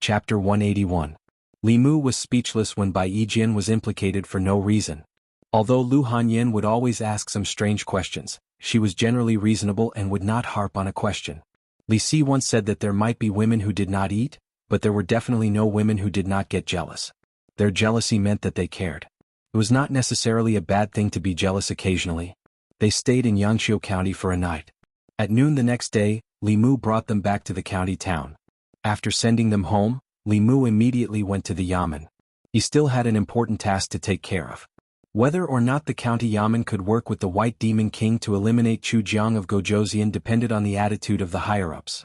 Chapter 181. Li Mu was speechless when Bai Yijian was implicated for no reason. Although Lu Hanyin would always ask some strange questions, she was generally reasonable and would not harp on a question. Li Si once said that there might be women who did not eat, but there were definitely no women who did not get jealous. Their jealousy meant that they cared. It was not necessarily a bad thing to be jealous occasionally. They stayed in Yangqiu County for a night. At noon the next day, Li Mu brought them back to the county town. After sending them home, Li Mu immediately went to the yamen. He still had an important task to take care of. Whether or not the county yamen could work with the White Demon King to eliminate Chu Jiang of Gozhouzian depended on the attitude of the higher-ups.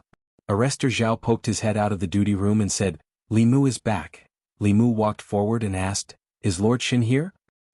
Arrestor Zhao poked his head out of the duty room and said, "Li Mu is back." Li Mu walked forward and asked, "Is Lord Xin here?"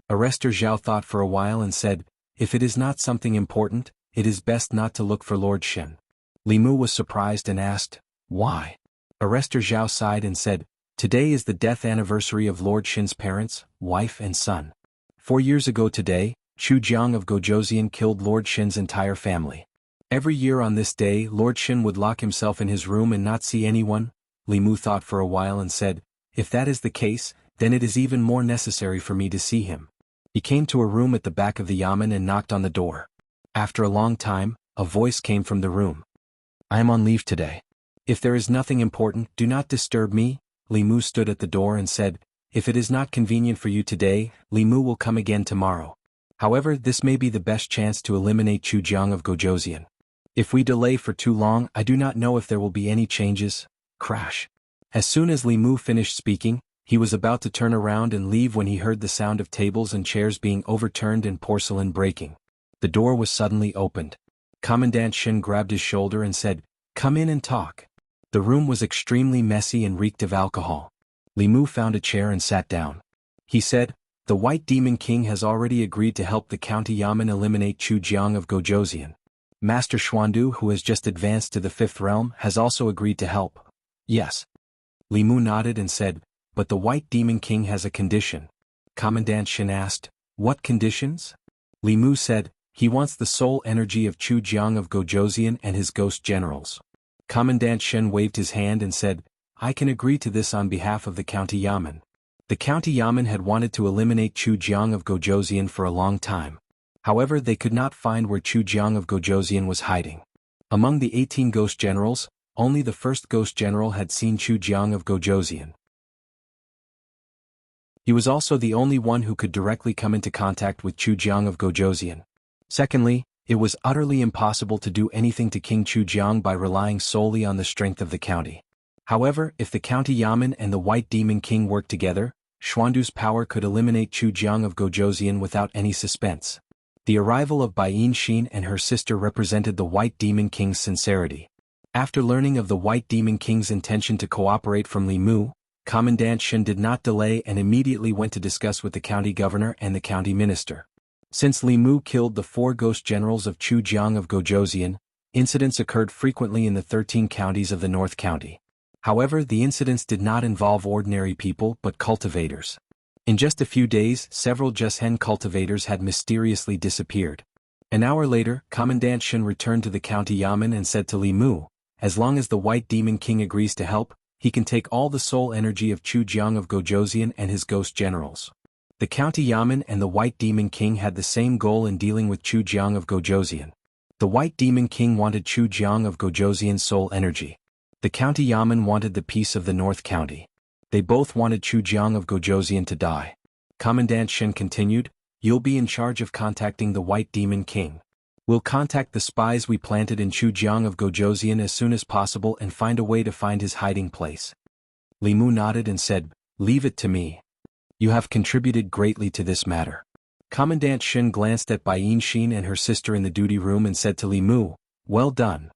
Arrestor Zhao thought for a while and said, "If it is not something important, it is best not to look for Lord Xin." Li Mu was surprised and asked, "Why?" Arrestor Zhao sighed and said, "Today is the death anniversary of Lord Xin's parents, wife and son. 4 years ago today, Chu Jiang of Gozhouzian killed Lord Xin's entire family. Every year on this day Lord Xin would lock himself in his room and not see anyone." Li Mu thought for a while and said, "If that is the case, then it is even more necessary for me to see him." He came to a room at the back of the yamen and knocked on the door. After a long time, a voice came from the room. "I am on leave today. If there is nothing important, do not disturb me." Li Mu stood at the door and said, "If it is not convenient for you today, Li Mu will come again tomorrow. However, this may be the best chance to eliminate Chu Jiang of Gozhouzian. If we delay for too long, I do not know if there will be any changes." Crash. As soon as Li Mu finished speaking, he was about to turn around and leave when he heard the sound of tables and chairs being overturned and porcelain breaking. The door was suddenly opened. Commandant Xin grabbed his shoulder and said, "Come in and talk." The room was extremely messy and reeked of alcohol. Li Mu found a chair and sat down. He said, "The White Demon King has already agreed to help the county yamen eliminate Chu Jiang of Gozhouzian. Master Xuandu, who has just advanced to the 5th realm, has also agreed to help." "Yes." Li Mu nodded and said, "But the White Demon King has a condition." Commandant Xin asked, "What conditions?" Li Mu said, "He wants the soul energy of Chu Jiang of Gozhouzian and his ghost generals." Commandant Xin waved his hand and said, "I can agree to this on behalf of the county yamen." The county yamen had wanted to eliminate Chu Jiang of Gozhouzian for a long time. However, they could not find where Chu Jiang of Gozhouzian was hiding. Among the 18 ghost generals, only the first ghost general had seen Chu Jiang of Gozhouzian. He was also the only one who could directly come into contact with Chu Jiang of Gozhouzian. Secondly, it was utterly impossible to do anything to King Chu Jiang by relying solely on the strength of the county. However, if the county yamen and the White Demon King worked together, Xuandu's power could eliminate Chu Jiang of Gozhouzian without any suspense. The arrival of Bai Yinxin and her sister represented the White Demon King's sincerity. After learning of the White Demon King's intention to cooperate from Li Mu, Commandant Xin did not delay and immediately went to discuss with the county governor and the county minister. Since Li Mu killed the 4 ghost generals of Chu Jiang of Gozhouzian, incidents occurred frequently in the 13 counties of the North County. However, the incidents did not involve ordinary people but cultivators. In just a few days, several Jushen cultivators had mysteriously disappeared. An hour later, Commandant Xin returned to the county yamen and said to Li Mu, "As long as the White Demon King agrees to help, he can take all the soul energy of Chu Jiang of Gozhouzian and his ghost generals." The county yamen and the White Demon King had the same goal in dealing with Chu Jiang of Gozhouzian. The White Demon King wanted Chu Jiang of Gozhouzian's soul energy. The county yamen wanted the peace of the North County. They both wanted Chu Jiang of Gozhouzian to die. Commandant Xin continued, "You'll be in charge of contacting the White Demon King. We'll contact the spies we planted in Chu Jiang of Gozhouzian as soon as possible and find a way to find his hiding place." Li Mu nodded and said, "Leave it to me. You have contributed greatly to this matter." Commandant Xin glanced at Bai Yinxin and her sister in the duty room and said to Li Mu, "Well done."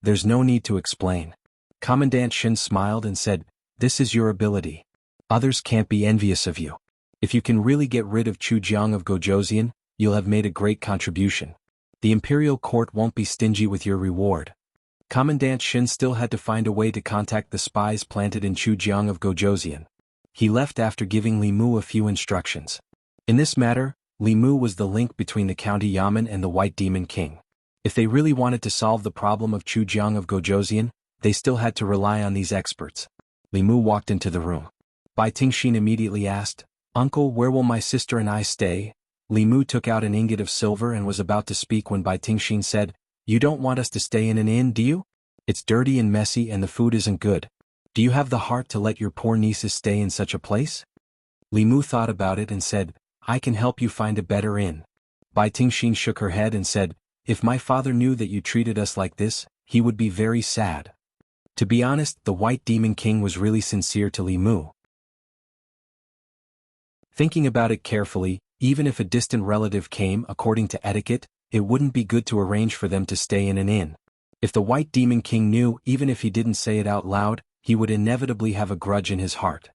There's no need to explain." Commandant Xin smiled and said, "This is your ability. Others can't be envious of you. If you can really get rid of Chu Jiang of Gozhouzian, you'll have made a great contribution. The imperial court won't be stingy with your reward." Commandant Xin still had to find a way to contact the spies planted in Chu Jiang of Gozhouzian. He left after giving Li Mu a few instructions. In this matter, Li Mu was the link between the county yamen and the White Demon King. If they really wanted to solve the problem of Chu Jiang of Gozhouzian, they still had to rely on these experts. Li Mu walked into the room. Bai Tingxin immediately asked, "Uncle, where will my sister and I stay?" Li Mu took out an ingot of silver and was about to speak when Bai Tingxin said, "You don't want us to stay in an inn, do you? It's dirty and messy and the food isn't good. Do you have the heart to let your poor nieces stay in such a place?" Li Mu thought about it and said, "I can help you find a better inn." Bai Tingxin shook her head and said, "If my father knew that you treated us like this, he would be very sad." To be honest, the White Demon King was really sincere to Li Mu. Thinking about it carefully, even if a distant relative came according to etiquette, it wouldn't be good to arrange for them to stay in an inn. If the White Demon King knew, even if he didn't say it out loud, he would inevitably have a grudge in his heart.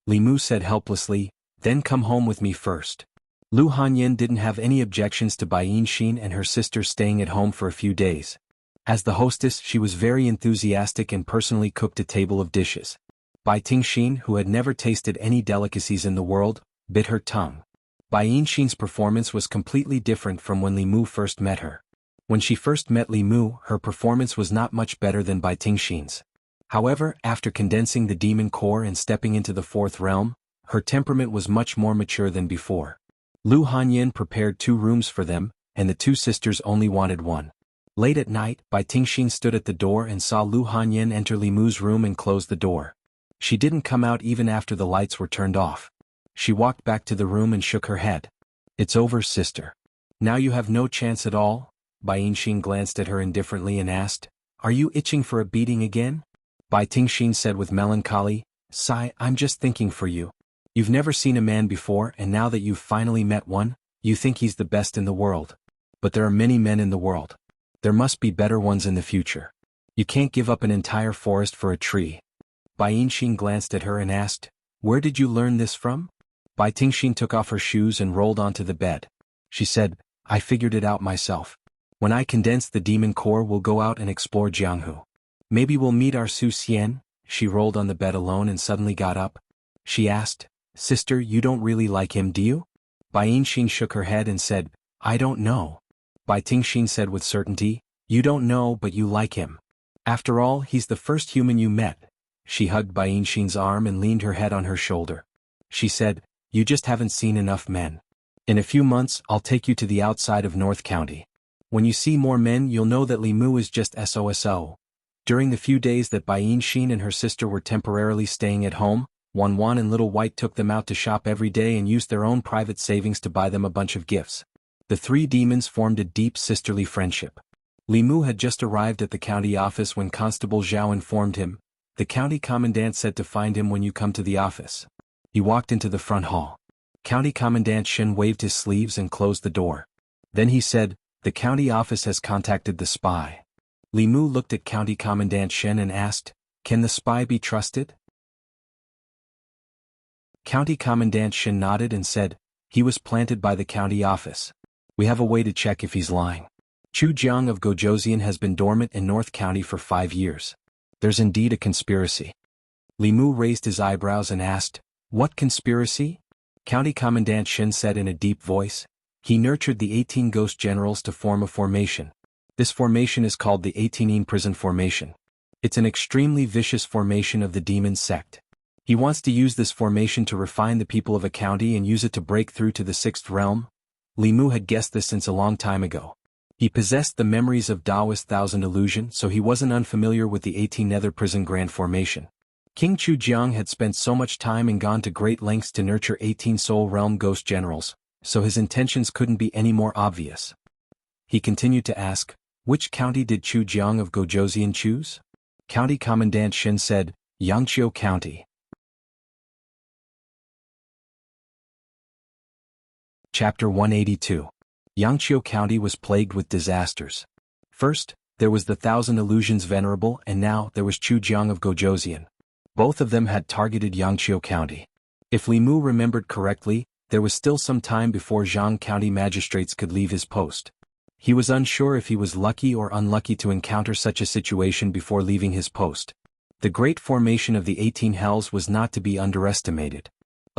Li Mu said helplessly, "Then come home with me first." Lu Hanyin didn't have any objections to Bai Yinxin and her sister staying at home for a few days. As the hostess, she was very enthusiastic and personally cooked a table of dishes. Bai Tingxin, who had never tasted any delicacies in the world, bit her tongue. Bai Yinxin's performance was completely different from when Li Mu first met her. When she first met Li Mu, her performance was not much better than Bai Tingxin's. However, after condensing the demon core and stepping into the fourth realm, her temperament was much more mature than before. Lu Hanyin prepared 2 rooms for them, and the 2 sisters only wanted one. Late at night, Bai Tingxin stood at the door and saw Lu Hanyin enter Li Mu's room and close the door. She didn't come out even after the lights were turned off. She walked back to the room and shook her head. "It's over, sister. Now you have no chance at all?" Bai Yinxin glanced at her indifferently and asked, "Are you itching for a beating again?" Bai Tingxin said with melancholy, "Sai, I'm just thinking for you. You've never seen a man before, and now that you've finally met one, you think he's the best in the world. But there are many men in the world. There must be better ones in the future. You can't give up an entire forest for a tree." Bai Yinxin glanced at her and asked, "Where did you learn this from?" Bai Tingxin took off her shoes and rolled onto the bed. She said, "I figured it out myself. When I condense the demon core, we'll go out and explore Jianghu. Maybe we'll meet our Su Xian." She rolled on the bed alone and suddenly got up. She asked, "Sister, you don't really like him, do you?" Bai Yinxin shook her head and said, "I don't know." Bai Tingxin said with certainty, "You don't know, but you like him. After all, he's the first human you met." She hugged Bai Yinxin's arm and leaned her head on her shoulder. She said, "You just haven't seen enough men. In a few months, I'll take you to the outside of North County. When you see more men, you'll know that Li Mu is just SOSO." During the few days that Bai Yinxin and her sister were temporarily staying at home, Wan Wan and Little White took them out to shop every day and used their own private savings to buy them a bunch of gifts. The 3 demons formed a deep sisterly friendship. Li Mu had just arrived at the county office when Constable Zhao informed him, "The county commandant said to find him when you come to the office." He walked into the front hall. County Commandant Shen waved his sleeves and closed the door. Then he said, "The county office has contacted the spy." Li Mu looked at County Commandant Shen and asked, "Can the spy be trusted?" County Commandant Shen nodded and said, "He was planted by the county office. We have a way to check if he's lying. Chu Jiang of Gojoseon has been dormant in North County for 5 years. There's indeed a conspiracy." Li Mu raised his eyebrows and asked, "What conspiracy?" County Commandant Shen said in a deep voice, "He nurtured the 18 ghost generals to form a formation. This formation is called the 18 Prison Formation. It's an extremely vicious formation of the demon sect. He wants to use this formation to refine the people of a county and use it to break through to the 6th realm." Li Mu had guessed this since a long time ago. He possessed the memories of Taoist Thousand Illusion, so he wasn't unfamiliar with the 18 Nether Prison Grand Formation. King Chu Jiang had spent so much time and gone to great lengths to nurture 18 Soul Realm Ghost Generals, so his intentions couldn't be any more obvious. He continued to ask, "Which county did Chu Jiang of Gojoseon choose?" County Commandant Shen said, "Yangqiu County." Chapter 182. Yangqiu County was plagued with disasters. First, there was the Thousand Illusions Venerable, and now there was Chu Jiang of Gojoseon. Both of them had targeted Yangqiu County. If Li Mu remembered correctly, there was still some time before Jiang County magistrates could leave his post. He was unsure if he was lucky or unlucky to encounter such a situation before leaving his post. The great formation of the 18 Hells was not to be underestimated.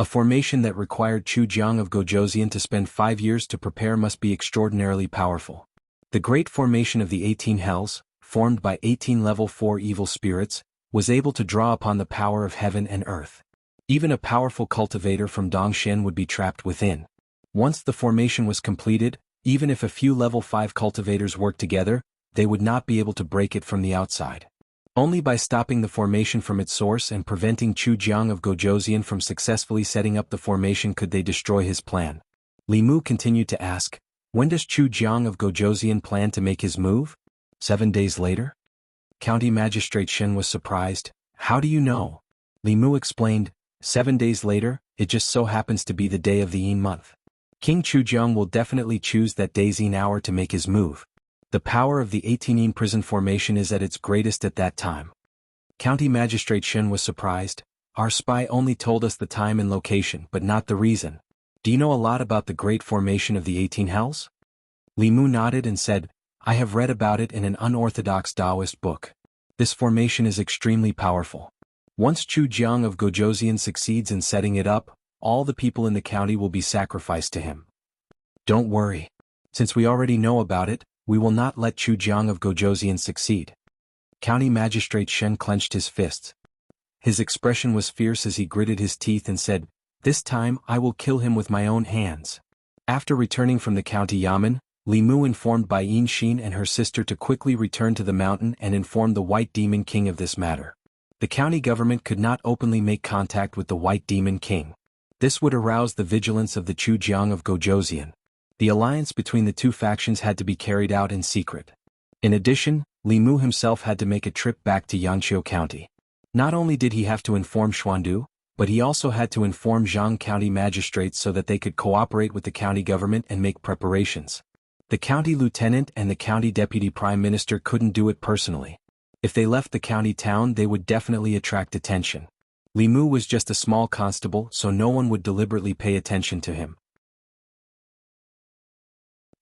A formation that required Chu Jiang of Gojoseon to spend 5 years to prepare must be extraordinarily powerful. The great formation of the 18 Hells, formed by 18 level 4 evil spirits, was able to draw upon the power of heaven and earth. Even a powerful cultivator from Dongshan would be trapped within. Once the formation was completed, even if a few level 5 cultivators worked together, they would not be able to break it from the outside. Only by stopping the formation from its source and preventing Chu Jiang of Gojoseon from successfully setting up the formation could they destroy his plan. Li Mu continued to ask, when does Chu Jiang of Gojoseon plan to make his move? 7 days later? County Magistrate Shen was surprised. How do you know? Li Mu explained, 7 days later, it just so happens to be the day of the Yin month. King Chu Jiang will definitely choose that day's Yin hour to make his move. The power of the 18 Yin prison formation is at its greatest at that time. County Magistrate Shen was surprised. Our spy only told us the time and location but not the reason. Do you know a lot about the great formation of the 18 Hells? Li Mu nodded and said, I have read about it in an unorthodox Taoist book. This formation is extremely powerful. Once Chu Jiang of Gojoseon succeeds in setting it up, all the people in the county will be sacrificed to him. Don't worry. Since we already know about it, we will not let Chu Jiang of Gojoseon succeed. County Magistrate Shen clenched his fists. His expression was fierce as he gritted his teeth and said, this time I will kill him with my own hands. After returning from the county yamen, Li Mu informed Bai Yinxin and her sister to quickly return to the mountain and inform the White Demon King of this matter. The county government could not openly make contact with the White Demon King. This would arouse the vigilance of the Chu Jiang of Gojoseon. The alliance between the two factions had to be carried out in secret. In addition, Li Mu himself had to make a trip back to Yangqiu County. Not only did he have to inform Xuandu, but he also had to inform Jiang County magistrates so that they could cooperate with the county government and make preparations. The county lieutenant and the county deputy prime minister couldn't do it personally. If they left the county town they would definitely attract attention. Li Mu was just a small constable so no one would deliberately pay attention to him.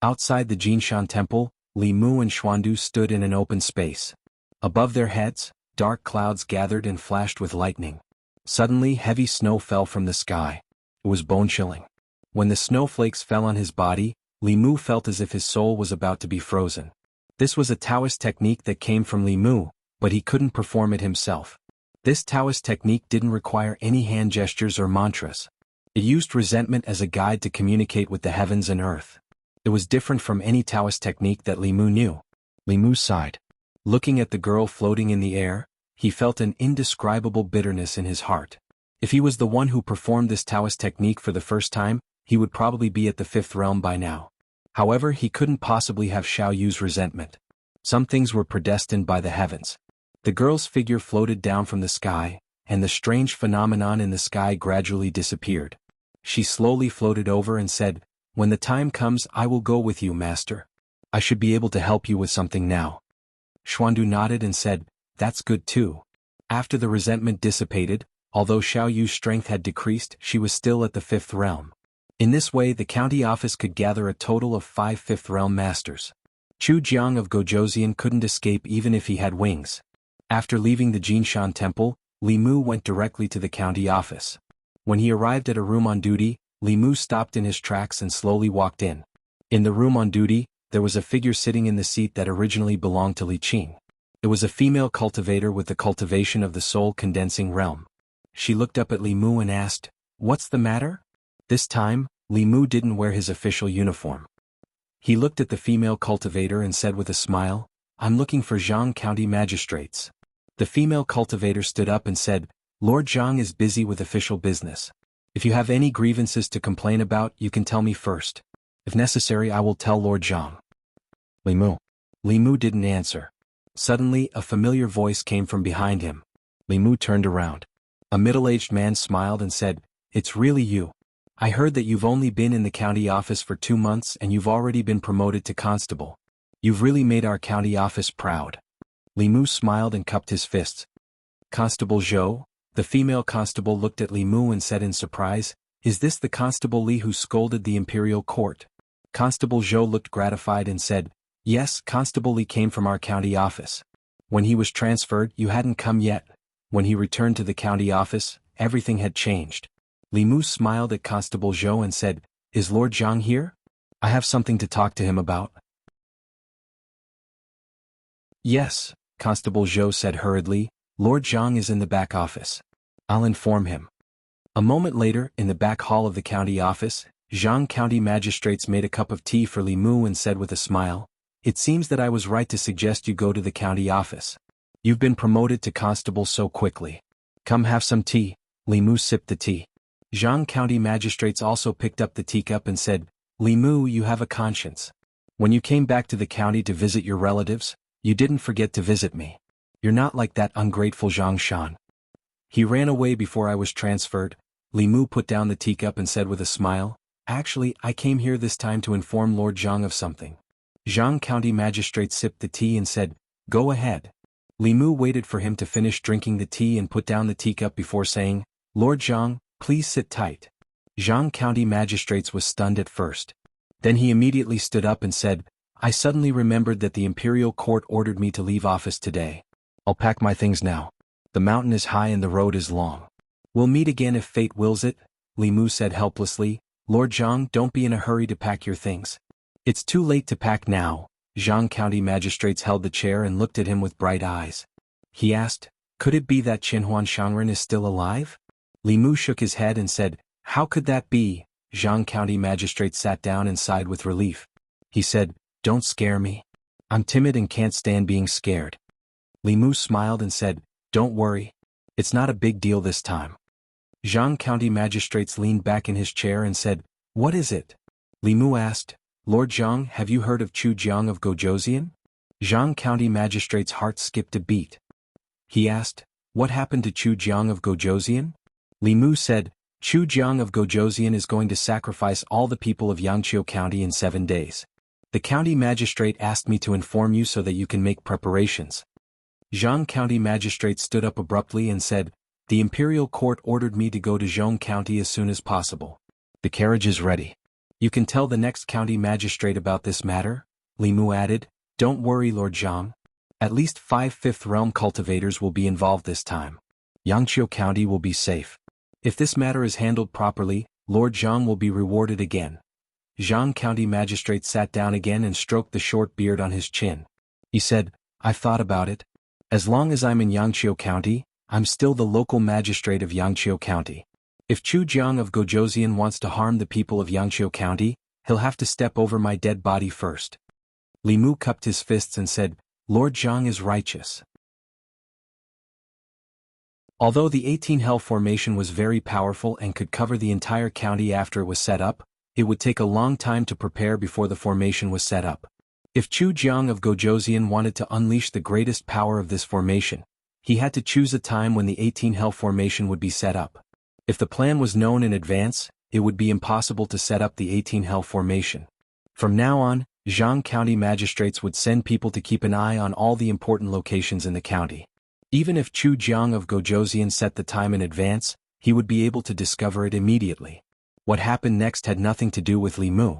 Outside the Jinshan temple, Li Mu and Xuandu stood in an open space. Above their heads, dark clouds gathered and flashed with lightning. Suddenly heavy snow fell from the sky. It was bone-chilling. When the snowflakes fell on his body, Li Mu felt as if his soul was about to be frozen. This was a Taoist technique that came from Li Mu, but he couldn't perform it himself. This Taoist technique didn't require any hand gestures or mantras. It used resentment as a guide to communicate with the heavens and earth. It was different from any Taoist technique that Li Mu knew. Li Mu sighed. Looking at the girl floating in the air, he felt an indescribable bitterness in his heart. If he was the one who performed this Taoist technique for the first time, he would probably be at the 5th realm by now. However, he couldn't possibly have Xiao Yu's resentment. Some things were predestined by the heavens. The girl's figure floated down from the sky, and the strange phenomenon in the sky gradually disappeared. She slowly floated over and said, when the time comes I will go with you, master. I should be able to help you with something now. Xuandu nodded and said, that's good too. After the resentment dissipated, although Xiao Yu's strength had decreased, she was still at the 5th realm. In this way the county office could gather a total of 5 5th realm masters. Chu Jiang of Gojoseon couldn't escape even if he had wings. After leaving the Jinshan temple, Li Mu went directly to the county office. When he arrived at a room on duty, Li Mu stopped in his tracks and slowly walked in. In the room on duty, there was a figure sitting in the seat that originally belonged to Li Qing. It was a female cultivator with the cultivation of the soul condensing realm. She looked up at Li Mu and asked, what's the matter? This time, Li Mu didn't wear his official uniform. He looked at the female cultivator and said with a smile, I'm looking for Jiang County magistrates. The female cultivator stood up and said, Lord Jiang is busy with official business. If you have any grievances to complain about, you can tell me first. If necessary, I will tell Lord Jiang. Li Mu. Li Mu didn't answer. Suddenly, a familiar voice came from behind him. Li Mu turned around. A middle-aged man smiled and said, it's really you. I heard that you've only been in the county office for 2 months and you've already been promoted to constable. You've really made our county office proud. Li Mu smiled and cupped his fists. Constable Zhou? The female constable looked at Li Mu and said in surprise, is this the Constable Li who scolded the imperial court? Constable Zhou looked gratified and said, yes, Constable Li came from our county office. When he was transferred, you hadn't come yet. When he returned to the county office, everything had changed. Li Mu smiled at Constable Zhou and said, is Lord Jiang here? I have something to talk to him about. Yes, Constable Zhou said hurriedly, Lord Jiang is in the back office. I'll inform him. A moment later, in the back hall of the county office, Jianghu County magistrates made a cup of tea for Li Mu and said with a smile, "It seems that I was right to suggest you go to the county office. You've been promoted to constable so quickly. Come have some tea." Li Mu sipped the tea. Jianghu County magistrates also picked up the teacup and said, "Li Mu, you have a conscience. When you came back to the county to visit your relatives, you didn't forget to visit me. You're not like that ungrateful Zhang Shan. He ran away before I was transferred." Li Mu put down the teacup and said with a smile, "Actually, I came here this time to inform Lord Jiang of something." Jianghu County magistrate sipped the tea and said, "Go ahead." Li Mu waited for him to finish drinking the tea and put down the teacup before saying, "Lord Jiang, please sit tight." Jianghu County magistrates was stunned at first. Then he immediately stood up and said, "I suddenly remembered that the imperial court ordered me to leave office today. I'll pack my things now. The mountain is high and the road is long. We'll meet again if fate wills it." Li Mu said helplessly, "Lord Jiang, don't be in a hurry to pack your things." "It's too late to pack now." Jianghu County magistrates held the chair and looked at him with bright eyes. He asked, "Could it be that Qinhuan Shangren is still alive?" Li Mu shook his head and said, "How could that be?" Jianghu County magistrate sat down and sighed with relief. He said, "Don't scare me. I'm timid and can't stand being scared." Li Mu smiled and said, "Don't worry. It's not a big deal this time." Jianghu County magistrates leaned back in his chair and said, "What is it?" Li Mu asked, "Lord Jiang, have you heard of Chu Jiang of Gojoseon?" Jianghu County magistrate's heart skipped a beat. He asked, "What happened to Chu Jiang of Gojoseon?" Li Mu said, "Chu Jiang of Gojoseon is going to sacrifice all the people of Yangqiu County in 7 days. The county magistrate asked me to inform you so that you can make preparations." Jianghu County magistrate stood up abruptly and said, "The imperial court ordered me to go to Zhong County as soon as possible. The carriage is ready. You can tell the next county magistrate about this matter." Li Mu added, "Don't worry, Lord Jiang. At least 5 Fifth Realm cultivators will be involved this time. Yangqiu County will be safe. If this matter is handled properly, Lord Jiang will be rewarded again." Jianghu County magistrate sat down again and stroked the short beard on his chin. He said, "I've thought about it. As long as I'm in Yangqiu County, I'm still the local magistrate of Yangqiu County. If Chu Jiang of Gojoseon wants to harm the people of Yangqiu County, he'll have to step over my dead body first." Li Mu cupped his fists and said, "Lord Jiang is righteous." Although the 18 Hell formation was very powerful and could cover the entire county after it was set up, it would take a long time to prepare before the formation was set up. If Chu Jiang of Gojoseon wanted to unleash the greatest power of this formation, he had to choose a time when the 18 Hell formation would be set up. If the plan was known in advance, it would be impossible to set up the 18 Hell formation. From now on, Jianghu County magistrates would send people to keep an eye on all the important locations in the county. Even if Chu Jiang of Gojoseon set the time in advance, he would be able to discover it immediately. What happened next had nothing to do with Li Mu.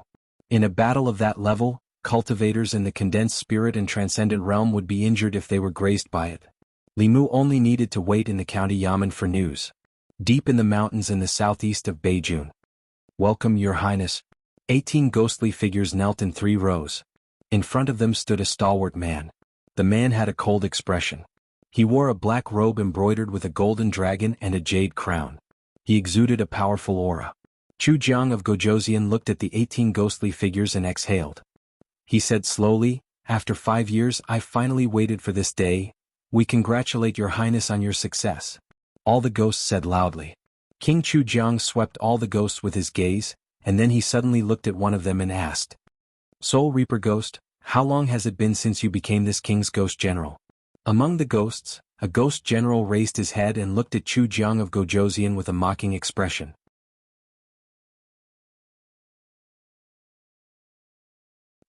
In a battle of that level, cultivators in the condensed spirit and transcendent realm would be injured if they were grazed by it. Li Mu only needed to wait in the county yamen for news. Deep in the mountains in the southeast of Beijing. "Welcome, Your Highness." 18 ghostly figures knelt in 3 rows. In front of them stood a stalwart man. The man had a cold expression. He wore a black robe embroidered with a golden dragon and a jade crown. He exuded a powerful aura. Chu Jiang of Gojoseon looked at the 18 ghostly figures and exhaled. He said slowly, "After 5 years I finally waited for this day. We congratulate Your Highness on your success." All the ghosts said loudly. King Chu Jiang swept all the ghosts with his gaze, and then he suddenly looked at one of them and asked, "Soul Reaper Ghost, how long has it been since you became this king's ghost general?" Among the ghosts, a ghost general raised his head and looked at Chu Jiang of Gojoseon with a mocking expression.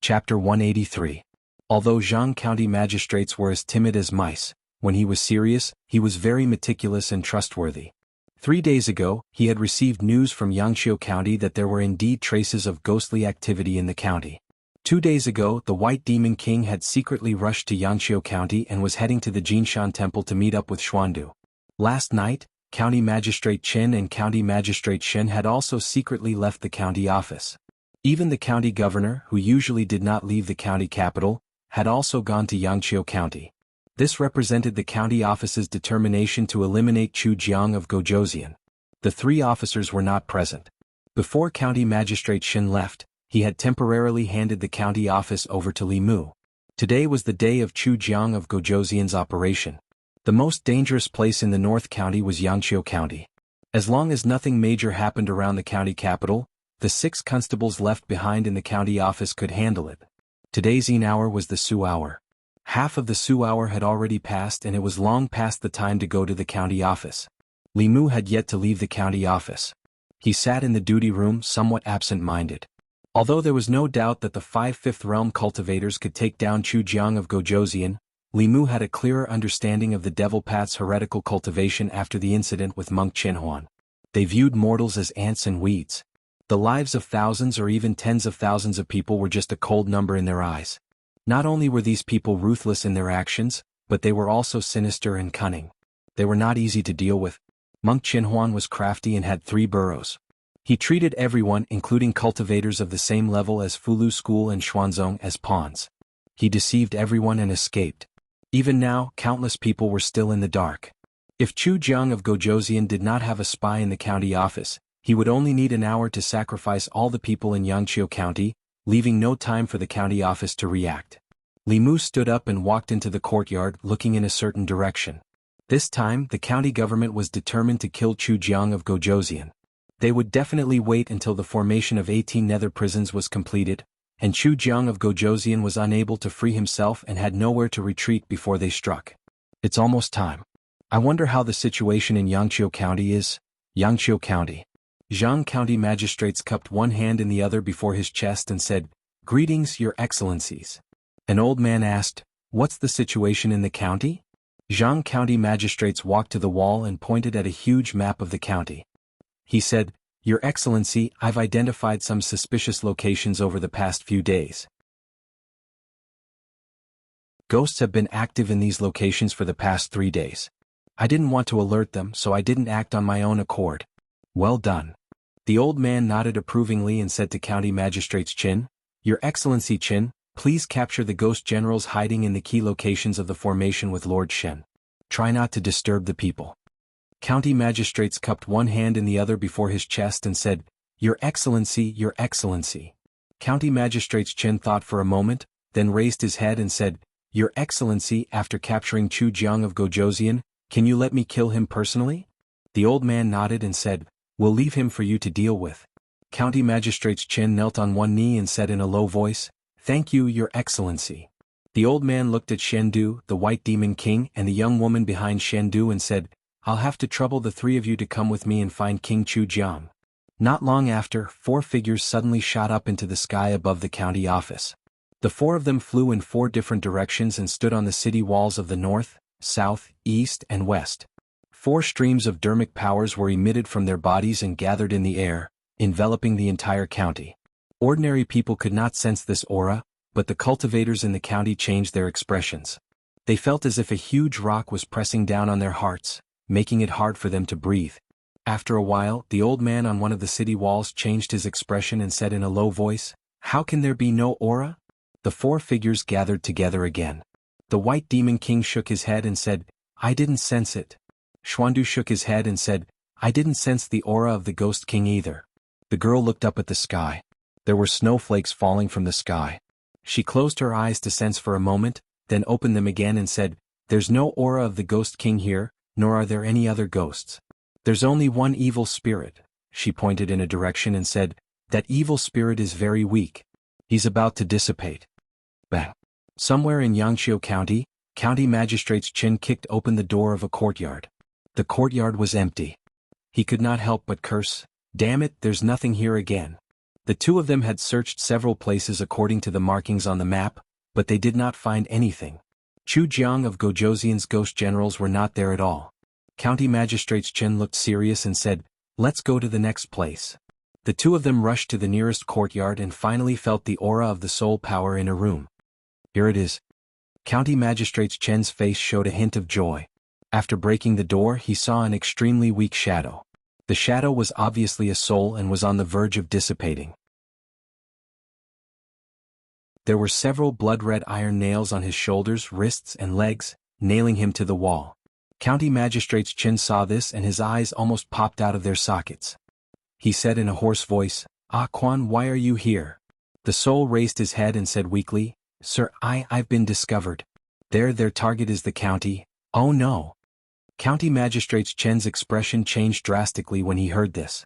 Chapter 183. Although Jianghu County magistrates were as timid as mice, when he was serious, he was very meticulous and trustworthy. 3 days ago, he had received news from Yangqiu County that there were indeed traces of ghostly activity in the county. 2 days ago, the White Demon King had secretly rushed to Yangqiu County and was heading to the Jinshan Temple to meet up with Xuandu. Last night, County Magistrate Chen and County Magistrate Shen had also secretly left the county office. Even the county governor, who usually did not leave the county capital, had also gone to Yangqiu County. This represented the county office's determination to eliminate Chu Jiang of Gojosian. The three officers were not present. Before County Magistrate Shen left, he had temporarily handed the county office over to Li Mu. Today was the day of Chu Jiang of Gojosian's operation. The most dangerous place in the North County was Xianxia County. As long as nothing major happened around the county capital, the 6 constables left behind in the county office could handle it. Today's hour was the Sioux hour. Half of the Sioux hour had already passed and it was long past the time to go to the county office. Li Mu had yet to leave the county office. He sat in the duty room somewhat absent-minded. Although there was no doubt that the 5 Fifth Realm cultivators could take down Chu Jiang of Gojosian, Li Mu had a clearer understanding of the Devil Path's heretical cultivation after the incident with Monk Chenhuan. They viewed mortals as ants and weeds. The lives of thousands or even tens of thousands of people were just a cold number in their eyes. Not only were these people ruthless in their actions, but they were also sinister and cunning. They were not easy to deal with. Monk Chenhuan was crafty and had 3 burrows. He treated everyone, including cultivators of the same level as Fulu School and Xuanzong, as pawns. He deceived everyone and escaped. Even now, countless people were still in the dark. If Chu Jiang of Gojosian did not have a spy in the county office, he would only need an hour to sacrifice all the people in Xianxia County, leaving no time for the county office to react. Li Mu stood up and walked into the courtyard, looking in a certain direction. This time, the county government was determined to kill Chu Jiang of Gojosian. They would definitely wait until the formation of 18 nether prisons was completed, and Chu Jiang of Gojosian was unable to free himself and had nowhere to retreat before they struck. It's almost time. I wonder how the situation in Xianxia County is. Xianxia County. Jianghu County magistrates cupped one hand in the other before his chest and said, "Greetings, Your Excellencies." An old man asked, "What's the situation in the county?" Jianghu County magistrates walked to the wall and pointed at a huge map of the county. He said, "Your Excellency, I've identified some suspicious locations over the past few days. Ghosts have been active in these locations for the past 3 days. I didn't want to alert them, so I didn't act on my own accord." "Well done." The old man nodded approvingly and said to County Magistrates Qin, "Your Excellency Qin, please capture the ghost generals hiding in the key locations of the formation with Lord Shen. Try not to disturb the people." County magistrates cupped one hand in the other before his chest and said, "Your Excellency, Your Excellency." County magistrates Qin thought for a moment, then raised his head and said, "Your Excellency, after capturing Chu Jiang of Gojosian, can you let me kill him personally?" The old man nodded and said, "We'll leave him for you to deal with." County magistrates Qin knelt on one knee and said in a low voice, "Thank you, Your Excellency." The old man looked at Shendu, the White Demon King, and the young woman behind Shendu and said, "I'll have to trouble the 3 of you to come with me and find King Chu Jiang." Not long after, 4 figures suddenly shot up into the sky above the county office. The 4 of them flew in 4 different directions and stood on the city walls of the north, south, east, and west. 4 streams of dermic powers were emitted from their bodies and gathered in the air, enveloping the entire county. Ordinary people could not sense this aura, but the cultivators in the county changed their expressions. They felt as if a huge rock was pressing down on their hearts, making it hard for them to breathe. After a while, the old man on one of the city walls changed his expression and said in a low voice, "How can there be no aura?" The 4 figures gathered together again. The White Demon King shook his head and said, "I didn't sense it." Xuandu shook his head and said, "I didn't sense the aura of the Ghost King either." The girl looked up at the sky. There were snowflakes falling from the sky. She closed her eyes to sense for a moment, then opened them again and said, "There's no aura of the Ghost King here, nor are there any other ghosts. There's only one evil spirit." She pointed in a direction and said, "That evil spirit is very weak. He's about to dissipate." Bang. Somewhere in Xianxia County, County Magistrates Qin kicked open the door of a courtyard. The courtyard was empty. He could not help but curse, "Damn it, there's nothing here again." The 2 of them had searched several places according to the markings on the map, but they did not find anything. Chu Jiang of Gojosian's ghost generals were not there at all. County Magistrates Qin looked serious and said, "Let's go to the next place." The 2 of them rushed to the nearest courtyard and finally felt the aura of the soul power in a room. "Here it is." County Magistrates Qin's face showed a hint of joy. After breaking the door, he saw an extremely weak shadow. The shadow was obviously a soul and was on the verge of dissipating. There were several blood-red iron nails on his shoulders, wrists, and legs, nailing him to the wall. County Magistrate Chen saw this and his eyes almost popped out of their sockets. He said in a hoarse voice, "Ah Quan, why are you here?" The soul raised his head and said weakly, "Sir, I've been discovered. Their target is the county." "Oh no." County Magistrate Chen's expression changed drastically when he heard this.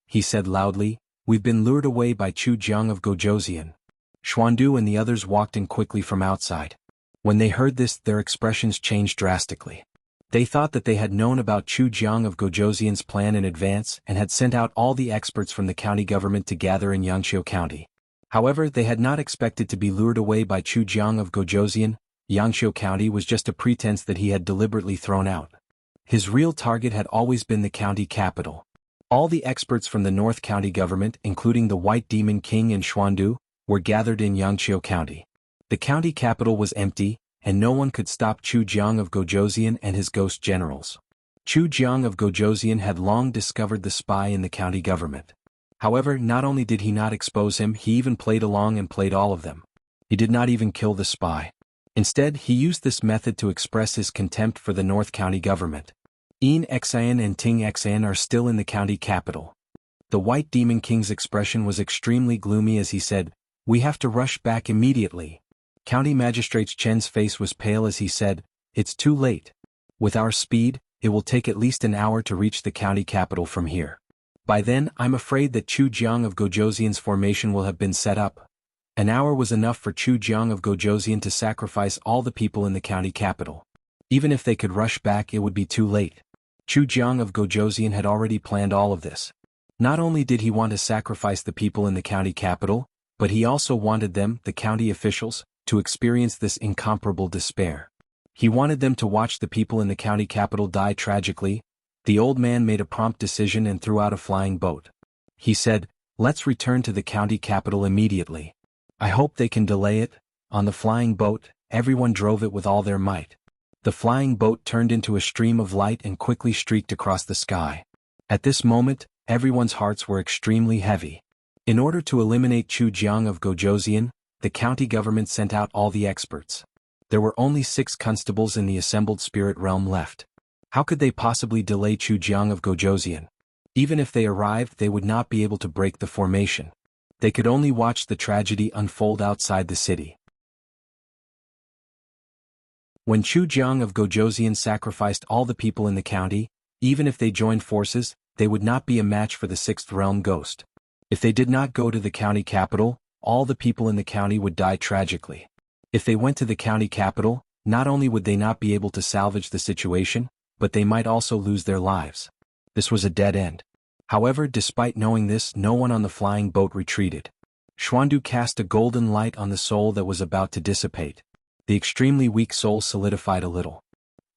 He said loudly, "We've been lured away by Chu Jiang of Gojoseon." Xuandu and the others walked in quickly from outside. When they heard this, their expressions changed drastically. They thought that they had known about Chu Jiang of Gojoseon's plan in advance and had sent out all the experts from the county government to gather in Xianxia County. However, they had not expected to be lured away by Chu Jiang of Gojoseon. Xianxia County was just a pretense that he had deliberately thrown out. His real target had always been the county capital. All the experts from the North County government, including the White Demon King and Xuandu, were gathered in Xianxia County. The county capital was empty, and no one could stop Chu Jiang of Gojoseon and his ghost generals. Chu Jiang of Gojoseon had long discovered the spy in the county government. However, not only did he not expose him, he even played along and played all of them. He did not even kill the spy. Instead, he used this method to express his contempt for the North County government. Yin Xian and Ting Xian are still in the county capital. The White Demon King's expression was extremely gloomy as he said, "We have to rush back immediately." County Magistrate Chen's face was pale as he said, "It's too late. With our speed, it will take at least an hour to reach the county capital from here. By then, I'm afraid that Chu Jiang of Gojoseon's formation will have been set up." An hour was enough for Chu Jiang of Gojoseon to sacrifice all the people in the county capital. Even if they could rush back, it would be too late. Chu Jiang of Gojoseon had already planned all of this. Not only did he want to sacrifice the people in the county capital, but he also wanted them, the county officials, to experience this incomparable despair. He wanted them to watch the people in the county capital die tragically. The old man made a prompt decision and threw out a flying boat. He said, "Let's return to the county capital immediately. I hope they can delay it." On the flying boat, everyone drove it with all their might. The flying boat turned into a stream of light and quickly streaked across the sky. At this moment, everyone's hearts were extremely heavy. In order to eliminate Chu Jiang of Gojoseon, the county government sent out all the experts. There were only 6 constables in the assembled spirit realm left. How could they possibly delay Chu Jiang of Gojoseon? Even if they arrived, they would not be able to break the formation. They could only watch the tragedy unfold outside the city. When Chu Jiang of Gojoseon sacrificed all the people in the county, even if they joined forces, they would not be a match for the 6th realm ghost. If they did not go to the county capital, all the people in the county would die tragically. If they went to the county capital, not only would they not be able to salvage the situation, but they might also lose their lives. This was a dead end. However, despite knowing this, no one on the flying boat retreated. Xuandu cast a golden light on the soul that was about to dissipate. The extremely weak soul solidified a little.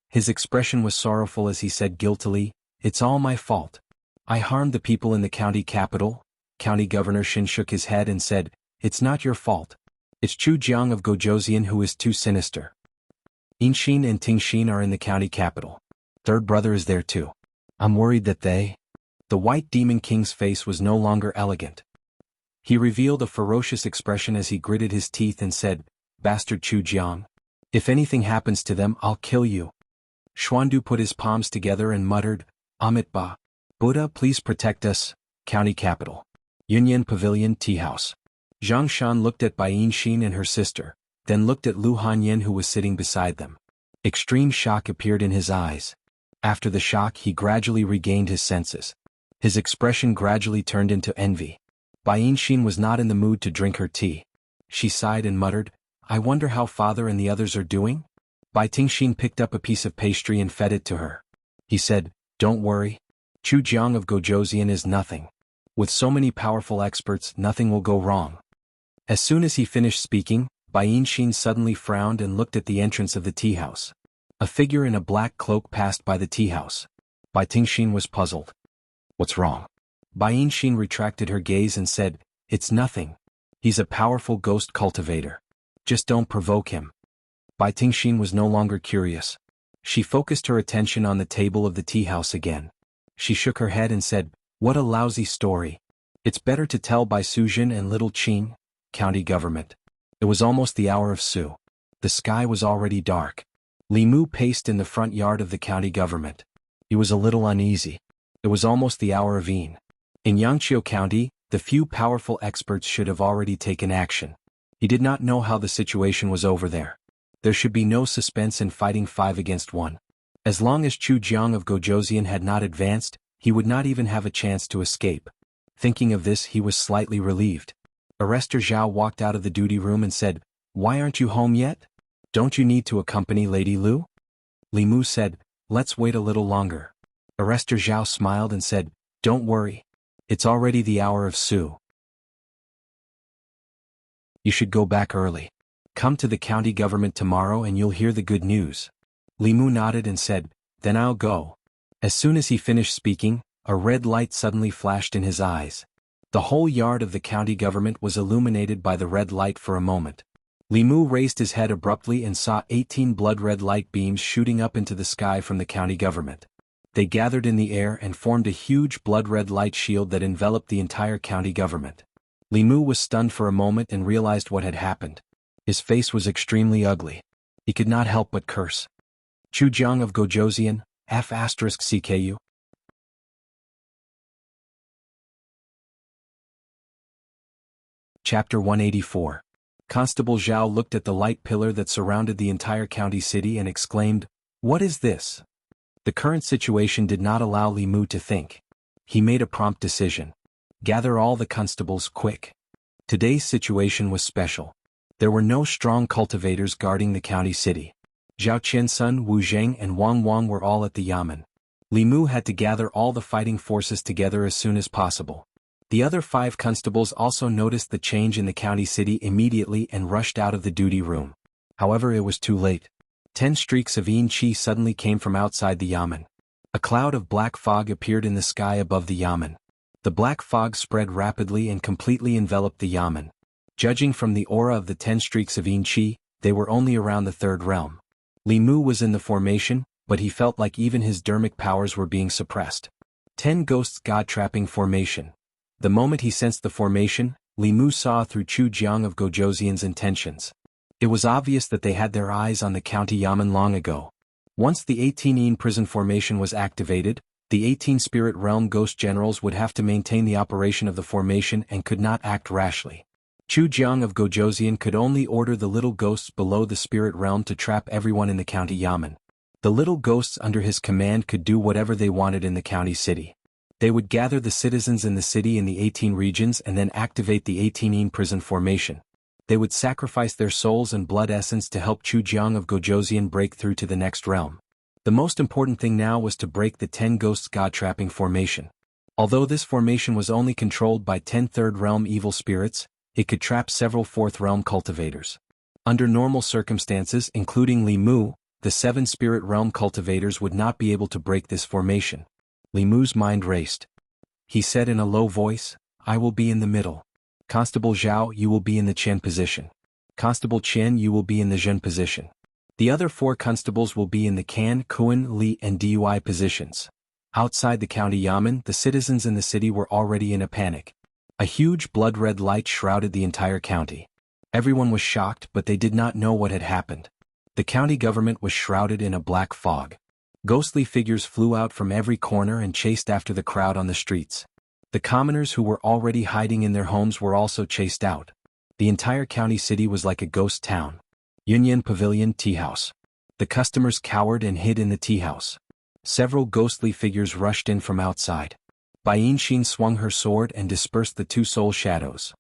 His expression was sorrowful as he said guiltily, "It's all my fault. I harmed the people in the county capital." County Governor Xin shook his head and said, "It's not your fault. It's Chu Jiang of Gojoseon who is too sinister. Yinxin and Tingxin are in the county capital. Third brother is there too. I'm worried that they—" The White Demon King's face was no longer elegant. He revealed a ferocious expression as he gritted his teeth and said, "Bastard Chu Jiang. If anything happens to them, I'll kill you." Xuandu put his palms together and muttered, "Amitabha. Buddha, please protect us." County capital. Yunyan Pavilion Tea House. Zhang Shan looked at Bai Yinxin and her sister, then looked at Lu Hanyan who was sitting beside them. Extreme shock appeared in his eyes. After the shock, he gradually regained his senses. His expression gradually turned into envy. Bai Yinxin was not in the mood to drink her tea. She sighed and muttered, "I wonder how father and the others are doing?" Bai Tingxin picked up a piece of pastry and fed it to her. He said, "Don't worry. Chu Jiang of Gojoseon is nothing. With so many powerful experts, nothing will go wrong." As soon as he finished speaking, Bai Yinxin suddenly frowned and looked at the entrance of the tea house. A figure in a black cloak passed by the tea house. Bai Tingxin was puzzled. "What's wrong?" Bai Yinxin retracted her gaze and said, "It's nothing. He's a powerful ghost cultivator. Just don't provoke him." Bai Tingxin was no longer curious. She focused her attention on the table of the tea house again. She shook her head and said, "What a lousy story. It's better to tell by Suzhin and Little Qing." County government. It was almost the hour of Su. The sky was already dark. Li Mu paced in the front yard of the county government. He was a little uneasy. It was almost the hour of evening. In Xianxia County, the few powerful experts should have already taken action. He did not know how the situation was over there. There should be no suspense in fighting 5 against 1. As long as Chu Jiang of Gojoseon had not advanced, he would not even have a chance to escape. Thinking of this, he was slightly relieved. Arrestor Zhao walked out of the duty room and said, "Why aren't you home yet? Don't you need to accompany Lady Lu?" Li Mu said, "Let's wait a little longer." Arrestor Zhao smiled and said, "Don't worry. It's already the hour of Su. You should go back early. Come to the county government tomorrow and you'll hear the good news." Li Mu nodded and said, "Then I'll go." As soon as he finished speaking, a red light suddenly flashed in his eyes. The whole yard of the county government was illuminated by the red light for a moment. Li Mu raised his head abruptly and saw 18 blood-red light beams shooting up into the sky from the county government. They gathered in the air and formed a huge blood-red light shield that enveloped the entire county government. Li Mu was stunned for a moment and realized what had happened. His face was extremely ugly. He could not help but curse. Chu Jiang of Gojoseon, F***CKU. Chapter 184. Constable Zhao looked at the light pillar that surrounded the entire county city and exclaimed, "What is this?" The current situation did not allow Li Mu to think. He made a prompt decision. Gather all the constables quick. Today's situation was special. There were no strong cultivators guarding the county city. Zhao Qiansun, Wu Zheng and Wang Wang were all at the yamen. Li Mu had to gather all the fighting forces together as soon as possible. The other 5 constables also noticed the change in the county city immediately and rushed out of the duty room. However, it was too late. 10 streaks of yin qi suddenly came from outside the yamen. A cloud of black fog appeared in the sky above the yamen. The black fog spread rapidly and completely enveloped the yamen. Judging from the aura of the 10 streaks of yin qi, they were only around the 3rd realm. Li Mu was in the formation, but he felt like even his dermic powers were being suppressed. 10 Ghosts God-trapping formation. The moment he sensed the formation, Li Mu saw through Chu Jiang of Gojoseon's intentions. It was obvious that they had their eyes on the county yamen long ago. Once the 18 prison formation was activated, the 18 spirit realm ghost generals would have to maintain the operation of the formation and could not act rashly. Chu Jiang of Gojoseon could only order the little ghosts below the spirit realm to trap everyone in the county yamen. The little ghosts under his command could do whatever they wanted in the county city. They would gather the citizens in the city in the 18 regions and then activate the 18 prison formation. They would sacrifice their souls and blood essence to help Chu Jiang of Gojoseon break through to the next realm. The most important thing now was to break the 10 Ghosts God-trapping formation. Although this formation was only controlled by 10 third realm evil spirits, it could trap several 4th realm cultivators. Under normal circumstances, including Li Mu, the 7 spirit realm cultivators would not be able to break this formation. Li Mu's mind raced. He said in a low voice, "I will be in the middle. Constable Zhao, you will be in the Qian position. Constable Qian, you will be in the Zhen position. The other 4 constables will be in the Can, Kuan, Li and Dui positions." Outside the county yamen, the citizens in the city were already in a panic. A huge blood-red light shrouded the entire county. Everyone was shocked, but they did not know what had happened. The county government was shrouded in a black fog. Ghostly figures flew out from every corner and chased after the crowd on the streets. The commoners who were already hiding in their homes were also chased out. The entire county city was like a ghost town. Yunyan Pavilion Tea House. The customers cowered and hid in the tea house. Several ghostly figures rushed in from outside. Bai Yinxin swung her sword and dispersed the 2 soul shadows.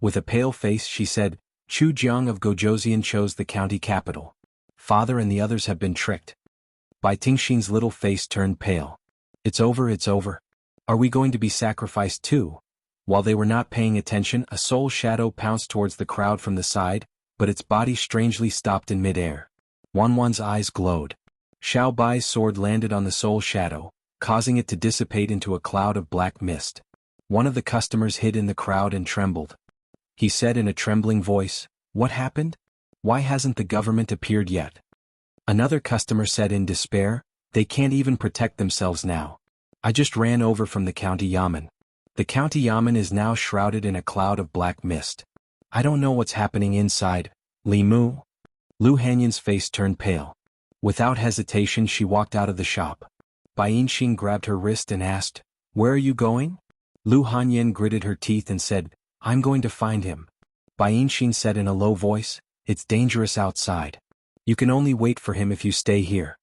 With a pale face she said, "Chu Jiang of Gojoseon chose the county capital. Father and the others have been tricked." Bai Tingxin's little face turned pale. It's over, it's over. Are we going to be sacrificed too?" While they were not paying attention, a soul shadow pounced towards the crowd from the side, but its body strangely stopped in mid-air. Wanwan's eyes glowed. Xiao Bai's sword landed on the soul shadow, causing it to dissipate into a cloud of black mist. One of the customers hid in the crowd and trembled. He said in a trembling voice, "What happened? Why hasn't the government appeared yet?" Another customer said in despair, "They can't even protect themselves now. I just ran over from the county yamen. The county yamen is now shrouded in a cloud of black mist. I don't know what's happening inside." Li Mu, Lu Hanyan's face turned pale. Without hesitation she walked out of the shop. Bai Yinxing grabbed her wrist and asked, "Where are you going?" Lu Hanyan gritted her teeth and said, "I'm going to find him." Bai Yinxing said in a low voice, "It's dangerous outside. You can only wait for him if you stay here."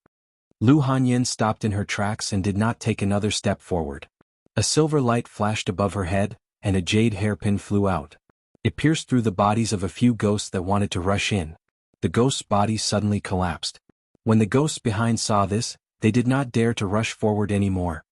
Lu Hanyan stopped in her tracks and did not take another step forward. A silver light flashed above her head, and a jade hairpin flew out. It pierced through the bodies of a few ghosts that wanted to rush in. The ghosts' bodies suddenly collapsed. When the ghosts behind saw this, they did not dare to rush forward anymore.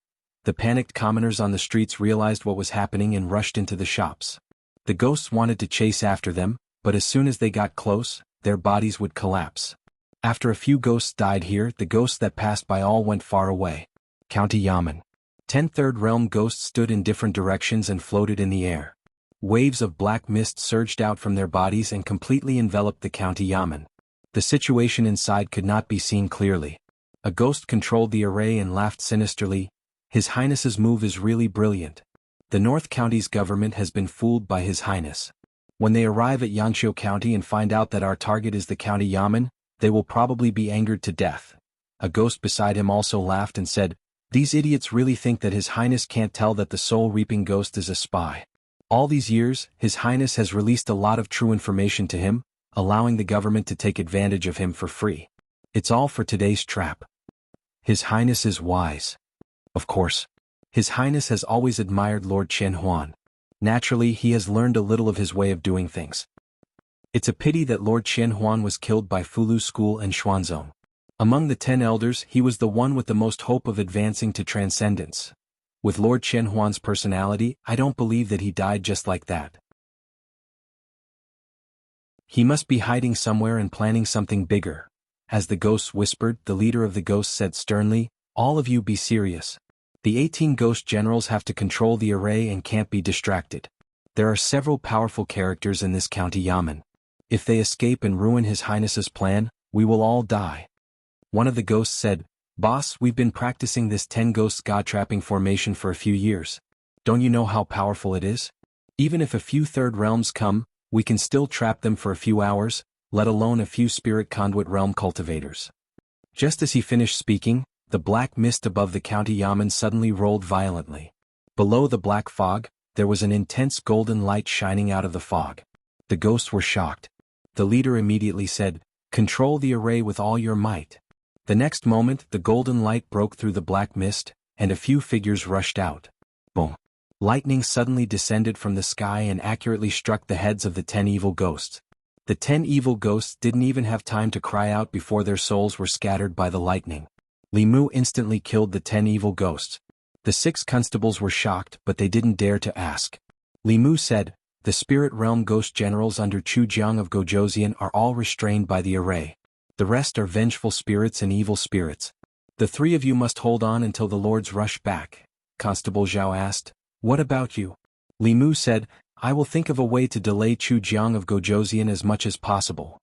The panicked commoners on the streets realized what was happening and rushed into the shops. The ghosts wanted to chase after them, but as soon as they got close, their bodies would collapse. After a few ghosts died here, the ghosts that passed by all went far away. County Yamen. 10 Third Realm ghosts stood in different directions and floated in the air. Waves of black mist surged out from their bodies and completely enveloped the County Yamen. The situation inside could not be seen clearly. A ghost controlled the array and laughed sinisterly. "His Highness's move is really brilliant. The North County's government has been fooled by His Highness. When they arrive at Xianxia County and find out that our target is the County Yamen, they will probably be angered to death." A ghost beside him also laughed and said, "These idiots really think that His Highness can't tell that the soul-reaping ghost is a spy. All these years, His Highness has released a lot of true information to him, allowing the government to take advantage of him for free. It's all for today's trap. His Highness is wise. Of course. His Highness has always admired Lord Chen Huan. Naturally, he has learned a little of his way of doing things. It's a pity that Lord Chen Huan was killed by Fulu School and Xuanzong. Among the 10 elders, he was the one with the most hope of advancing to transcendence. With Lord Chen Huan's personality, I don't believe that he died just like that. He must be hiding somewhere and planning something bigger." As the ghosts whispered, the leader of the ghosts said sternly, "All of you be serious. The 18 ghost generals have to control the array and can't be distracted. There are several powerful characters in this County Yamen. If they escape and ruin His Highness's plan, we will all die." One of the ghosts said, "Boss, we've been practicing this 10 ghosts god-trapping formation for a few years. Don't you know how powerful it is? Even if a few third realms come, we can still trap them for a few hours, let alone a few spirit conduit realm cultivators." Just as he finished speaking, the black mist above the County Yamen suddenly rolled violently. Below the black fog, there was an intense golden light shining out of the fog. The ghosts were shocked. The leader immediately said, "Control the array with all your might." The next moment, the golden light broke through the black mist, and a few figures rushed out. Boom! Lightning suddenly descended from the sky and accurately struck the heads of the 10 evil ghosts. The 10 evil ghosts didn't even have time to cry out before their souls were scattered by the lightning. Li Mu instantly killed the 10 evil ghosts. The 6 constables were shocked, but they didn't dare to ask. Li Mu said, "The spirit realm ghost generals under Chu Jiang of Gojoseon are all restrained by the array. The rest are vengeful spirits and evil spirits. The 3 of you must hold on until the lords rush back." Constable Zhao asked, "What about you?" Li Mu said, "I will think of a way to delay Chu Jiang of Gojoseon as much as possible.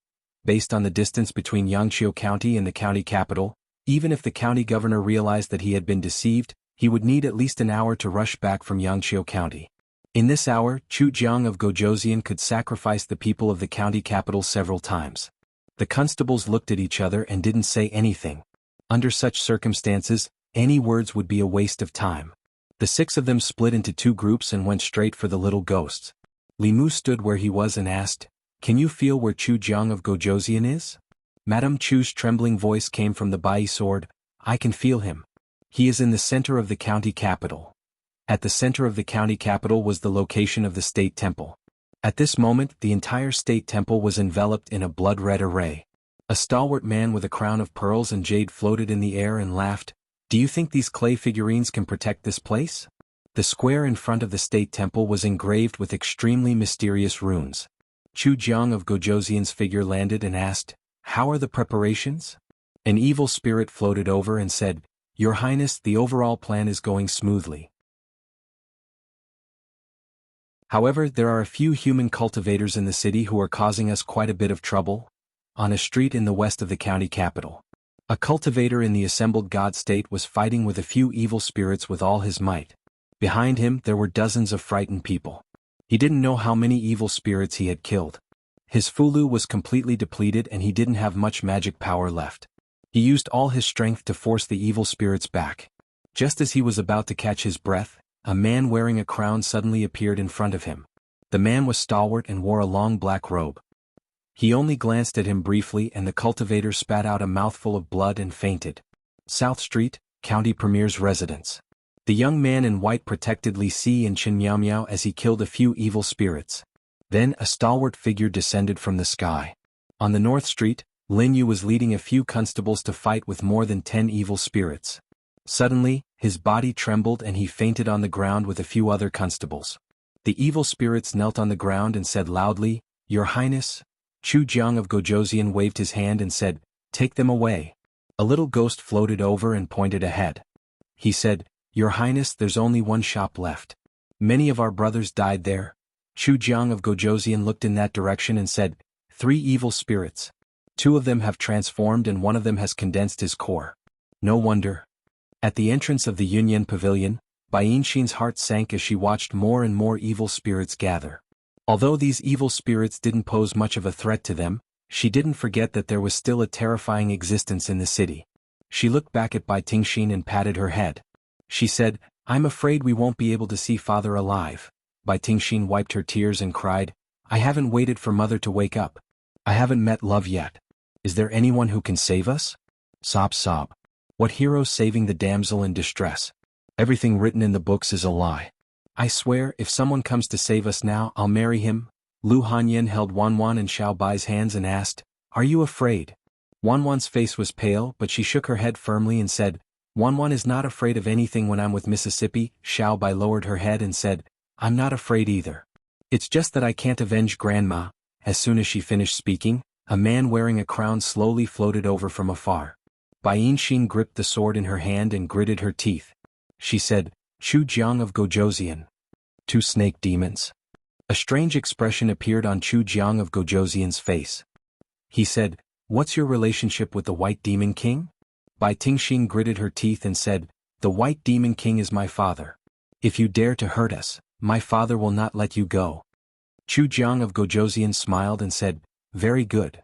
Based on the distance between Yangqiu County and the county capital, even if the county governor realized that he had been deceived, he would need at least an hour to rush back from Yangqiu County. In this hour, Chu Jiang of Gojoseon could sacrifice the people of the county capital several times." The constables looked at each other and didn't say anything. Under such circumstances, any words would be a waste of time. The 6 of them split into 2 groups and went straight for the little ghosts. Li Mu stood where he was and asked, "Can you feel where Chu Jiang of Gojoseon is?" Madame Chu's trembling voice came from the Bai sword, "I can feel him. He is in the center of the county capital." At the center of the county capital was the location of the state temple. At this moment, the entire state temple was enveloped in a blood-red array. A stalwart man with a crown of pearls and jade floated in the air and laughed, "Do you think these clay figurines can protect this place?" The square in front of the state temple was engraved with extremely mysterious runes. Chu Jiang of Gojoseon's figure landed and asked, "How are the preparations?" An evil spirit floated over and said, "Your Highness, the overall plan is going smoothly. However, there are a few human cultivators in the city who are causing us quite a bit of trouble." On a street in the west of the county capital, a cultivator in the assembled god state was fighting with a few evil spirits with all his might. Behind him there were dozens of frightened people. He didn't know how many evil spirits he had killed. His Fulu was completely depleted and he didn't have much magic power left. He used all his strength to force the evil spirits back. Just as he was about to catch his breath, a man wearing a crown suddenly appeared in front of him. The man was stalwart and wore a long black robe. He only glanced at him briefly and the cultivator spat out a mouthful of blood and fainted. South Street, County Premier's residence. The young man in white protected Li Si and Chen Miao Miao as he killed a few evil spirits. Then a stalwart figure descended from the sky. On the North Street, Lin Yu was leading a few constables to fight with more than 10 evil spirits. Suddenly, his body trembled and he fainted on the ground with a few other constables. The evil spirits knelt on the ground and said loudly, "Your Highness." Chu Jiang of Gojoseon waved his hand and said, "Take them away." A little ghost floated over and pointed ahead. He said, "Your Highness, there's only one shop left. Many of our brothers died there." Chu Jiang of Gojoseon looked in that direction and said, "3 evil spirits. 2 of them have transformed and 1 of them has condensed his core. No wonder." At the entrance of the Yunyan Pavilion, Bai Yinxin's heart sank as she watched more and more evil spirits gather. Although these evil spirits didn't pose much of a threat to them, she didn't forget that there was still a terrifying existence in the city. She looked back at Bai Tingxin and patted her head. She said, "I'm afraid we won't be able to see father alive." Bai Tingxin wiped her tears and cried, "I haven't waited for mother to wake up. I haven't met love yet. Is there anyone who can save us?" Sob sob. What hero saving the damsel in distress? Everything written in the books is a lie. I swear, if someone comes to save us now, I'll marry him. Lu Hanyan held Wanwan and Xiao Bai's hands and asked, "Are you afraid?" Wanwan's face was pale, but she shook her head firmly and said, "Wanwan is not afraid of anything when I'm with Mississippi." Xiao Bai lowered her head and said, "I'm not afraid either. It's just that I can't avenge Grandma." As soon as she finished speaking, a man wearing a crown slowly floated over from afar. Bai Yinxin gripped the sword in her hand and gritted her teeth. She said, "Chu Jiang of Gojoseon. 2 snake demons." A strange expression appeared on Chu Jiang of Gojoseon's face. He said, "What's your relationship with the White Demon King?" Bai Tingxin gritted her teeth and said, "The White Demon King is my father. If you dare to hurt us, my father will not let you go." Chu Jiang of Gojoseon smiled and said, "Very good.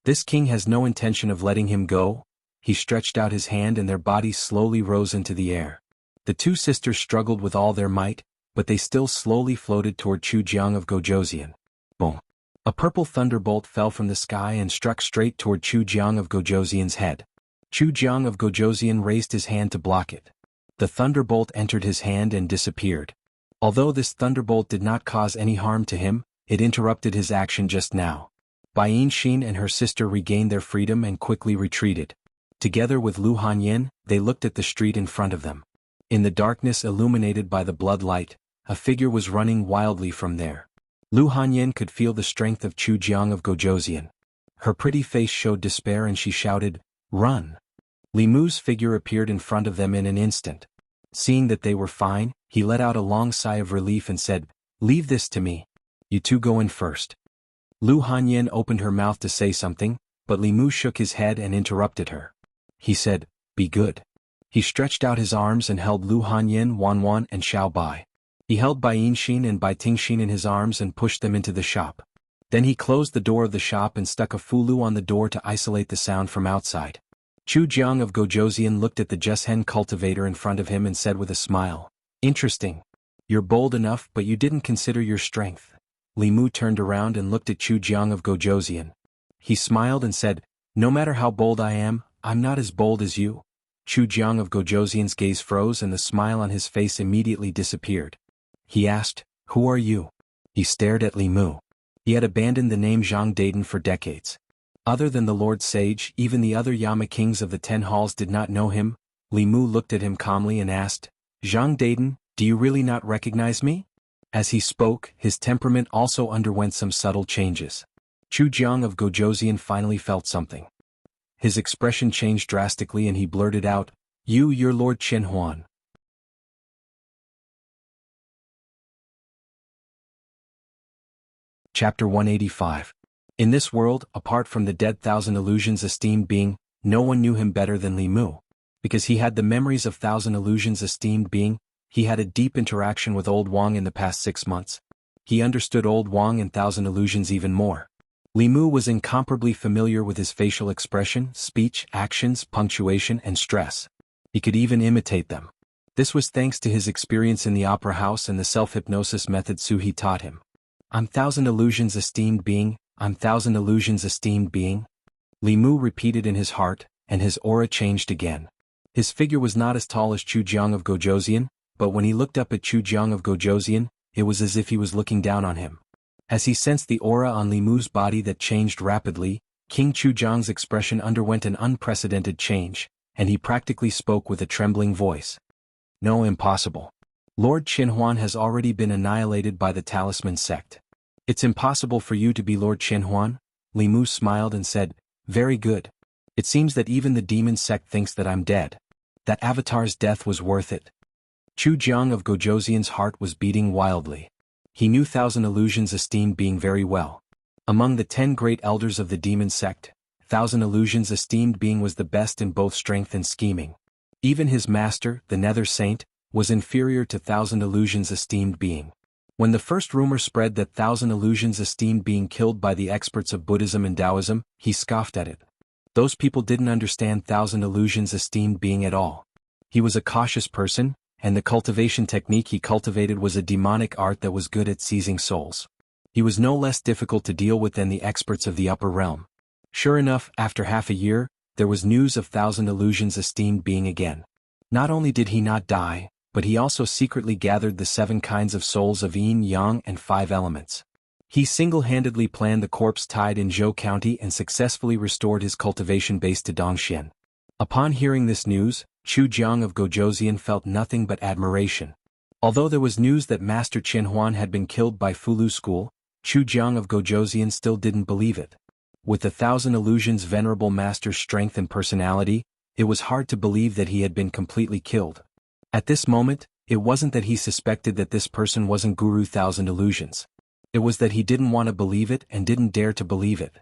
This king has no intention of letting him go." He stretched out his hand and their bodies slowly rose into the air. The 2 sisters struggled with all their might, but they still slowly floated toward Chu Jiang of Gojoseon. Boom! A purple thunderbolt fell from the sky and struck straight toward Chu Jiang of Gojoseon's head. Chu Jiang of Gojoseon raised his hand to block it. The thunderbolt entered his hand and disappeared. Although this thunderbolt did not cause any harm to him, it interrupted his action just now. Bai Yinxin and her sister regained their freedom and quickly retreated. Together with Lu Hanyan, they looked at the street in front of them. In the darkness illuminated by the blood light, a figure was running wildly from there. Lu Hanyan could feel the strength of Chu Jiang of Gojoseon. Her pretty face showed despair and she shouted, "Run!" Li Mu's figure appeared in front of them in an instant. Seeing that they were fine, he let out a long sigh of relief and said, "Leave this to me. You 2 go in first." Lu Hanyan opened her mouth to say something, but Li Mu shook his head and interrupted her. He said, "Be good." He stretched out his arms and held Lu Hanyan, Wanwan and Xiao Bai. He held Bai Yinxin and Bai Tingxin in his arms and pushed them into the shop. Then he closed the door of the shop and stuck a fulu on the door to isolate the sound from outside. Chu Jiang of Gojoseon looked at the Jeshen cultivator in front of him and said with a smile, "Interesting. You're bold enough but you didn't consider your strength." Li Mu turned around and looked at Chu Jiang of Gojoseon. He smiled and said, "No matter how bold I am, I'm not as bold as you." Chu Jiang of Gojoseon's gaze froze and the smile on his face immediately disappeared. He asked, "Who are you?" He stared at Li Mu. He had abandoned the name Zhang Daiden for decades. Other than the Lord Sage, even the other Yama kings of the 10 halls did not know him. Li Mu looked at him calmly and asked, "Zhang Daiden, do you really not recognize me?" As he spoke, his temperament also underwent some subtle changes. Chu Jiang of Gojoseon finally felt something. His expression changed drastically and he blurted out, You're Lord Chen Huan." Chapter 185. In this world, apart from the dead Thousand Illusions esteemed being, no one knew him better than Li Mu. Because he had the memories of Thousand Illusions esteemed being, he had a deep interaction with old Wang in the past 6 months. he understood Old Wang and Thousand Illusions even more. Li Mu was incomparably familiar with his facial expression, speech, actions, punctuation, and stress. He could even imitate them. This was thanks to his experience in the opera house and the self-hypnosis method Suhi taught him. I'm Thousand Illusions esteemed being, I'm Thousand Illusions esteemed being. Li Mu repeated in his heart, and his aura changed again. His figure was not as tall as Chu Jiang of Gojoseon, but when he looked up at Chu Jiang of Gojoseon, it was as if he was looking down on him. As he sensed the aura on Li Mu's body that changed rapidly, King Chu Jiang's expression underwent an unprecedented change, and he practically spoke with a trembling voice. No, impossible. Lord Qinhuan has already been annihilated by the Talisman sect. It's impossible for you to be Lord Qinhuan? Li Mu smiled and said, very good. It seems that even the demon sect thinks that I'm dead. That avatar's death was worth it. Chu Jiang of Gojoseon's heart was beating wildly. He knew Thousand Illusions esteemed being very well. Among the 10 great elders of the demon sect, Thousand Illusions esteemed being was the best in both strength and scheming. Even his master, the Nether Saint, was inferior to Thousand Illusions esteemed being. When the first rumor spread that Thousand Illusions esteemed being killed by the experts of Buddhism and Taoism, he scoffed at it. Those people didn't understand Thousand Illusions esteemed being at all. He was a cautious person, and the cultivation technique he cultivated was a demonic art that was good at seizing souls. He was no less difficult to deal with than the experts of the upper realm. Sure enough, after half a year, there was news of Thousand Illusions esteemed being again. Not only did he not die, but he also secretly gathered the 7 kinds of souls of yin, yang, and 5 elements. He single-handedly planned the corpse tide in Zhou County and successfully restored his cultivation base to Dongxian. Upon hearing this news, Chu Jiang of Gojoseon felt nothing but admiration. Although there was news that Master Qinhuan had been killed by Fulu School, Chu Jiang of Gojoseon still didn't believe it. With the Thousand Illusions' venerable master's strength and personality, it was hard to believe that he had been completely killed. At this moment, it wasn't that he suspected that this person wasn't Guru Thousand Illusions. It was that he didn't want to believe it and didn't dare to believe it.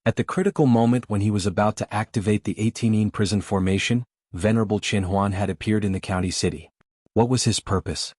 At the critical moment when he was about to activate the 18-ine prison formation, Venerable Qinhuan had appeared in the county city. What was his purpose?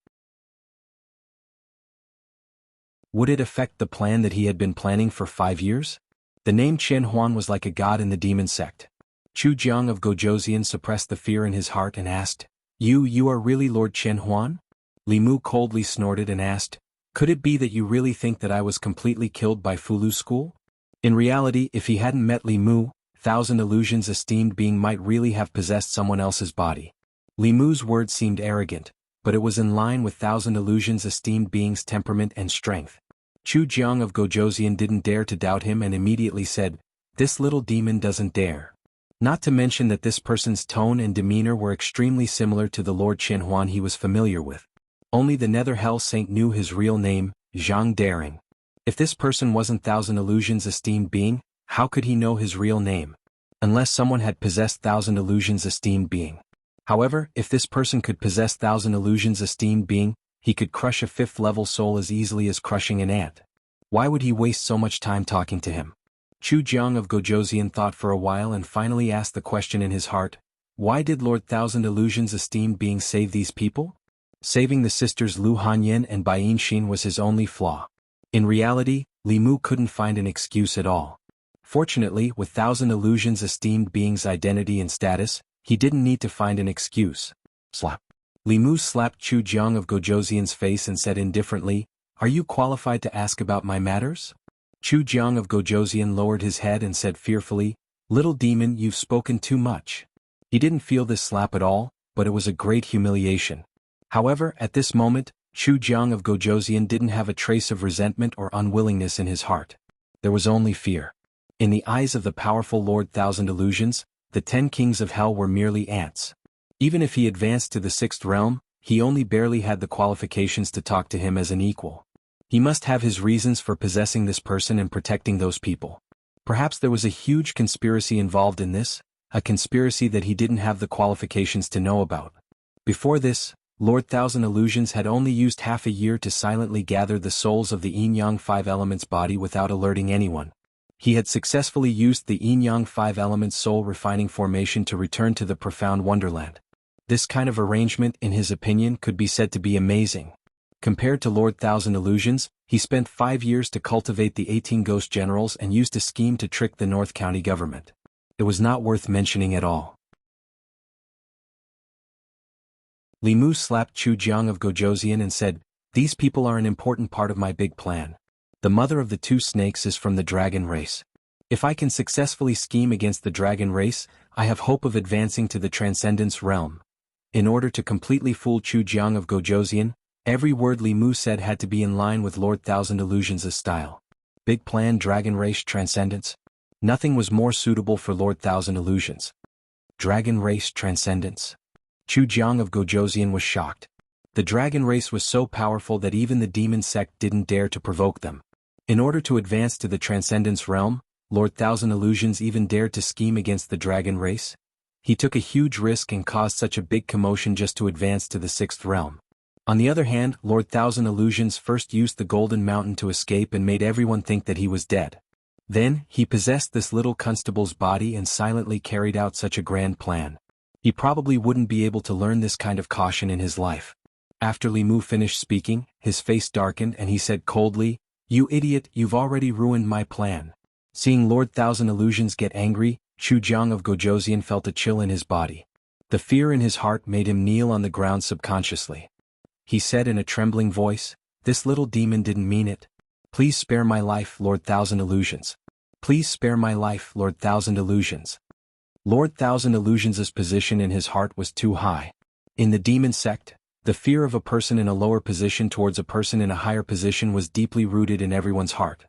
Would it affect the plan that he had been planning for 5 years? The name Qinhuan was like a god in the demon sect. Chu Jiang of Gojoseon suppressed the fear in his heart and asked, You are really Lord Qinhuan? Li Mu coldly snorted and asked, Could it be that you really think that I was completely killed by Fulu School? In reality, if he hadn't met Li Mu, Thousand Illusions esteemed being might really have possessed someone else's body. Li Mu's words seemed arrogant, but it was in line with Thousand Illusions esteemed being's temperament and strength. Chu Jiang of Gojoseon didn't dare to doubt him and immediately said, This little demon doesn't dare. Not to mention that this person's tone and demeanor were extremely similar to the Lord Qinhuan he was familiar with. Only the Nether Hell Saint knew his real name, Zhang Daring. If this person wasn't Thousand Illusions esteemed being, how could he know his real name? Unless someone had possessed Thousand Illusions esteemed being. However, if this person could possess Thousand Illusions esteemed being, he could crush a 5th-level soul as easily as crushing an ant. Why would he waste so much time talking to him? Chu Jiang of Gojoseon thought for a while and finally asked the question in his heart, Why did Lord Thousand Illusions esteemed being save these people? Saving the sisters Lu Hanyan and Bai Xin was his only flaw. In reality, Li Mu couldn't find an excuse at all. Fortunately, with Thousand Illusions esteemed being's identity and status, he didn't need to find an excuse. Slap. Li Mu slapped Chu Jiang of Gojoseon's face and said indifferently, Are you qualified to ask about my matters? Chu Jiang of Gojoseon lowered his head and said fearfully, Little demon, you've spoken too much. He didn't feel this slap at all, but it was a great humiliation. However, at this moment, Chu Jiang of Gojoseon didn't have a trace of resentment or unwillingness in his heart. There was only fear. In the eyes of the powerful Lord Thousand Illusions, the 10 kings of hell were merely ants. Even if he advanced to the 6th realm, he only barely had the qualifications to talk to him as an equal. He must have his reasons for possessing this person and protecting those people. Perhaps there was a huge conspiracy involved in this, a conspiracy that he didn't have the qualifications to know about. Before this, Lord Thousand Illusions had only used half a year to silently gather the souls of the yin-yang 5 elements body without alerting anyone. He had successfully used the yin-yang 5 elements soul refining formation to return to the profound wonderland. This kind of arrangement, in his opinion, could be said to be amazing. Compared to Lord Thousand Illusions, he spent 5 years to cultivate the 18 ghost generals and used a scheme to trick the North County government. It was not worth mentioning at all. Li Mu slapped Chu Jiang of Gojoseon and said, "These people are an important part of my big plan. The mother of the two snakes is from the dragon race. If I can successfully scheme against the dragon race, I have hope of advancing to the Transcendence realm." In order to completely fool Chu Jiang of Gojoseon, every word Li Mu said had to be in line with Lord Thousand Illusions' style. Big plan, dragon race, transcendence. Nothing was more suitable for Lord Thousand Illusions. Dragon race, transcendence. Chu Jiang of Gojoseon was shocked. The dragon race was so powerful that even the demon sect didn't dare to provoke them. In order to advance to the Transcendence realm, Lord Thousand Illusions even dared to scheme against the dragon race. He took a huge risk and caused such a big commotion just to advance to the 6th realm. On the other hand, Lord Thousand Illusions first used the Golden Mountain to escape and made everyone think that he was dead. Then, he possessed this little constable's body and silently carried out such a grand plan. He probably wouldn't be able to learn this kind of caution in his life. After Li Mu finished speaking, his face darkened and he said coldly, "You idiot, you've already ruined my plan." Seeing Lord Thousand Illusions get angry, Chu Jiang of Gojoseon felt a chill in his body. The fear in his heart made him kneel on the ground subconsciously. He said in a trembling voice, "This little demon didn't mean it. Please spare my life, Lord Thousand Illusions. Please spare my life, Lord Thousand Illusions." Lord Thousand Illusions' position in his heart was too high. In the demon sect, the fear of a person in a lower position towards a person in a higher position was deeply rooted in everyone's heart.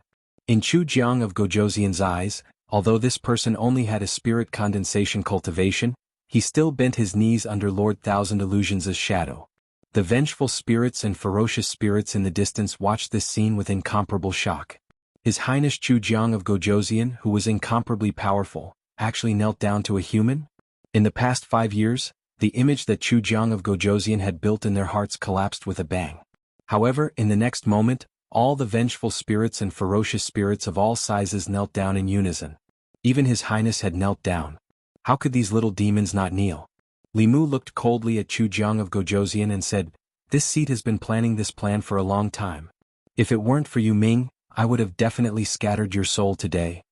In Chu Jiang of Gojoseon's eyes, although this person only had a spirit condensation cultivation, he still bent his knees under Lord Thousand Illusions' shadow. The vengeful spirits and ferocious spirits in the distance watched this scene with incomparable shock. His Highness Chu Jiang of Gojoseon, who was incomparably powerful, actually knelt down to a human? In the past 5 years, the image that Chu Jiang of Gojoseon had built in their hearts collapsed with a bang. However, in the next moment, all the vengeful spirits and ferocious spirits of all sizes knelt down in unison. Even His Highness had knelt down. How could these little demons not kneel? Li Mu looked coldly at Chu Jiang of Gojoseon and said, "This seat has been planning this plan for a long time. If it weren't for you Ming, I would have definitely scattered your soul today."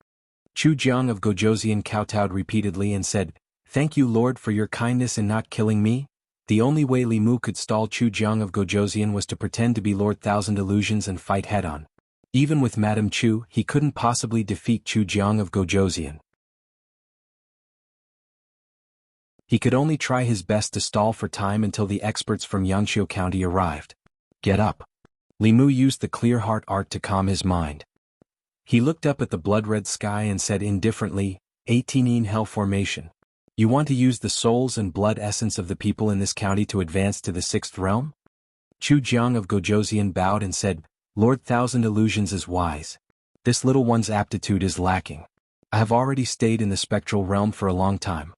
Chu Jiang of Gojoseon kowtowed repeatedly and said, "Thank you Lord for your kindness in not killing me." The only way Li Mu could stall Chu Jiang of Gojoseon was to pretend to be Lord Thousand Illusions and fight head-on. Even with Madame Chu, he couldn't possibly defeat Chu Jiang of Gojoseon. He could only try his best to stall for time until the experts from Xianxia County arrived. "Get up." Li Mu used the clear heart art to calm his mind. He looked up at the blood-red sky and said indifferently, 18 Hell Formation. You want to use the souls and blood essence of the people in this county to advance to the 6th realm? Chu Jiang of Gojoseon bowed and said, "Lord Thousand Illusions is wise. This little one's aptitude is lacking. I have already stayed in the spectral realm for a long time.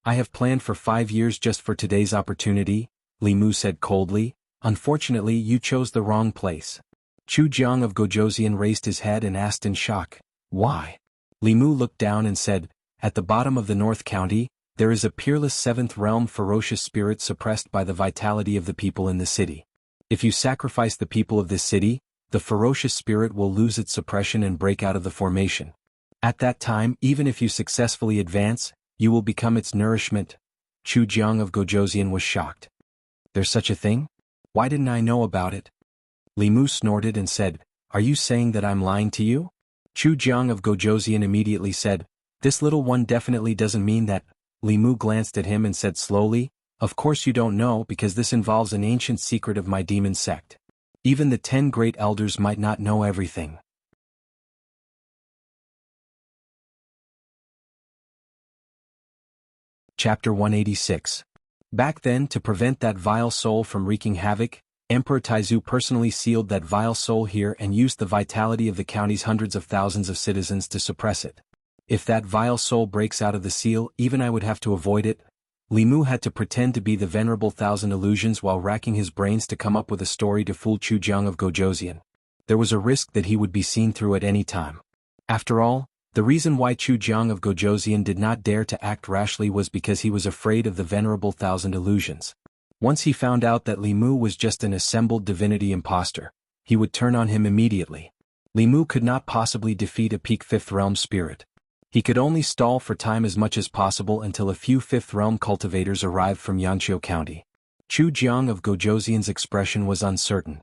I have planned for 5 years just for today's opportunity," Li Mu said coldly. "Unfortunately, you chose the wrong place." Chu Jiang of Gojoseon raised his head and asked in shock, "Why?" Li Mu looked down and said, "At the bottom of the North County, there is a peerless 7th realm ferocious spirit suppressed by the vitality of the people in the city. If you sacrifice the people of this city, the ferocious spirit will lose its suppression and break out of the formation. At that time, even if you successfully advance, you will become its nourishment." Chu Jiang of Gojoseon was shocked. "There's such a thing? Why didn't I know about it?" Li Mu snorted and said, "Are you saying that I'm lying to you?" Chu Jiang of Gojoseon immediately said, "This little one definitely doesn't mean that." Li Mu glanced at him and said slowly, "Of course you don't know because this involves an ancient secret of my demon sect. Even the 10 great elders might not know everything." Chapter 186. Back then, to prevent that vile soul from wreaking havoc, Emperor Taizu personally sealed that vile soul here and used the vitality of the county's hundreds of thousands of citizens to suppress it. If that vile soul breaks out of the seal, even I would have to avoid it. Li Mu had to pretend to be the venerable Thousand Illusions while racking his brains to come up with a story to fool Chu Jiang of Gojoseon. There was a risk that he would be seen through at any time. After all, the reason why Chu Jiang of Gojoseon did not dare to act rashly was because he was afraid of the venerable Thousand Illusions. Once he found out that Li Mu was just an assembled divinity imposter, he would turn on him immediately. Li Mu could not possibly defeat a peak 5th realm spirit. He could only stall for time as much as possible until a few 5th realm cultivators arrived from Xianxia County. Chu Jiang of Gojoseon's expression was uncertain.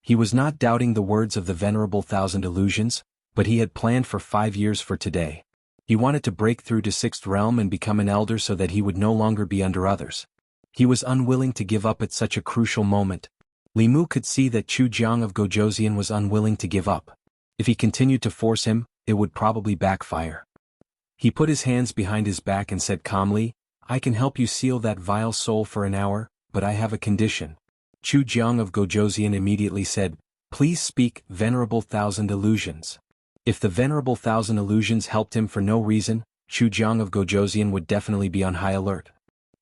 He was not doubting the words of the Venerable Thousand Illusions, but he had planned for 5 years for today. He wanted to break through to 6th realm and become an elder so that he would no longer be under others. He was unwilling to give up at such a crucial moment. Li Mu could see that Chu Jiang of Gojoseon was unwilling to give up. If he continued to force him, it would probably backfire. He put his hands behind his back and said calmly, "I can help you seal that vile soul for an hour, but I have a condition." Chu Jiang of Gojoseon immediately said, "Please speak, Venerable Thousand Illusions." If the Venerable Thousand Illusions helped him for no reason, Chu Jiang of Gojoseon would definitely be on high alert.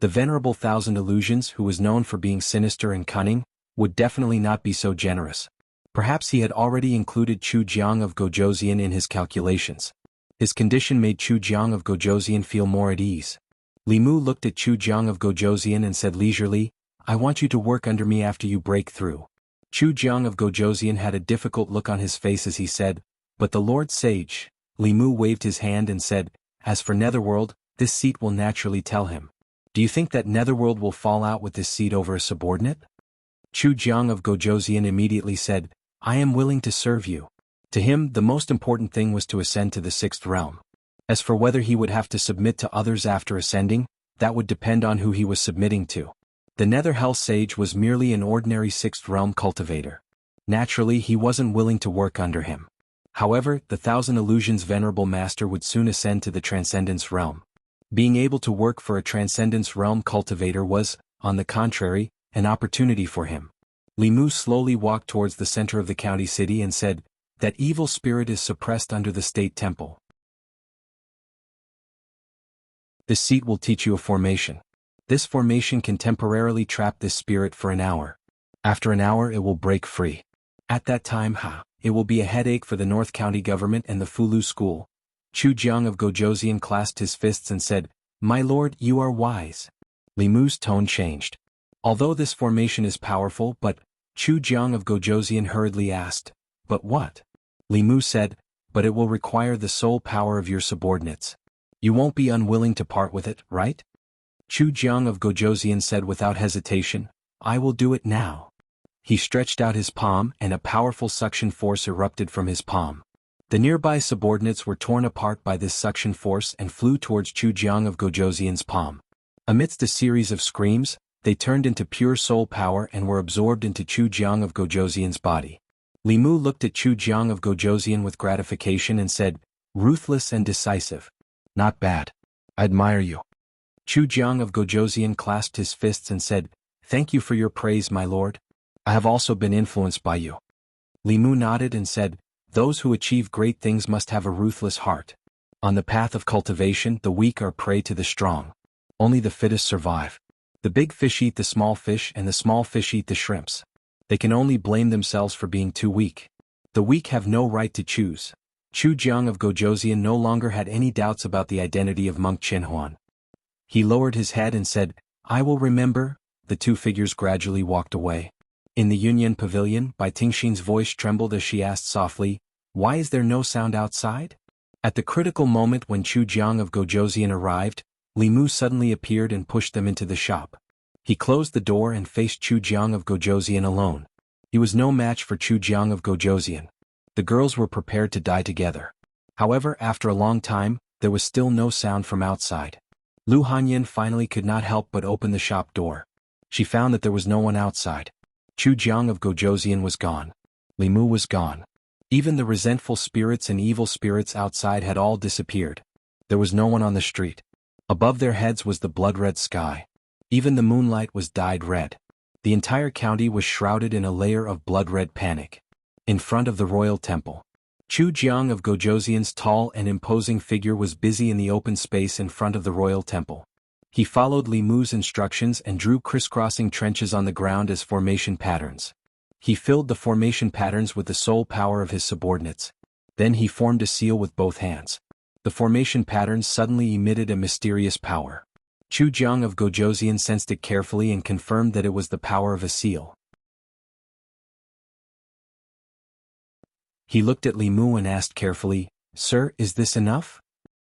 The Venerable Thousand Illusions, who was known for being sinister and cunning, would definitely not be so generous. Perhaps he had already included Chu Jiang of Gojoseon in his calculations. His condition made Chu Jiang of Gojoseon feel more at ease. Li Mu looked at Chu Jiang of Gojoseon and said leisurely, "I want you to work under me after you break through." Chu Jiang of Gojoseon had a difficult look on his face as he said, "But the Lord Sage." Li Mu waved his hand and said, "As for Netherworld, this seat will naturally tell him. Do you think that Netherworld will fall out with this seat over a subordinate?" Chu Jiang of Gojoseon immediately said, "I am willing to serve you." To him, the most important thing was to ascend to the 6th realm. As for whether he would have to submit to others after ascending, that would depend on who he was submitting to. The Nether Hell Sage was merely an ordinary 6th realm cultivator. Naturally, he wasn't willing to work under him. However, the Thousand Illusions Venerable Master would soon ascend to the Transcendence realm. Being able to work for a Transcendence realm cultivator was, on the contrary, an opportunity for him. Li Mu slowly walked towards the center of the county city and said, "That evil spirit is suppressed under the state temple. This seat will teach you a formation. This formation can temporarily trap this spirit for an hour. After an hour it will break free. At that time, it will be a headache for the North County government and the Fulu school." Chu Jiang of Gojoseon clasped his fists and said, "My lord, you are wise." Li Mu's tone changed. "Although this formation is powerful, but..." Chu Jiang of Gojoseon hurriedly asked, "But what?" Li Mu said, "But it will require the soul power of your subordinates. You won't be unwilling to part with it, right?" Chu Jiang of Gojoseon said without hesitation, "I will do it now." He stretched out his palm and a powerful suction force erupted from his palm. The nearby subordinates were torn apart by this suction force and flew towards Chu Jiang of Gojoseon's palm. Amidst a series of screams, they turned into pure soul power and were absorbed into Chu Jiang of Gojoseon's body. Li Mu looked at Chu Jiang of Gojoseon with gratification and said, "Ruthless and decisive. Not bad. I admire you." Chu Jiang of Gojoseon clasped his fists and said, "Thank you for your praise, my lord. I have also been influenced by you." Li Mu nodded and said, "Those who achieve great things must have a ruthless heart. On the path of cultivation, the weak are prey to the strong. Only the fittest survive. The big fish eat the small fish and the small fish eat the shrimps. They can only blame themselves for being too weak. The weak have no right to choose." Chu Jiang of Gojoseon no longer had any doubts about the identity of Monk Qinhuan. He lowered his head and said, "I will remember." The two figures gradually walked away. In the Union Pavilion, Bai Tingxin's voice trembled as she asked softly, "Why is there no sound outside?" At the critical moment when Chu Jiang of Gojoseon arrived, Li Mu suddenly appeared and pushed them into the shop. He closed the door and faced Chu Jiang of Gojoseon alone. He was no match for Chu Jiang of Gojoseon. The girls were prepared to die together. However, after a long time, there was still no sound from outside. Lu Hanyan finally could not help but open the shop door. She found that there was no one outside. Chu Jiang of Gojoseon was gone. Li Mu was gone. Even the resentful spirits and evil spirits outside had all disappeared. There was no one on the street. Above their heads was the blood-red sky. Even the moonlight was dyed red. The entire county was shrouded in a layer of blood-red panic. In front of the royal temple, Chu Jiang of Gojoseon's tall and imposing figure was busy in the open space in front of the royal temple. He followed Li Mu's instructions and drew crisscrossing trenches on the ground as formation patterns. He filled the formation patterns with the soul power of his subordinates. Then he formed a seal with both hands. The formation patterns suddenly emitted a mysterious power. Chu Jiang of Gojoseon sensed it carefully and confirmed that it was the power of a seal. He looked at Li Mu and asked carefully, "Sir, is this enough?"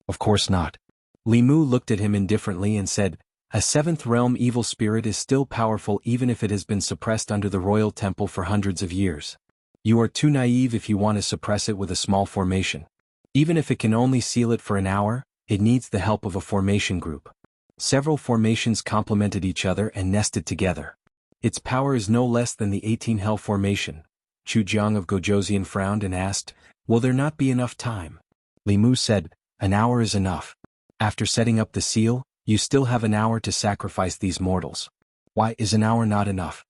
"Of course not." Li Mu looked at him indifferently and said, "A seventh realm evil spirit is still powerful even if it has been suppressed under the royal temple for hundreds of years. You are too naive if you want to suppress it with a small formation. Even if it can only seal it for an hour, it needs the help of a formation group." Several formations complemented each other and nested together. Its power is no less than the 18 Hell formation. Chu Jiang of Gojoseon frowned and asked, "Will there not be enough time?" Li Mu said, "An hour is enough. After setting up the seal, you still have an hour to sacrifice these mortals." "Why is an hour not enough?"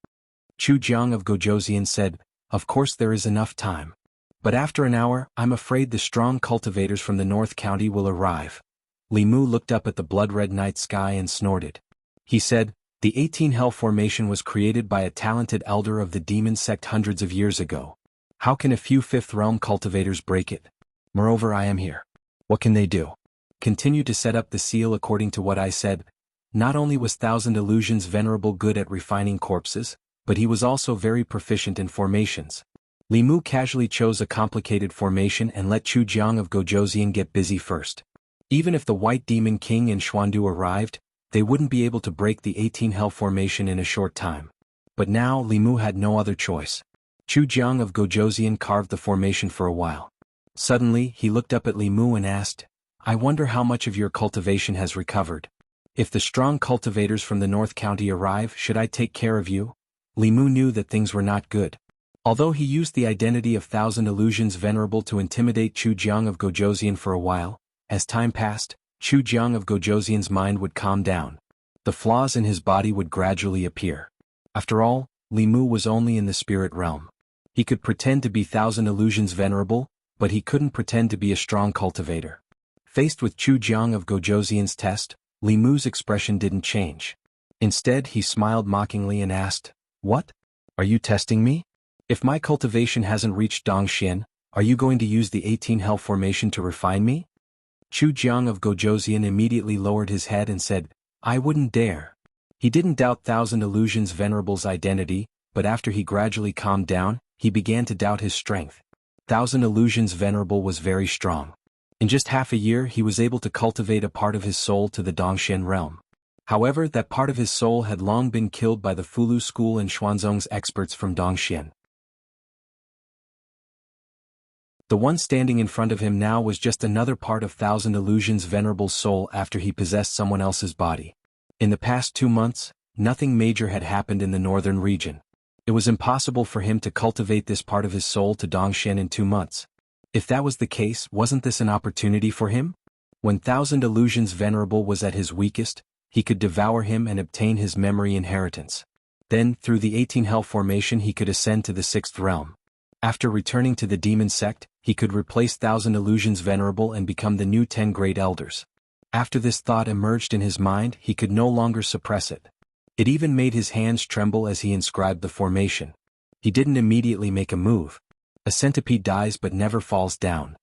Chu Jiang of Gojoseon said, "Of course there is enough time. But after an hour, I'm afraid the strong cultivators from the North County will arrive." Li Mu looked up at the blood-red night sky and snorted. He said, "The 18 Hell formation was created by a talented elder of the demon sect hundreds of years ago. How can a few fifth realm cultivators break it? Moreover, I am here. What can they do? Continue to set up the seal according to what I said." Not only was Thousand Illusions Venerable good at refining corpses, but he was also very proficient in formations. Li Mu casually chose a complicated formation and let Chu Jiang of Gojoseon get busy first. Even if the White Demon King and Xuandu arrived, they wouldn't be able to break the 18 Hell formation in a short time. But now Li Mu had no other choice. Chu Jiang of Gojoseon carved the formation for a while. Suddenly, he looked up at Li Mu and asked, "I wonder how much of your cultivation has recovered. If the strong cultivators from the North County arrive, should I take care of you?" Li Mu knew that things were not good. Although he used the identity of Thousand Illusions Venerable to intimidate Chu Jiang of Gojoseon for a while, as time passed, Chu Jiang of Gojoseon's mind would calm down. The flaws in his body would gradually appear. After all, Li Mu was only in the spirit realm. He could pretend to be Thousand Illusions Venerable, but he couldn't pretend to be a strong cultivator. Faced with Chu Jiang of Gojoseon's test, Li Mu's expression didn't change. Instead, he smiled mockingly and asked, "What? Are you testing me? If my cultivation hasn't reached Dongxian, are you going to use the 18 Hell formation to refine me?" Chu Jiang of Gojoseon immediately lowered his head and said, "I wouldn't dare." He didn't doubt Thousand Illusions Venerable's identity, but after he gradually calmed down, he began to doubt his strength. Thousand Illusions Venerable was very strong. In just half a year he was able to cultivate a part of his soul to the Dongxian realm. However, that part of his soul had long been killed by the Fulu school and Xuanzong's experts from Dongxian. The one standing in front of him now was just another part of Thousand Illusions Venerable's soul after he possessed someone else's body. In the past 2 months, nothing major had happened in the northern region. It was impossible for him to cultivate this part of his soul to Dongxian in 2 months. If that was the case, wasn't this an opportunity for him? When Thousand Illusions Venerable was at his weakest, he could devour him and obtain his memory inheritance. Then, through the 18 Hell formation he could ascend to the 6th realm. After returning to the demon sect, he could replace Thousand Illusions Venerable and become the new 10 Great Elders. After this thought emerged in his mind, he could no longer suppress it. It even made his hands tremble as he inscribed the formation. He didn't immediately make a move. A centipede dies but never falls down.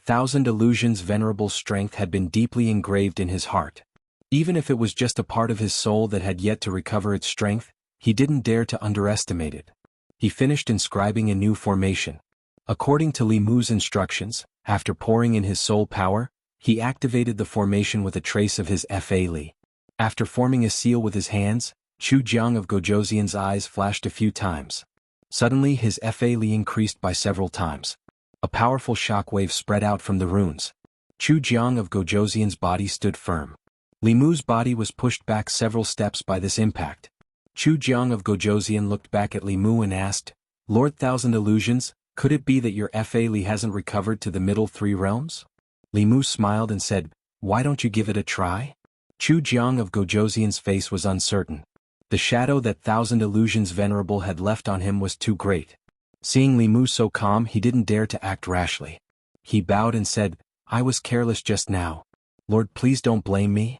Thousand Illusions Venerable's strength had been deeply engraved in his heart. Even if it was just a part of his soul that had yet to recover its strength, he didn't dare to underestimate it. He finished inscribing a new formation. According to Li Mu's instructions, after pouring in his soul power, he activated the formation with a trace of his Fa Li. After forming a seal with his hands, Chu Jiang of Gojoseon's eyes flashed a few times. Suddenly his Fa Li increased by several times. A powerful shockwave spread out from the runes. Chu Jiang of Gojoseon's body stood firm. Li Mu's body was pushed back several steps by this impact. Chu Jiang of Gojoseon looked back at Li Mu and asked, "Lord Thousand Illusions, could it be that your Fa Li hasn't recovered to the middle 3 realms?" Li Mu smiled and said, "Why don't you give it a try?" Chu Jiang of Gojoseon's face was uncertain. The shadow that Thousand Illusions Venerable had left on him was too great. Seeing Li Mu so calm, he didn't dare to act rashly. He bowed and said, "I was careless just now. Lord, please don't blame me."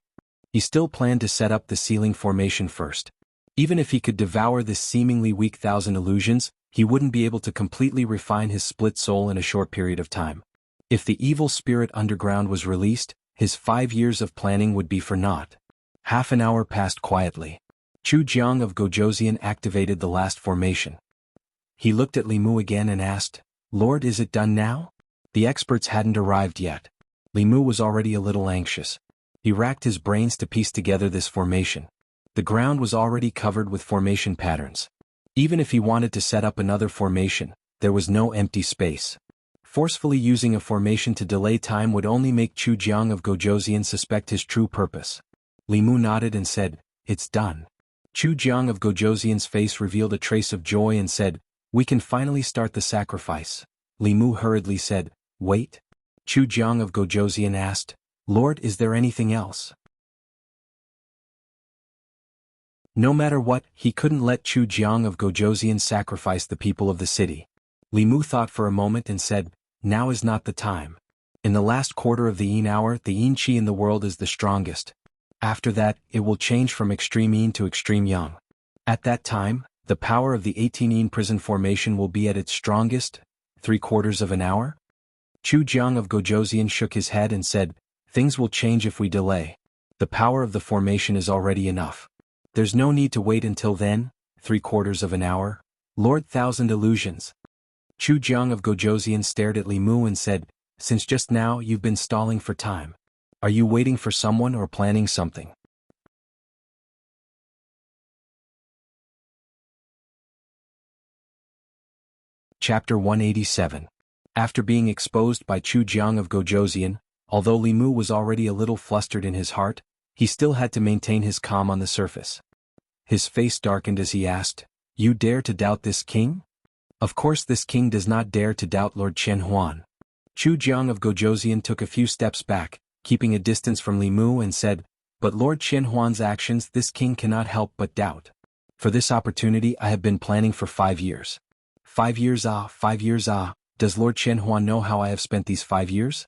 He still planned to set up the sealing formation first. Even if he could devour this seemingly weak Thousand Illusions, he wouldn't be able to completely refine his split soul in a short period of time. If the evil spirit underground was released, his 5 years of planning would be for naught. Half an hour passed quietly. Chu Jiang of Gojoseon activated the last formation. He looked at Li Mu again and asked, "Lord, is it done now?" The experts hadn't arrived yet. Li Mu was already a little anxious. He racked his brains to piece together this formation. The ground was already covered with formation patterns. Even if he wanted to set up another formation, there was no empty space. Forcefully using a formation to delay time would only make Chu Jiang of Gojoseon suspect his true purpose. Li Mu nodded and said, "It's done." Chu Jiang of Gojoseon's face revealed a trace of joy and said, "We can finally start the sacrifice." Li Mu hurriedly said, "Wait." Chu Jiang of Gojoseon asked, "Lord, is there anything else?" No matter what, he couldn't let Chu Jiang of Gojoseon sacrifice the people of the city. Li Mu thought for a moment and said, "Now is not the time. In the last quarter of the Yin hour, the Yin Qi in the world is the strongest. After that, it will change from extreme Yin to extreme Yang. At that time, the power of the 18 Yin prison formation will be at its strongest, 3/4 of an hour?" Chu Jiang of Gojoseon shook his head and said, "Things will change if we delay. The power of the formation is already enough. There's no need to wait until then, 3/4 of an hour. Lord, thousand illusions." Chu Jiang of Gojoseon stared at Li Mu and said, "Since just now you've been stalling for time. Are you waiting for someone or planning something?" Chapter 187. After being exposed by Chu Jiang of Gojoseon, although Li Mu was already a little flustered in his heart, he still had to maintain his calm on the surface. His face darkened as he asked, "You dare to doubt this king?" "Of course this king does not dare to doubt Lord Chen Huan." Chu Jiang of Gojoseon took a few steps back, keeping a distance from Li Mu and said, "But Lord Chen Huan's actions this king cannot help but doubt. For this opportunity I have been planning for 5 years. 5 years 5 years does Lord Chen Huan know how I have spent these 5 years?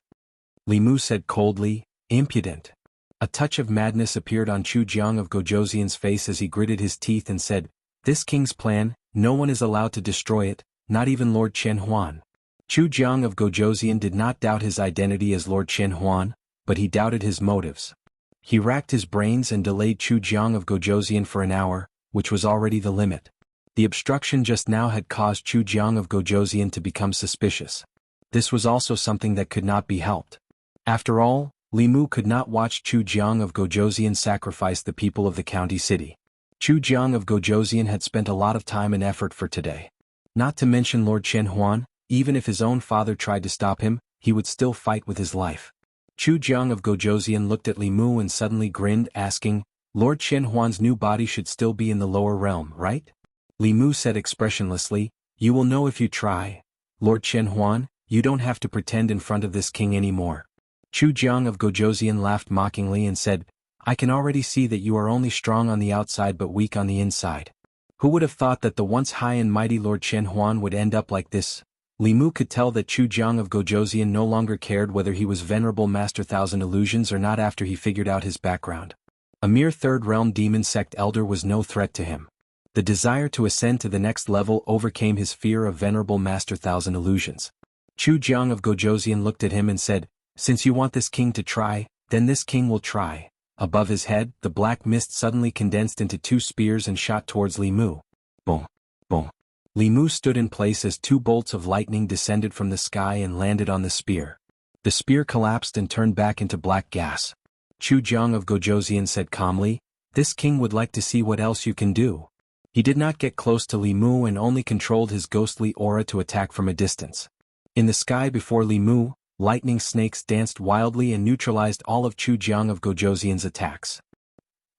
Li Mu said coldly, "Impudent." A touch of madness appeared on Chu Jiang of Gojoseon's face as he gritted his teeth and said, "This king's plan, no one is allowed to destroy it, not even Lord Chen Huan." Chu Jiang of Gojoseon did not doubt his identity as Lord Chen Huan, but he doubted his motives. He racked his brains and delayed Chu Jiang of Gojoseon for an hour, which was already the limit. The obstruction just now had caused Chu Jiang of Gojoseon to become suspicious. This was also something that could not be helped. After all, Li Mu could not watch Chu Jiang of Gojoseon sacrifice the people of the county city. Chu Jiang of Gojoseon had spent a lot of time and effort for today. Not to mention Lord Chen Huan, even if his own father tried to stop him, he would still fight with his life. Chu Jiang of Gojoseon looked at Li Mu and suddenly grinned, asking, "Lord Chen Huan's new body should still be in the lower realm, right?" Li Mu said expressionlessly, "You will know if you try. Lord Chen Huan, you don't have to pretend in front of this king anymore." Chu Jiang of Gojoseon laughed mockingly and said, "I can already see that you are only strong on the outside but weak on the inside. Who would have thought that the once high and mighty Lord Chen Huan would end up like this?" Li Mu could tell that Chu Jiang of Gojoseon no longer cared whether he was Venerable Master Thousand Illusions or not after he figured out his background. A mere third-realm demon sect elder was no threat to him. The desire to ascend to the next level overcame his fear of Venerable Master Thousand Illusions. Chu Jiang of Gojoseon looked at him and said, "Since you want this king to try, then this king will try." Above his head, the black mist suddenly condensed into 2 spears and shot towards Li Mu. Boom! Boom! Li Mu stood in place as 2 bolts of lightning descended from the sky and landed on the spear. The spear collapsed and turned back into black gas. Chu Jiang of Gojoseon said calmly, "This king would like to see what else you can do." He did not get close to Li Mu and only controlled his ghostly aura to attack from a distance. In the sky before Li Mu, lightning snakes danced wildly and neutralized all of Chu Jiang of Gojoseon's attacks.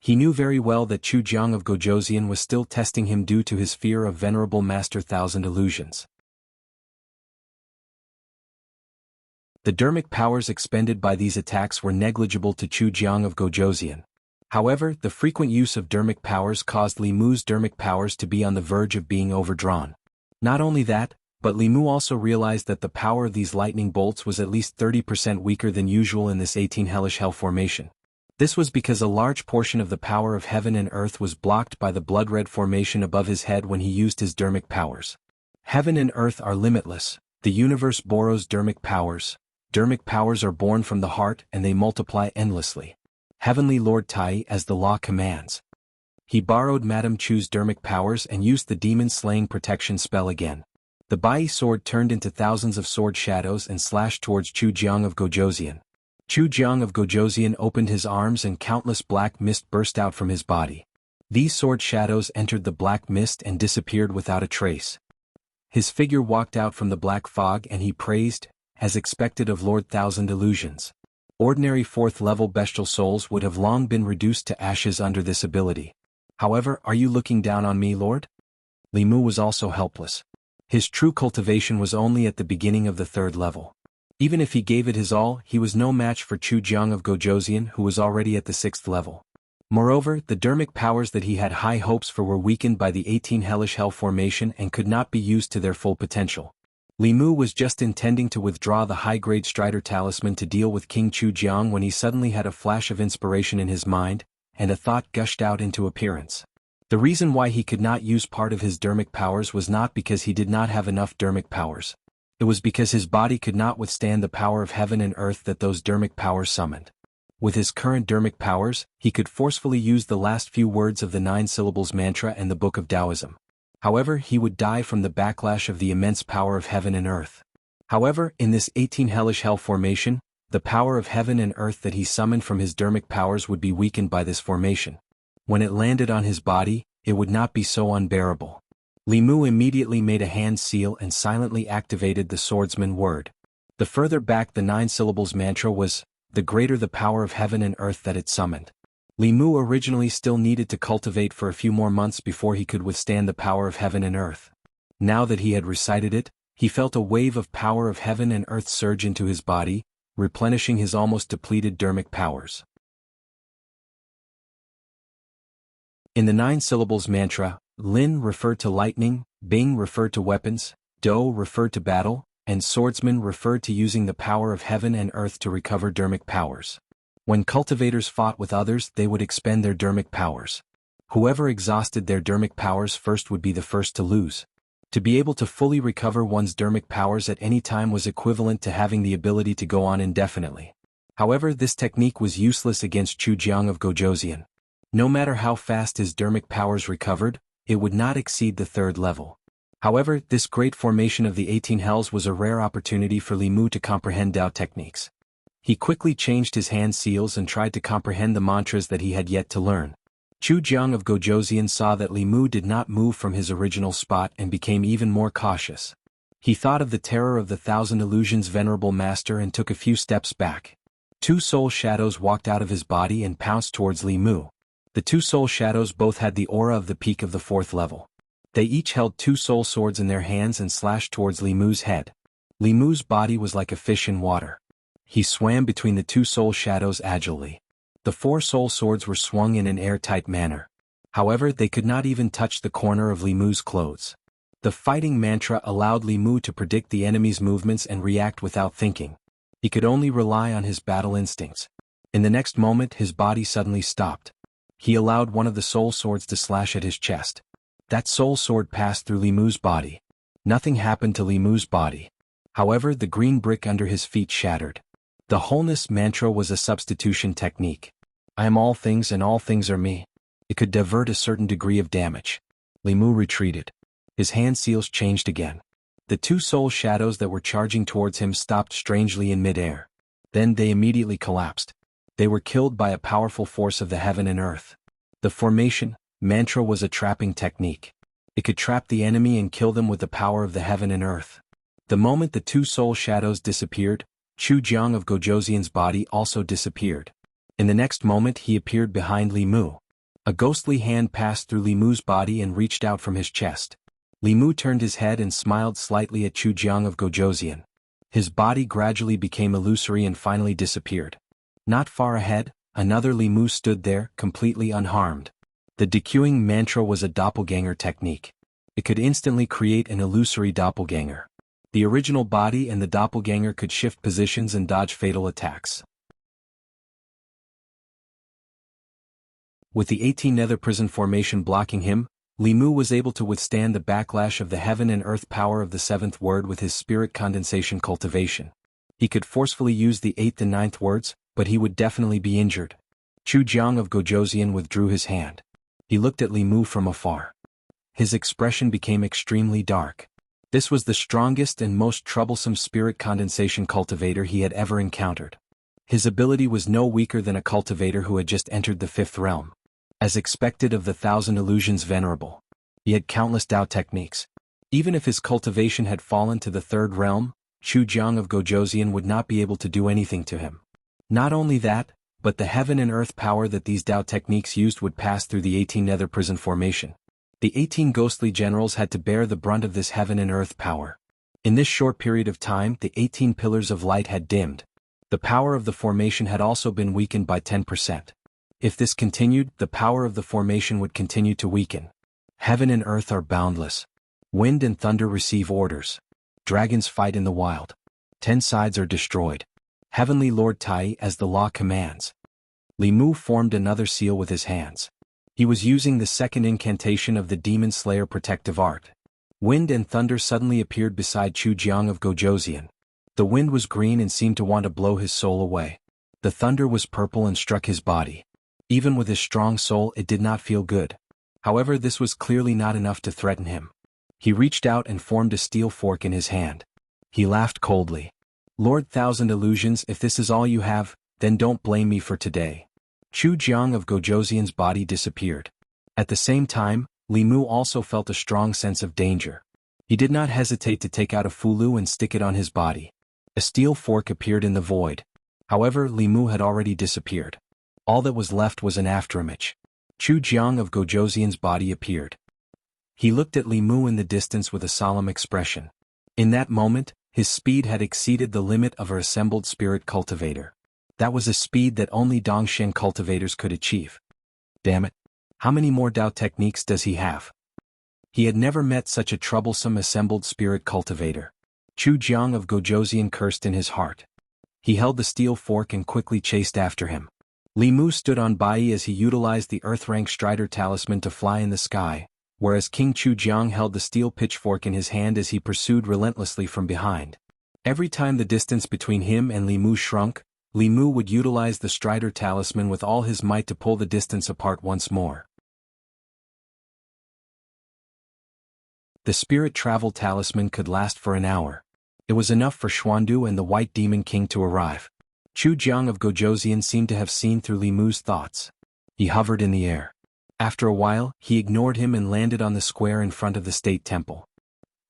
He knew very well that Chu Jiang of Gojoseon was still testing him due to his fear of Venerable Master Thousand Illusions. The dermic powers expended by these attacks were negligible to Chu Jiang of Gojoseon. However, the frequent use of dermic powers caused Li Mu's dermic powers to be on the verge of being overdrawn. Not only that, but Li Mu also realized that the power of these lightning bolts was at least 30% weaker than usual in this 18 hellish hell formation. This was because a large portion of the power of heaven and earth was blocked by the blood-red formation above his head when he used his dermic powers. Heaven and earth are limitless. The universe borrows dermic powers. Dermic powers are born from the heart and they multiply endlessly. Heavenly Lord Tai as the law commands. He borrowed Madame Chu's dermic powers and used the demon-slaying protection spell again. The Bai sword turned into thousands of sword shadows and slashed towards Chu Jiang of Gojoseon. Chu Jiang of Gojoseon opened his arms and countless black mist burst out from his body. These sword shadows entered the black mist and disappeared without a trace. His figure walked out from the black fog and he praised, as expected of Lord Thousand Illusions. Ordinary 4th-level bestial souls would have long been reduced to ashes under this ability. However, are you looking down on me, Lord? Li Mu was also helpless. His true cultivation was only at the beginning of the 3rd level. Even if he gave it his all, he was no match for Chu Jiang of Gojoseon, who was already at the 6th level. Moreover, the dermic powers that he had high hopes for were weakened by the 18 hellish hell formation and could not be used to their full potential. Li Mu was just intending to withdraw the high-grade Strider talisman to deal with King Chu Jiang when he suddenly had a flash of inspiration in his mind, and a thought gushed out into appearance. The reason why he could not use part of his dermic powers was not because he did not have enough dermic powers. It was because his body could not withstand the power of heaven and earth that those dermic powers summoned. With his current dermic powers, he could forcefully use the last few words of the 9 syllables mantra and the Book of Taoism. However, he would die from the backlash of the immense power of heaven and earth. However, in this 18 hellish hell formation, the power of heaven and earth that he summoned from his dermic powers would be weakened by this formation. When it landed on his body, it would not be so unbearable. Li Mu immediately made a hand seal and silently activated the swordsman word. The further back the 9 syllables mantra was, the greater the power of heaven and earth that it summoned. Li Mu originally still needed to cultivate for a few more months before he could withstand the power of heaven and earth. Now that he had recited it, he felt a wave of power of heaven and earth surge into his body, replenishing his almost depleted dermic powers. In the 9 syllables mantra, Lin referred to lightning, Bing referred to weapons, Do referred to battle, and swordsman referred to using the power of heaven and earth to recover dermic powers. When cultivators fought with others, they would expend their dermic powers. Whoever exhausted their dermic powers first would be the first to lose. To be able to fully recover one's dermic powers at any time was equivalent to having the ability to go on indefinitely. However, this technique was useless against Chu Jiang of Gojoseon. No matter how fast his dermic powers recovered, it would not exceed the 3rd level. However, this great formation of the 18 hells was a rare opportunity for Li Mu to comprehend Dao techniques. He quickly changed his hand seals and tried to comprehend the mantras that he had yet to learn. Chu Jiang of Gojoseon saw that Li Mu did not move from his original spot and became even more cautious. He thought of the terror of the 1,000 Illusions' venerable master and took a few steps back. 2 soul shadows walked out of his body and pounced towards Li Mu. The 2 soul shadows both had the aura of the peak of the 4th level. They each held 2 soul swords in their hands and slashed towards Li Mu's head. Li Mu's body was like a fish in water. He swam between the 2 soul shadows agilely. The 4 soul swords were swung in an airtight manner. However, they could not even touch the corner of Li Mu's clothes. The fighting mantra allowed Li Mu to predict the enemy's movements and react without thinking. He could only rely on his battle instincts. In the next moment, his body suddenly stopped. He allowed one of the soul swords to slash at his chest. That soul sword passed through Li Mu's body. Nothing happened to Li Mu's body. However, the green brick under his feet shattered. The wholeness mantra was a substitution technique. I am all things and all things are me. It could divert a certain degree of damage. Li Mu retreated. His hand seals changed again. The 2 soul shadows that were charging towards him stopped strangely in midair. Then they immediately collapsed. They were killed by a powerful force of the heaven and earth. The formation mantra was a trapping technique. It could trap the enemy and kill them with the power of the heaven and earth. The moment the 2 soul shadows disappeared, Chu Jiang of Gojoseon's body also disappeared. In the next moment he appeared behind Li Mu. A ghostly hand passed through Li Mu's body and reached out from his chest. Li Mu turned his head and smiled slightly at Chu Jiang of Gojoseon. His body gradually became illusory and finally disappeared. Not far ahead, another Li Mu stood there, completely unharmed. The decuing mantra was a doppelganger technique. It could instantly create an illusory doppelganger. The original body and the doppelganger could shift positions and dodge fatal attacks. With the 18 nether prison formation blocking him, Li Mu was able to withstand the backlash of the heaven and earth power of the 7th word with his spirit condensation cultivation. He could forcefully use the 8th and 9th words, but he would definitely be injured. Chu Jiang of Gojoseon withdrew his hand. He looked at Li Mu from afar. His expression became extremely dark. This was the strongest and most troublesome spirit condensation cultivator he had ever encountered. His ability was no weaker than a cultivator who had just entered the 5th realm. As expected of the 1,000 illusions venerable, he had countless Dao techniques. Even if his cultivation had fallen to the 3rd realm, Chu Jiang of Gojoseon would not be able to do anything to him. Not only that, but the heaven and earth power that these Dao techniques used would pass through the 18 nether prison formation. The 18 ghostly generals had to bear the brunt of this heaven and earth power. In this short period of time, the 18 pillars of light had dimmed. The power of the formation had also been weakened by 10%. If this continued, the power of the formation would continue to weaken. Heaven and earth are boundless. Wind and thunder receive orders. Dragons fight in the wild. 10 sides are destroyed. Heavenly Lord Tai as the law commands. Li Mu formed another seal with his hands. He was using the 2nd incantation of the Demon Slayer protective art. Wind and thunder suddenly appeared beside Chu Jiang of Gojoseon. The wind was green and seemed to want to blow his soul away. The thunder was purple and struck his body. Even with his strong soul, it did not feel good. However, this was clearly not enough to threaten him. He reached out and formed a steel fork in his hand. He laughed coldly. Lord 1,000 Illusions, if this is all you have, then don't blame me for today. Chu Jiang of Gojoseon's body disappeared. At the same time, Li Mu also felt a strong sense of danger. He did not hesitate to take out a fulu and stick it on his body. A steel fork appeared in the void. However, Li Mu had already disappeared. All that was left was an afterimage. Chu Jiang of Gojoseon's body appeared. He looked at Li Mu in the distance with a solemn expression. In that moment, his speed had exceeded the limit of our assembled spirit cultivator. That was a speed that only Dongshen cultivators could achieve. Damn it. How many more Dao techniques does he have? He had never met such a troublesome assembled spirit cultivator. Chu Jiang of Gojoseon cursed in his heart. He held the steel fork and quickly chased after him. Li Mu stood on Bai as he utilized the Earth-rank Strider talisman to fly in the sky, whereas King Chu Jiang held the steel pitchfork in his hand as he pursued relentlessly from behind. Every time the distance between him and Li Mu shrunk, Li Mu would utilize the Strider talisman with all his might to pull the distance apart once more. The Spirit Travel Talisman could last for an hour. It was enough for Xuandu and the White Demon King to arrive. Chu Jiang of Gojoseon seemed to have seen through Li Mu's thoughts. He hovered in the air. After a while, he ignored him and landed on the square in front of the state temple.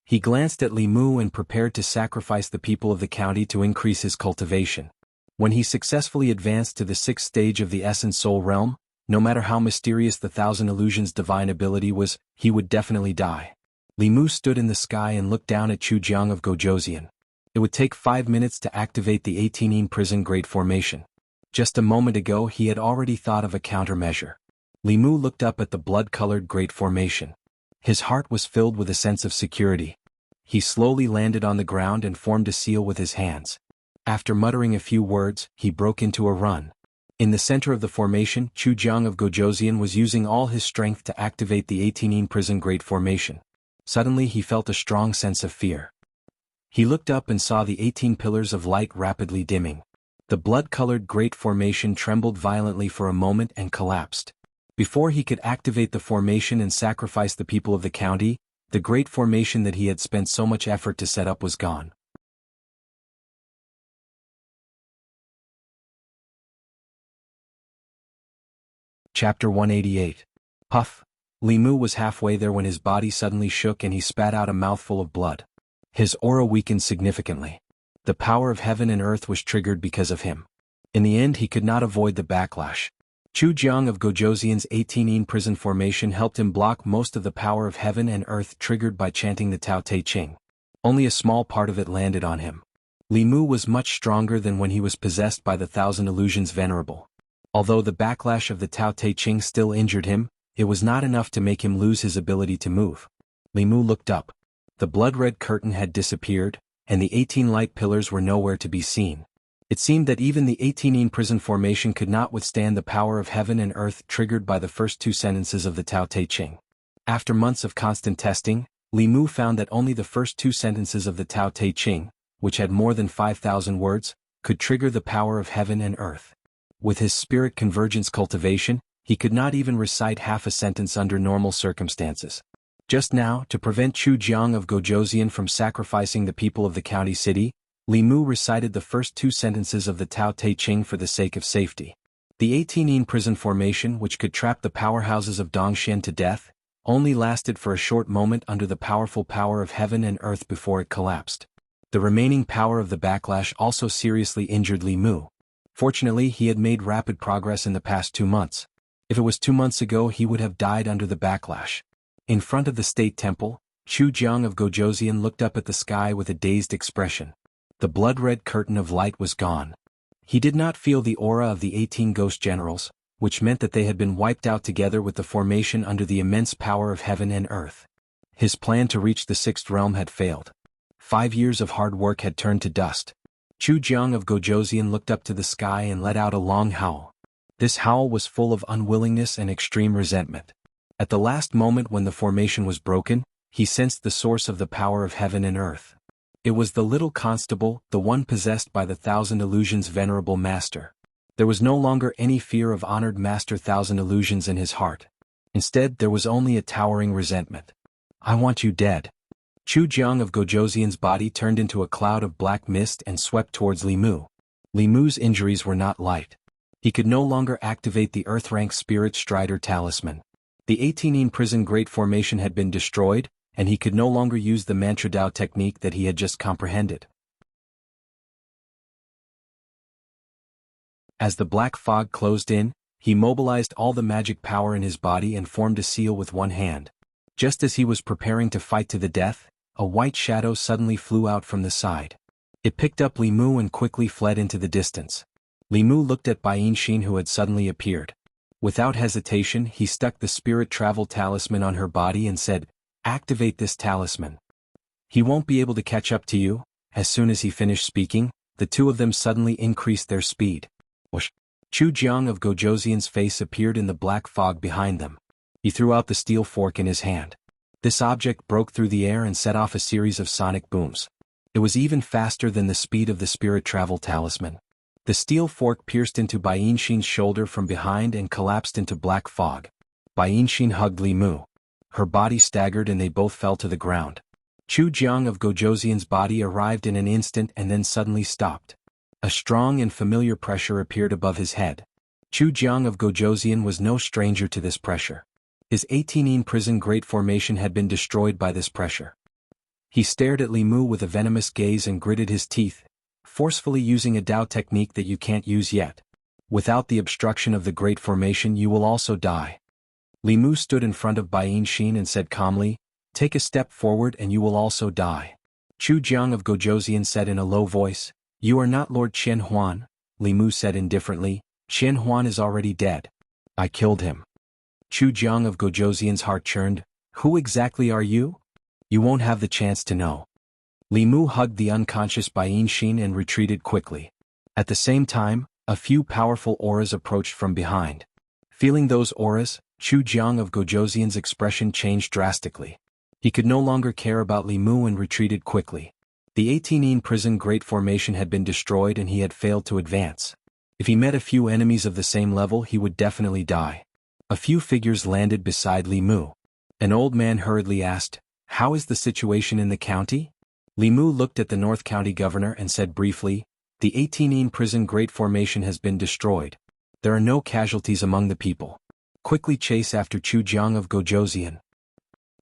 He glanced at Li Mu and prepared to sacrifice the people of the county to increase his cultivation. When he successfully advanced to the 6th stage of the Essence Soul Realm, no matter how mysterious the 1,000 Illusions' divine ability was, he would definitely die. Li Mu stood in the sky and looked down at Chu Jiang of Gojoseon. It would take 5 minutes to activate the 18 Prison Great Formation. Just a moment ago he had already thought of a countermeasure. Li Mu looked up at the blood-colored Great Formation. His heart was filled with a sense of security. He slowly landed on the ground and formed a seal with his hands. After muttering a few words, he broke into a run. In the center of the formation, Chu Jiang of Gojoseon was using all his strength to activate the 18 Prison Great Formation. Suddenly he felt a strong sense of fear. He looked up and saw the 18 pillars of light rapidly dimming. The blood-colored Great Formation trembled violently for a moment and collapsed. Before he could activate the formation and sacrifice the people of the county, the Great Formation that he had spent so much effort to set up was gone. Chapter 188. Puff. Li Mu was halfway there when his body suddenly shook and he spat out a mouthful of blood. His aura weakened significantly. The power of heaven and earth was triggered because of him. In the end he could not avoid the backlash. Chu Jiang of Gojoseon's 18 Prison Formation helped him block most of the power of heaven and earth triggered by chanting the Tao Te Ching. Only a small part of it landed on him. Li Mu was much stronger than when he was possessed by the 1,000 Illusions venerable. Although the backlash of the Tao Te Ching still injured him, it was not enough to make him lose his ability to move. Li Mu looked up. The blood-red curtain had disappeared, and the 18 light pillars were nowhere to be seen. It seemed that even the 18 Prison Formation could not withstand the power of heaven and earth triggered by the first 2 sentences of the Tao Te Ching. After months of constant testing, Li Mu found that only the first 2 sentences of the Tao Te Ching, which had more than 5,000 words, could trigger the power of heaven and earth. With his spirit convergence cultivation, he could not even recite half a sentence under normal circumstances. Just now, to prevent Chu Jiang of Gojoseon from sacrificing the people of the county city, Li Mu recited the first 2 sentences of the Tao Te Ching for the sake of safety. The 18-ine prison formation, which could trap the powerhouses of Dongxian to death, only lasted for a short moment under the powerful power of heaven and earth before it collapsed. The remaining power of the backlash also seriously injured Li Mu. Fortunately, he had made rapid progress in the past 2 months. If it was 2 months ago, he would have died under the backlash. In front of the state temple, Chu Jiang of Gojoseon looked up at the sky with a dazed expression. The blood-red curtain of light was gone. He did not feel the aura of the 18 ghost generals, which meant that they had been wiped out together with the formation under the immense power of heaven and earth. His plan to reach the 6th realm had failed. 5 years of hard work had turned to dust. Chu Jiang of Gojoseon looked up to the sky and let out a long howl. This howl was full of unwillingness and extreme resentment. At the last moment when the formation was broken, he sensed the source of the power of heaven and earth. It was the little constable, the one possessed by the Thousand Illusions' venerable master. There was no longer any fear of honored Master Thousand Illusions in his heart. Instead, there was only a towering resentment. I want you dead. Chu Jiang of Gojoseon's body turned into a cloud of black mist and swept towards Li Mu. Li Mu's injuries were not light. He could no longer activate the Earth-rank Spirit Strider Talisman. The 18-ine prison great formation had been destroyed, and he could no longer use the Mantra Dao technique that he had just comprehended. As the black fog closed in, he mobilized all the magic power in his body and formed a seal with one hand. Just as he was preparing to fight to the death, a white shadow suddenly flew out from the side. It picked up Li Mu and quickly fled into the distance. Li Mu looked at Bai Yinxin, who had suddenly appeared. Without hesitation, he stuck the spirit travel talisman on her body and said, "Activate this talisman. He won't be able to catch up to you." As soon as he finished speaking, the two of them suddenly increased their speed. Whoosh! Chu Jiang of Gojoseon's face appeared in the black fog behind them. He threw out the steel fork in his hand. This object broke through the air and set off a series of sonic booms. It was even faster than the speed of the spirit travel talisman. The steel fork pierced into Bai Yinxin's shoulder from behind and collapsed into black fog. Bai Yinxin hugged Li Mu. Her body staggered and they both fell to the ground. Chu Jiang of Gojoseon's body arrived in an instant and then suddenly stopped. A strong and familiar pressure appeared above his head. Chu Jiang of Gojoseon was no stranger to this pressure. His 18-ine prison great formation had been destroyed by this pressure. He stared at Li Mu with a venomous gaze and gritted his teeth, forcefully using a Dao technique that you can't use yet. Without the obstruction of the great formation you will also die. Li Mu stood in front of Bai Yinxin and said calmly, "Take a step forward and you will also die." Chu Jiang of Gojoseon said in a low voice, "You are not Lord Qian Huan." Li Mu said indifferently, "Qian Huan is already dead. I killed him." Chu Jiang of Gojoseon's heart churned. "Who exactly are you? You won't have the chance to know." Li Mu hugged the unconscious Bai Yinxin and retreated quickly. At the same time, a few powerful auras approached from behind. Feeling those auras, Chu Jiang of Gojoseon's expression changed drastically. He could no longer care about Li Mu and retreated quickly. The 18-ine prison great formation had been destroyed and he had failed to advance. If he met a few enemies of the same level he would definitely die. A few figures landed beside Li Mu. An old man hurriedly asked, "How is the situation in the county?" Li Mu looked at the North County governor and said briefly, "The 18-ine prison great formation has been destroyed. There are no casualties among the people. Quickly chase after Chu Jiang of Gojoseon.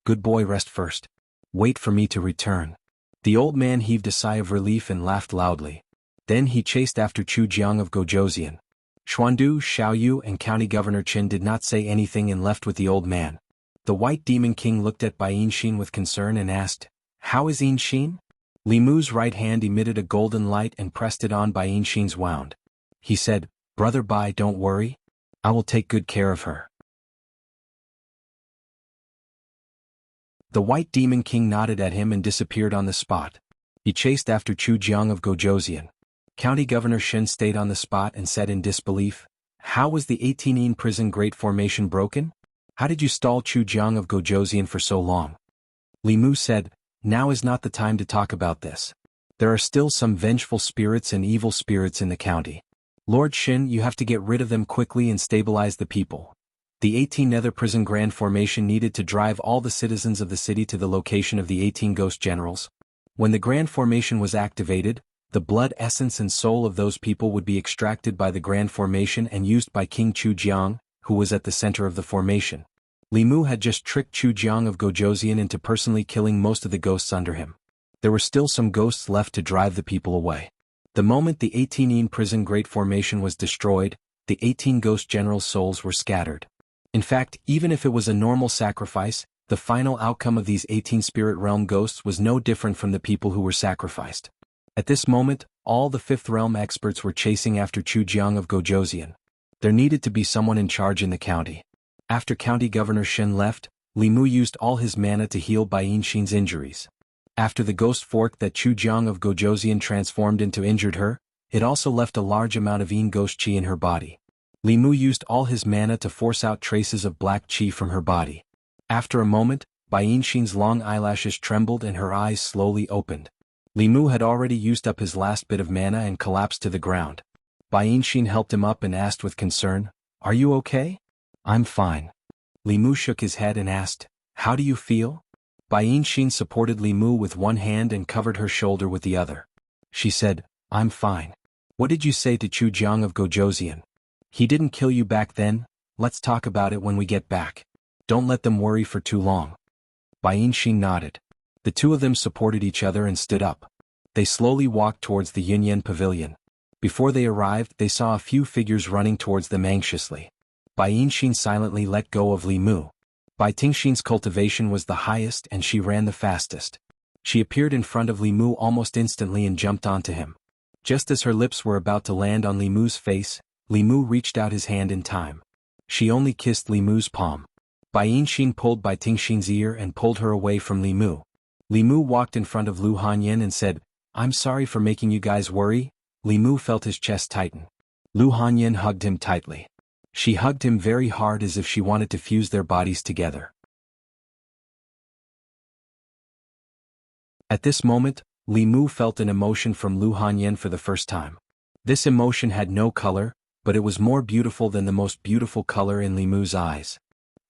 Good boy, rest first. Wait for me to return." The old man heaved a sigh of relief and laughed loudly. Then he chased after Chu Jiang of Gojoseon. Xuandu, Xiaoyu and County Governor Qin did not say anything and left with the old man. The White Demon King looked at Bai Yinxin with concern and asked, "How is Yinxin?" Li Mu's right hand emitted a golden light and pressed it on Bai Yinxin's wound. He said, "Brother Bai, don't worry. I will take good care of her." The White Demon King nodded at him and disappeared on the spot. He chased after Chu Jiang of Gojoseon. County Governor Shen stayed on the spot and said in disbelief, "How was the 18-ine prison great formation broken? How did you stall Chu Jiang of Gojoseon for so long?" Li Mu said, "Now is not the time to talk about this. There are still some vengeful spirits and evil spirits in the county. Lord Shin, you have to get rid of them quickly and stabilize the people. The 18 Nether Prison Grand Formation needed to drive all the citizens of the city to the location of the 18 Ghost Generals. When the Grand Formation was activated, the blood essence and soul of those people would be extracted by the Grand Formation and used by King Chu Jiang, who was at the center of the formation. Li Mu had just tricked Chu Jiang of Gojoseon into personally killing most of the ghosts under him. There were still some ghosts left to drive the people away. The moment the 18 Prison Great Formation was destroyed, the 18 Ghost Generals' souls were scattered. In fact, even if it was a normal sacrifice, the final outcome of these 18 Spirit Realm ghosts was no different from the people who were sacrificed. At this moment, all the 5th Realm experts were chasing after Chu Jiang of Gojoseon. There needed to be someone in charge in the county. After County Governor Shen left, Li Mu used all his mana to heal Bai Yinshin's injuries. After the ghost fork that Chu Jiang of Gojoseon transformed into injured her, it also left a large amount of Yin Ghost Chi in her body. Li Mu used all his mana to force out traces of black chi from her body. After a moment, Bai Yinshin's long eyelashes trembled and her eyes slowly opened. Li Mu had already used up his last bit of mana and collapsed to the ground. Bai Yinshin helped him up and asked with concern, "Are you okay?" "I'm fine." Li Mu shook his head and asked, "How do you feel?" Bai Yinshin supported Li Mu with one hand and covered her shoulder with the other. She said, "I'm fine." "What did you say to Chu Jiang of Gojoseon? He didn't kill you back then? Let's talk about it when we get back. Don't let them worry for too long." Bai Yinshin nodded. The two of them supported each other and stood up. They slowly walked towards the Yunyan Pavilion. Before they arrived, they saw a few figures running towards them anxiously. Bai Yinshin silently let go of Li Mu. Bai Tingshin's cultivation was the highest and she ran the fastest. She appeared in front of Li Mu almost instantly and jumped onto him. Just as her lips were about to land on Li Mu's face, Li Mu reached out his hand in time. She only kissed Li Mu's palm. Bai Yinshin pulled Bai Tingshin's ear and pulled her away from Li Mu. Li Mu walked in front of Lu Hanyan and said, "I'm sorry for making you guys worry." Li Mu felt his chest tighten. Lu Hanyan hugged him tightly. She hugged him very hard as if she wanted to fuse their bodies together. At this moment, Li Mu felt an emotion from Lu Hanyan for the first time. This emotion had no color, but it was more beautiful than the most beautiful color in Li Mu's eyes.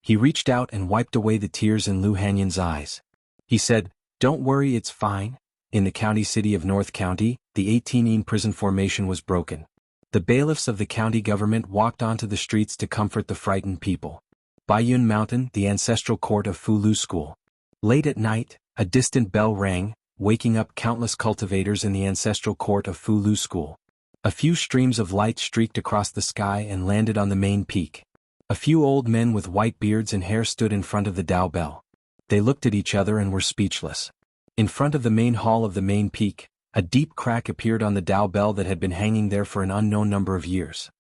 He reached out and wiped away the tears in Lu Hanyan's eyes. He said, "Don't worry, it's fine." In the county city of North County, the 18 prison formation was broken. The bailiffs of the county government walked onto the streets to comfort the frightened people. Baiyun Mountain, the ancestral court of Fulu School. Late at night, a distant bell rang, waking up countless cultivators in the ancestral court of Fulu School. A few streams of light streaked across the sky and landed on the main peak. A few old men with white beards and hair stood in front of the Dao Bell. They looked at each other and were speechless. In front of the main hall of the main peak, a deep crack appeared on the Dao Bell that had been hanging there for an unknown number of years.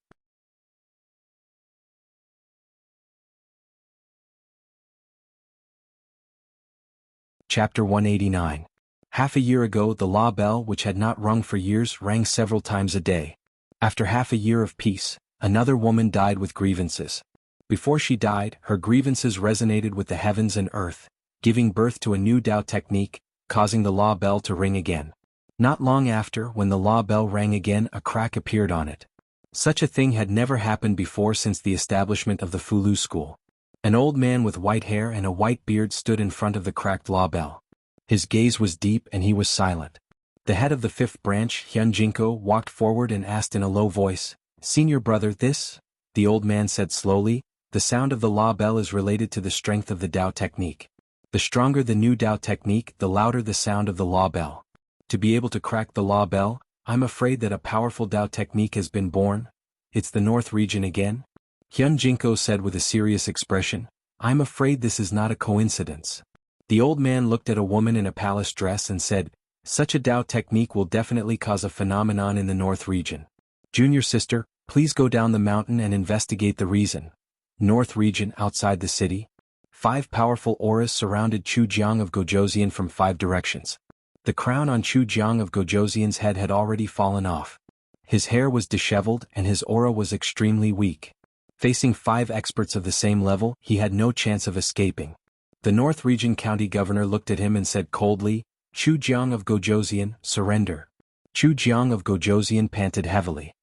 Chapter 189. Half a year ago, the law bell, which had not rung for years, rang several times a day. After half a year of peace, another woman died with grievances. Before she died, her grievances resonated with the heavens and earth, giving birth to a new Dao technique, causing the law bell to ring again. Not long after, when the law bell rang again, a crack appeared on it. Such a thing had never happened before since the establishment of the Fulu school. An old man with white hair and a white beard stood in front of the cracked law bell. His gaze was deep and he was silent. The head of the 5th branch, Hyunjinko, walked forward and asked in a low voice, "Senior brother, this?" The old man said slowly, "The sound of the law bell is related to the strength of the Dao technique. The stronger the new Dao technique, the louder the sound of the law bell. To be able to crack the law bell, I'm afraid that a powerful Dao technique has been born. It's the North region again?" Hyunjinko said with a serious expression, "I'm afraid this is not a coincidence." The old man looked at a woman in a palace dress and said, "Such a Dao technique will definitely cause a phenomenon in the North region. Junior sister, please go down the mountain and investigate the reason." North region outside the city. 5 powerful auras surrounded Chu Jiang of Gojoseon from 5 directions. The crown on Chu Jiang of Gojoseon's head had already fallen off. His hair was disheveled and his aura was extremely weak. Facing 5 experts of the same level, he had no chance of escaping. The North Region County Governor looked at him and said coldly, "Chu Jiang of Gojoseon, surrender." Chu Jiang of Gojoseon panted heavily.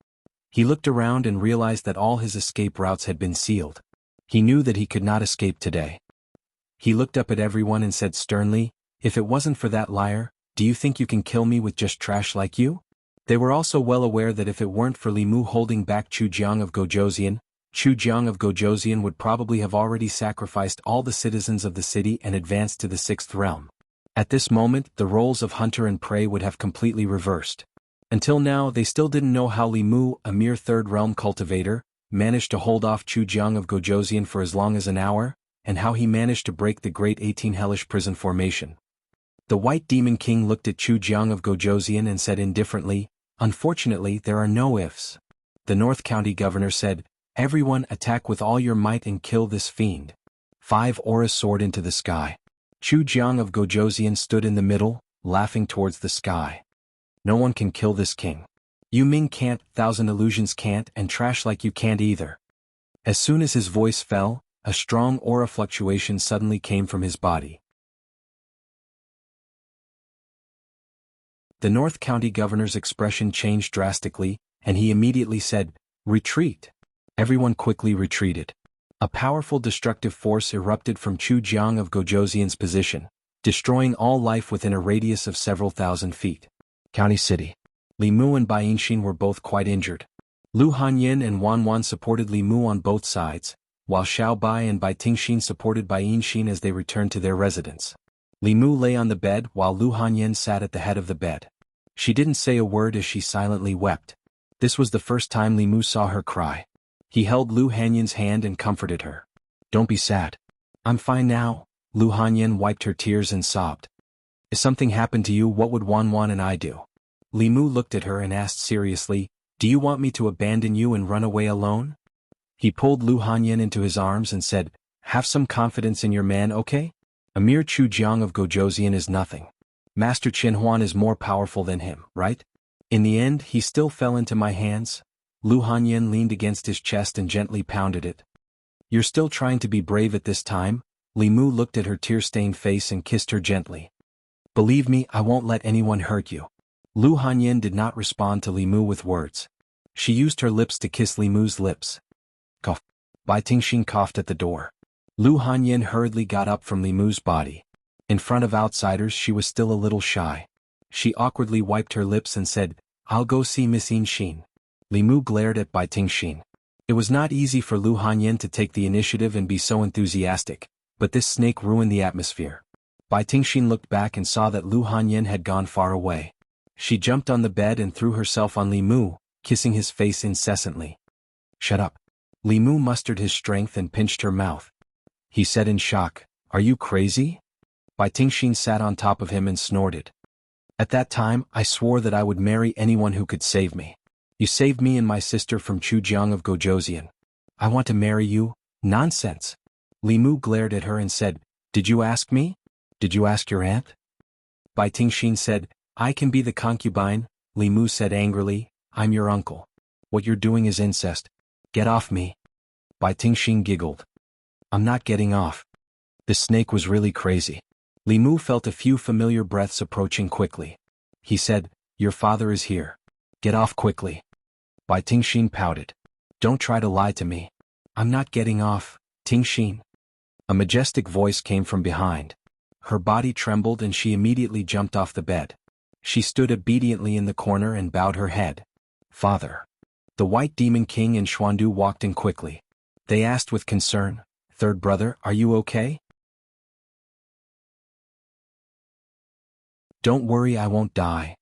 He looked around and realized that all his escape routes had been sealed. He knew that he could not escape today. He looked up at everyone and said sternly, "If it wasn't for that liar, do you think you can kill me with just trash like you?" They were also well aware that if it weren't for Li Mu holding back Chu Jiang of Gojoseon, Chu Jiang of Gojoseon would probably have already sacrificed all the citizens of the city and advanced to the sixth realm. At this moment, the roles of hunter and prey would have completely reversed. Until now, they still didn't know how Li Mu, a mere third realm cultivator, managed to hold off Chu Jiang of Gojoseon for as long as an hour, and how he managed to break the Great 18 Hellish Prison formation. The White Demon King looked at Chu Jiang of Gojoseon and said indifferently, "Unfortunately, there are no ifs." The North County Governor said, "Everyone attack with all your might and kill this fiend." 5 auras soared into the sky. Chu Jiang of Gojoseon stood in the middle, laughing towards the sky. "No one can kill this king. Yu Ming can't, Thousand Illusions can't, and trash like you can't either." As soon as his voice fell, a strong aura fluctuation suddenly came from his body. The North County Governor's expression changed drastically, and he immediately said, "Retreat." Everyone quickly retreated. A powerful destructive force erupted from Chu Jiang of Gojoseon's position, destroying all life within a radius of several thousand feet. County City. Li Mu and Bai Yinxin were both quite injured. Lu Hanyin and Wan Wan supported Li Mu on both sides, while Xiao Bai and Bai Tingxin supported Bai Yinxin as they returned to their residence. Li Mu lay on the bed while Lu Hanyin sat at the head of the bed. She didn't say a word as she silently wept. This was the first time Li Mu saw her cry. He held Lu Hanyin's hand and comforted her. "Don't be sad. I'm fine now." Lu Hanyin wiped her tears and sobbed. "If something happened to you, what would Wan Wan and I do?" Li Mu looked at her and asked seriously, "Do you want me to abandon you and run away alone?" He pulled Lu Hanyin into his arms and said, "Have some confidence in your man, okay? A mere Chu Jiang of Gojoseon is nothing. Master Qin Huan is more powerful than him, right? In the end, he still fell into my hands." Lu Hanyin leaned against his chest and gently pounded it. "You're still trying to be brave at this time?" Li Mu looked at her tear-stained face and kissed her gently. "Believe me, I won't let anyone hurt you." Lu Hanyin did not respond to Li Mu with words. She used her lips to kiss Li Mu's lips. Cough. Bai Tingxin coughed at the door. Lu Hanyin hurriedly got up from Li Mu's body. In front of outsiders she was still a little shy. She awkwardly wiped her lips and said, "I'll go see Miss Yinxin." Li Mu glared at Bai Tingxin. It was not easy for Lu Hanyin to take the initiative and be so enthusiastic, but this snake ruined the atmosphere. Bai Tingxin looked back and saw that Lu Hanyin had gone far away. She jumped on the bed and threw herself on Li Mu, kissing his face incessantly. "Shut up." Li Mu mustered his strength and pinched her mouth. He said in shock, "Are you crazy?" Bai Tingxin sat on top of him and snorted. "At that time, I swore that I would marry anyone who could save me. You saved me and my sister from Chu Jiang of Gojoseon. I want to marry you? Nonsense." Li Mu glared at her and said, "Did you ask me? Did you ask your aunt?" Bai Tingxin said, "I can be the concubine." Li Mu said angrily, "I'm your uncle. What you're doing is incest. Get off me." Bai Tingxin giggled. "I'm not getting off." The snake was really crazy. Li Mu felt a few familiar breaths approaching quickly. He said, "Your father is here. Get off quickly." Bai Tingxin pouted. "Don't try to lie to me. I'm not getting off, Tingxin." A majestic voice came from behind. Her body trembled and she immediately jumped off the bed. She stood obediently in the corner and bowed her head. "Father." The White Demon King and Xuandu walked in quickly. They asked with concern, "Third brother, are you okay?" "Don't worry, I won't die."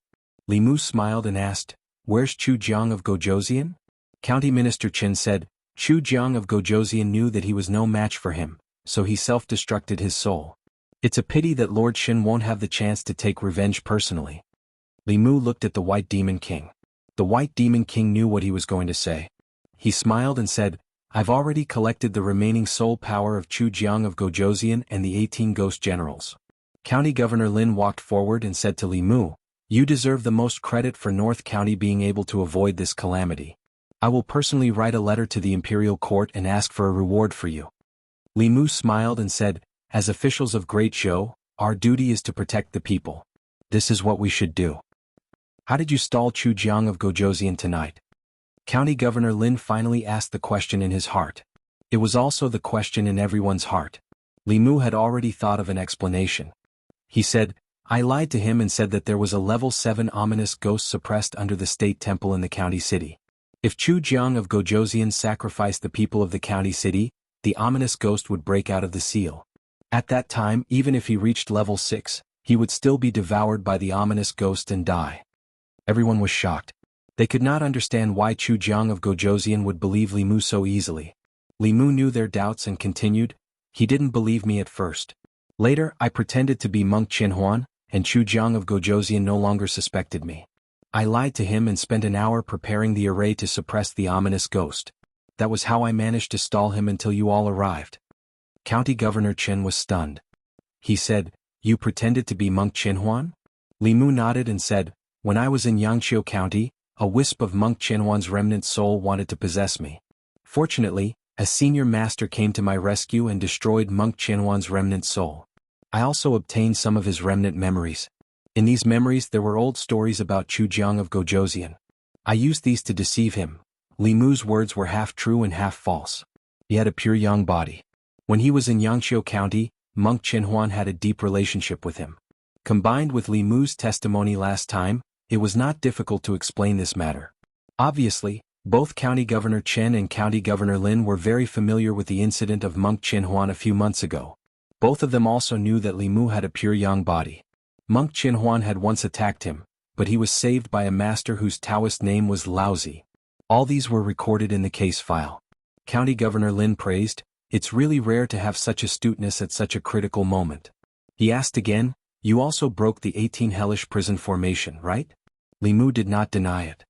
Li Mu smiled and asked, "Where's Chu Jiang of Gojoseon?" County Minister Qin said, "Chu Jiang of Gojoseon knew that he was no match for him, so he self-destructed his soul. It's a pity that Lord Qin won't have the chance to take revenge personally." Li Mu looked at the White Demon King. The White Demon King knew what he was going to say. He smiled and said, "I've already collected the remaining soul power of Chu Jiang of Gojoseon and the 18 ghost generals." County Governor Lin walked forward and said to Li Mu, "You deserve the most credit for North County being able to avoid this calamity. I will personally write a letter to the Imperial Court and ask for a reward for you." Li Mu smiled and said, "As officials of Great Zhou, our duty is to protect the people. This is what we should do." "How did you stall Chu Jiang of Gojoseon tonight?" County Governor Lin finally asked the question in his heart. It was also the question in everyone's heart. Li Mu had already thought of an explanation. He said, I lied to him and said that there was a level 7 ominous ghost suppressed under the state temple in the county city. If Chu Jiang of Gojoseon sacrificed the people of the county city, the ominous ghost would break out of the seal. At that time, even if he reached level 6, he would still be devoured by the ominous ghost and die. Everyone was shocked. They could not understand why Chu Jiang of Gojoseon would believe Li Mu so easily. Li Mu knew their doubts and continued, he didn't believe me at first. Later, I pretended to be monk Qinhuan, and Chu Jiang of Gojoseon no longer suspected me. I lied to him and spent an hour preparing the array to suppress the ominous ghost. That was how I managed to stall him until you all arrived. County Governor Chen was stunned. He said, you pretended to be monk Qinhuan? Li Mu nodded and said, when I was in Yangqiu County, a wisp of monk Qinhuan's remnant soul wanted to possess me. Fortunately, a senior master came to my rescue and destroyed monk Qinhuan's remnant soul. I also obtained some of his remnant memories. In these memories there were old stories about Chu Jiang of Gojoseon. I used these to deceive him. Li Mu's words were half true and half false. He had a pure young body. When he was in Yangqiu County, monk Qinhuan had a deep relationship with him. Combined with Li Mu's testimony last time, it was not difficult to explain this matter. Obviously, both County Governor Chen and County Governor Lin were very familiar with the incident of monk Qinhuan a few months ago. Both of them also knew that Li Mu had a pure yang body. Monk Qinhuan had once attacked him, but he was saved by a master whose Taoist name was Laozi. All these were recorded in the case file. County Governor Lin praised, it's really rare to have such astuteness at such a critical moment. He asked again, you also broke the 18 hellish prison formation, right? Li Mu did not deny it.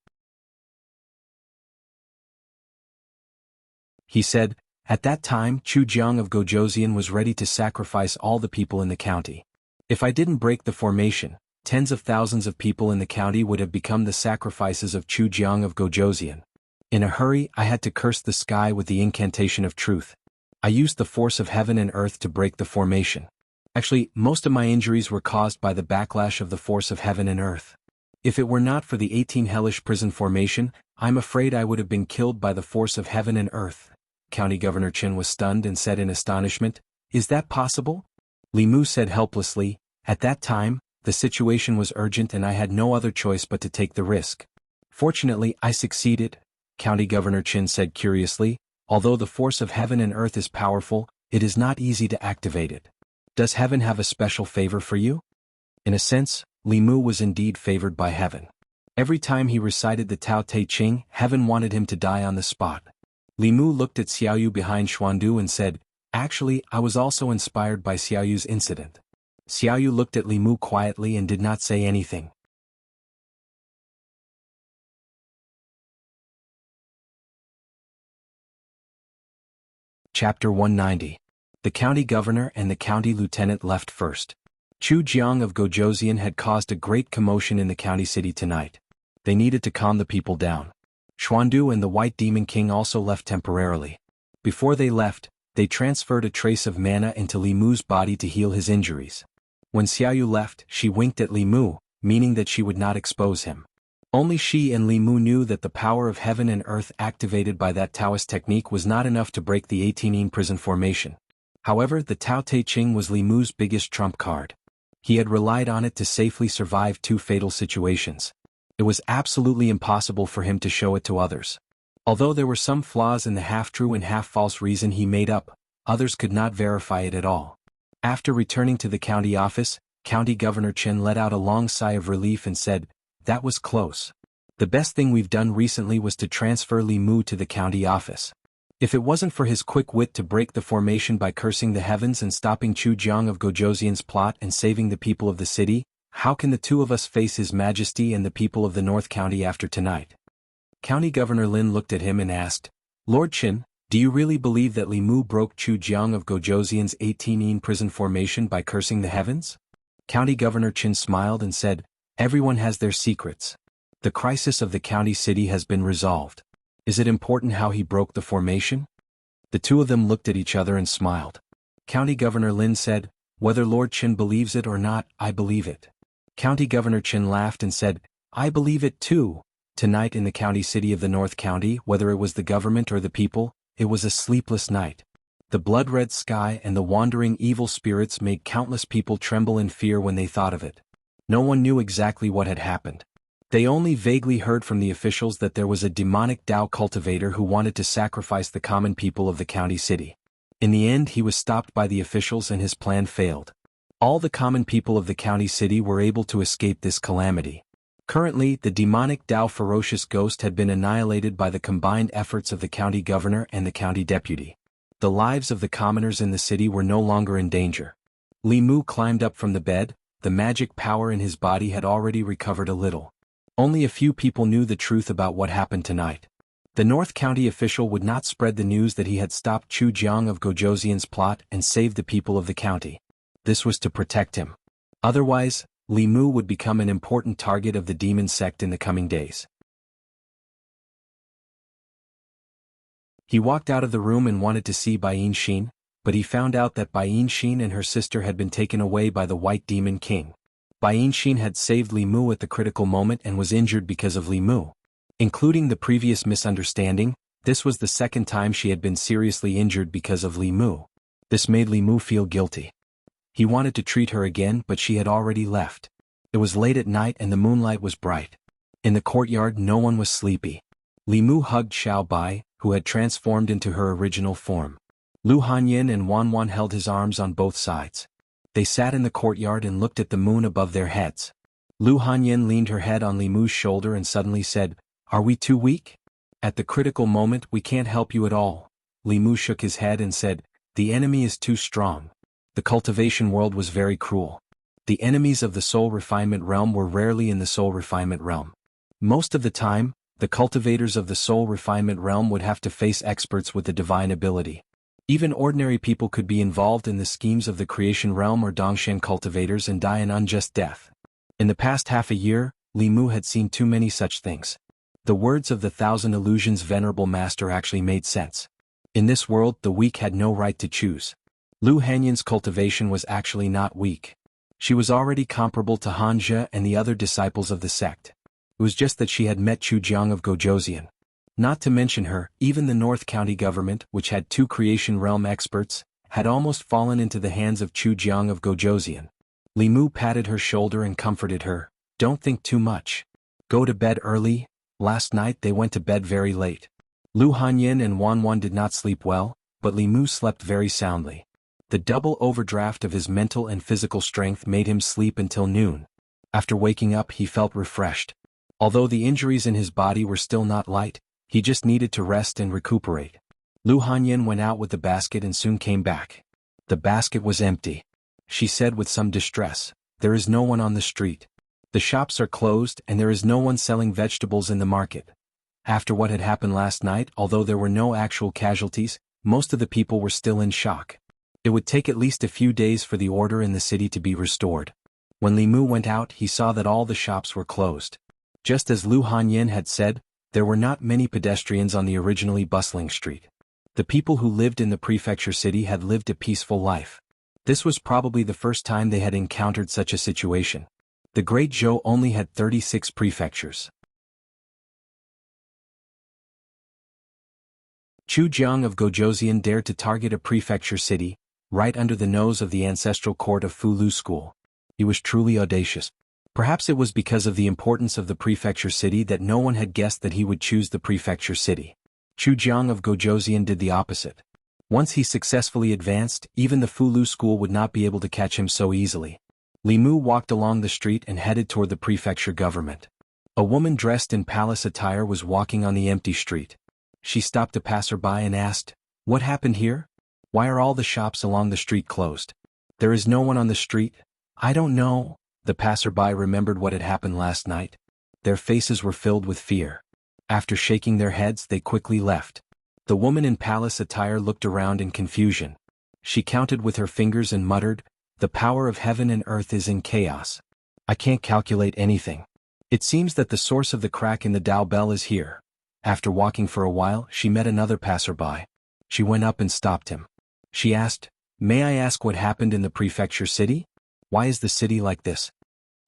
He said, at that time Chu Jiang of Gojoseon was ready to sacrifice all the people in the county. If I didn't break the formation, tens of thousands of people in the county would have become the sacrifices of Chu Jiang of Gojoseon. In a hurry, I had to curse the sky with the incantation of truth. I used the force of heaven and earth to break the formation. Actually, most of my injuries were caused by the backlash of the force of heaven and earth. If it were not for the 18 hellish prison formation, I'm afraid I would have been killed by the force of heaven and earth. County Governor Chen was stunned and said in astonishment, is that possible? Li Mu said helplessly, at that time, the situation was urgent and I had no other choice but to take the risk. Fortunately, I succeeded, County Governor Chen said curiously, although the force of heaven and earth is powerful, it is not easy to activate it. Does heaven have a special favor for you? In a sense, Li Mu was indeed favored by heaven. Every time he recited the Tao Te Ching, heaven wanted him to die on the spot. Li Mu looked at Xiaoyu behind Xuandu and said, actually, I was also inspired by Xiaoyu's incident. Xiaoyu looked at Li Mu quietly and did not say anything. Chapter 190. The county governor and the county lieutenant left first. Chu Jiang of Gojoseon had caused a great commotion in the county city tonight. They needed to calm the people down. Xuandu and the White Demon King also left temporarily. Before they left, they transferred a trace of mana into Li Mu's body to heal his injuries. When Xiaoyu left, she winked at Li Mu, meaning that she would not expose him. Only she and Li Mu knew that the power of heaven and earth activated by that Taoist technique was not enough to break the 18 prison formation. However, the Tao Te Ching was Li Mu's biggest trump card. He had relied on it to safely survive 2 fatal situations. It was absolutely impossible for him to show it to others. Although there were some flaws in the half-true and half-false reason he made up, others could not verify it at all. After returning to the county office, County Governor Chen let out a long sigh of relief and said, that was close. The best thing we've done recently was to transfer Li Mu to the county office. If it wasn't for his quick wit to break the formation by cursing the heavens and stopping Chu Jiang of Gojoseon's plot and saving the people of the city, how can the two of us face His Majesty and the people of the North County after tonight? County Governor Lin looked at him and asked, Lord Chen, do you really believe that Li Mu broke Chu Jiang of Gojoseon's 18 prison formation by cursing the heavens? County Governor Chen smiled and said, everyone has their secrets. The crisis of the county city has been resolved. Is it important how he broke the formation? The two of them looked at each other and smiled. County Governor Lin said, whether Lord Chen believes it or not, I believe it. County Governor Chen laughed and said, I believe it too. Tonight in the county city of the North County, whether it was the government or the people, it was a sleepless night. The blood-red sky and the wandering evil spirits made countless people tremble in fear when they thought of it. No one knew exactly what had happened. They only vaguely heard from the officials that there was a demonic Tao cultivator who wanted to sacrifice the common people of the county city. In the end, he was stopped by the officials and his plan failed. All the common people of the county city were able to escape this calamity. Currently, the demonic Tao ferocious ghost had been annihilated by the combined efforts of the county governor and the county deputy. The lives of the commoners in the city were no longer in danger. Li Mu climbed up from the bed. The magic power in his body had already recovered a little. Only a few people knew the truth about what happened tonight. The North County official would not spread the news that he had stopped Chu Jiang of Gojoseon's plot and saved the people of the county. This was to protect him. Otherwise, Li Mu would become an important target of the demon sect in the coming days. He walked out of the room and wanted to see Bai Xin, but he found out that Bai Xin and her sister had been taken away by the White Demon King. Bai Xin had saved Li Mu at the critical moment and was injured because of Li Mu. Including the previous misunderstanding, this was the second time she had been seriously injured because of Li Mu. This made Li Mu feel guilty. He wanted to treat her again, but she had already left. It was late at night and the moonlight was bright. In the courtyard no one was sleepy. Li Mu hugged Xiao Bai, who had transformed into her original form. Lu Hanyin and Wan Wan held his arms on both sides. They sat in the courtyard and looked at the moon above their heads. Lu Hanyin leaned her head on Li Mu's shoulder and suddenly said, "Are we too weak? At the critical moment we can't help you at all." Li Mu shook his head and said, "The enemy is too strong." The cultivation world was very cruel. The enemies of the soul refinement realm were rarely in the soul refinement realm. Most of the time, the cultivators of the soul refinement realm would have to face experts with the divine ability. Even ordinary people could be involved in the schemes of the creation realm or Dongshan cultivators and die an unjust death. In the past half a year, Li Mu had seen too many such things. The words of the Thousand Illusions Venerable Master actually made sense. In this world, the weak had no right to choose. Lu Hanyin's cultivation was actually not weak. She was already comparable to Hanja and the other disciples of the sect. It was just that she had met Chu Jiang of Gojoseon. Not to mention her, even the North County government, which had 2 creation realm experts, had almost fallen into the hands of Chu Jiang of Gojoseon. Li Mu patted her shoulder and comforted her. "Don't think too much. Go to bed early." Last night they went to bed very late. Lu Hanyin and Wan Wan did not sleep well, but Li Mu slept very soundly. The double overdraft of his mental and physical strength made him sleep until noon. After waking up he felt refreshed. Although the injuries in his body were still not light, he just needed to rest and recuperate. Lu Hanyin went out with the basket and soon came back. The basket was empty. She said with some distress, "There is no one on the street. The shops are closed and there is no one selling vegetables in the market." After what had happened last night, although there were no actual casualties, most of the people were still in shock. It would take at least a few days for the order in the city to be restored. When Li Mu went out, he saw that all the shops were closed. Just as Lu Hanyin had said, there were not many pedestrians on the originally bustling street. The people who lived in the prefecture city had lived a peaceful life. This was probably the first time they had encountered such a situation. The Great Zhou only had 36 prefectures. Chu Jiang of Gojoseon dared to target a prefecture city, right under the nose of the ancestral court of Fulu School. He was truly audacious. Perhaps it was because of the importance of the prefecture city that no one had guessed that he would choose the prefecture city. Chu Jiang of Gojoseon did the opposite. Once he successfully advanced, even the Fulu School would not be able to catch him so easily. Li Mu walked along the street and headed toward the prefecture government. A woman dressed in palace attire was walking on the empty street. She stopped a passerby and asked, "What happened here? Why are all the shops along the street closed? There is no one on the street." "I don't know." The passerby remembered what had happened last night. Their faces were filled with fear. After shaking their heads, they quickly left. The woman in palace attire looked around in confusion. She counted with her fingers and muttered, "The power of heaven and earth is in chaos. I can't calculate anything. It seems that the source of the crack in the Tao bell is here." After walking for a while, she met another passerby. She went up and stopped him. She asked, "May I ask what happened in the prefecture city? Why is the city like this?"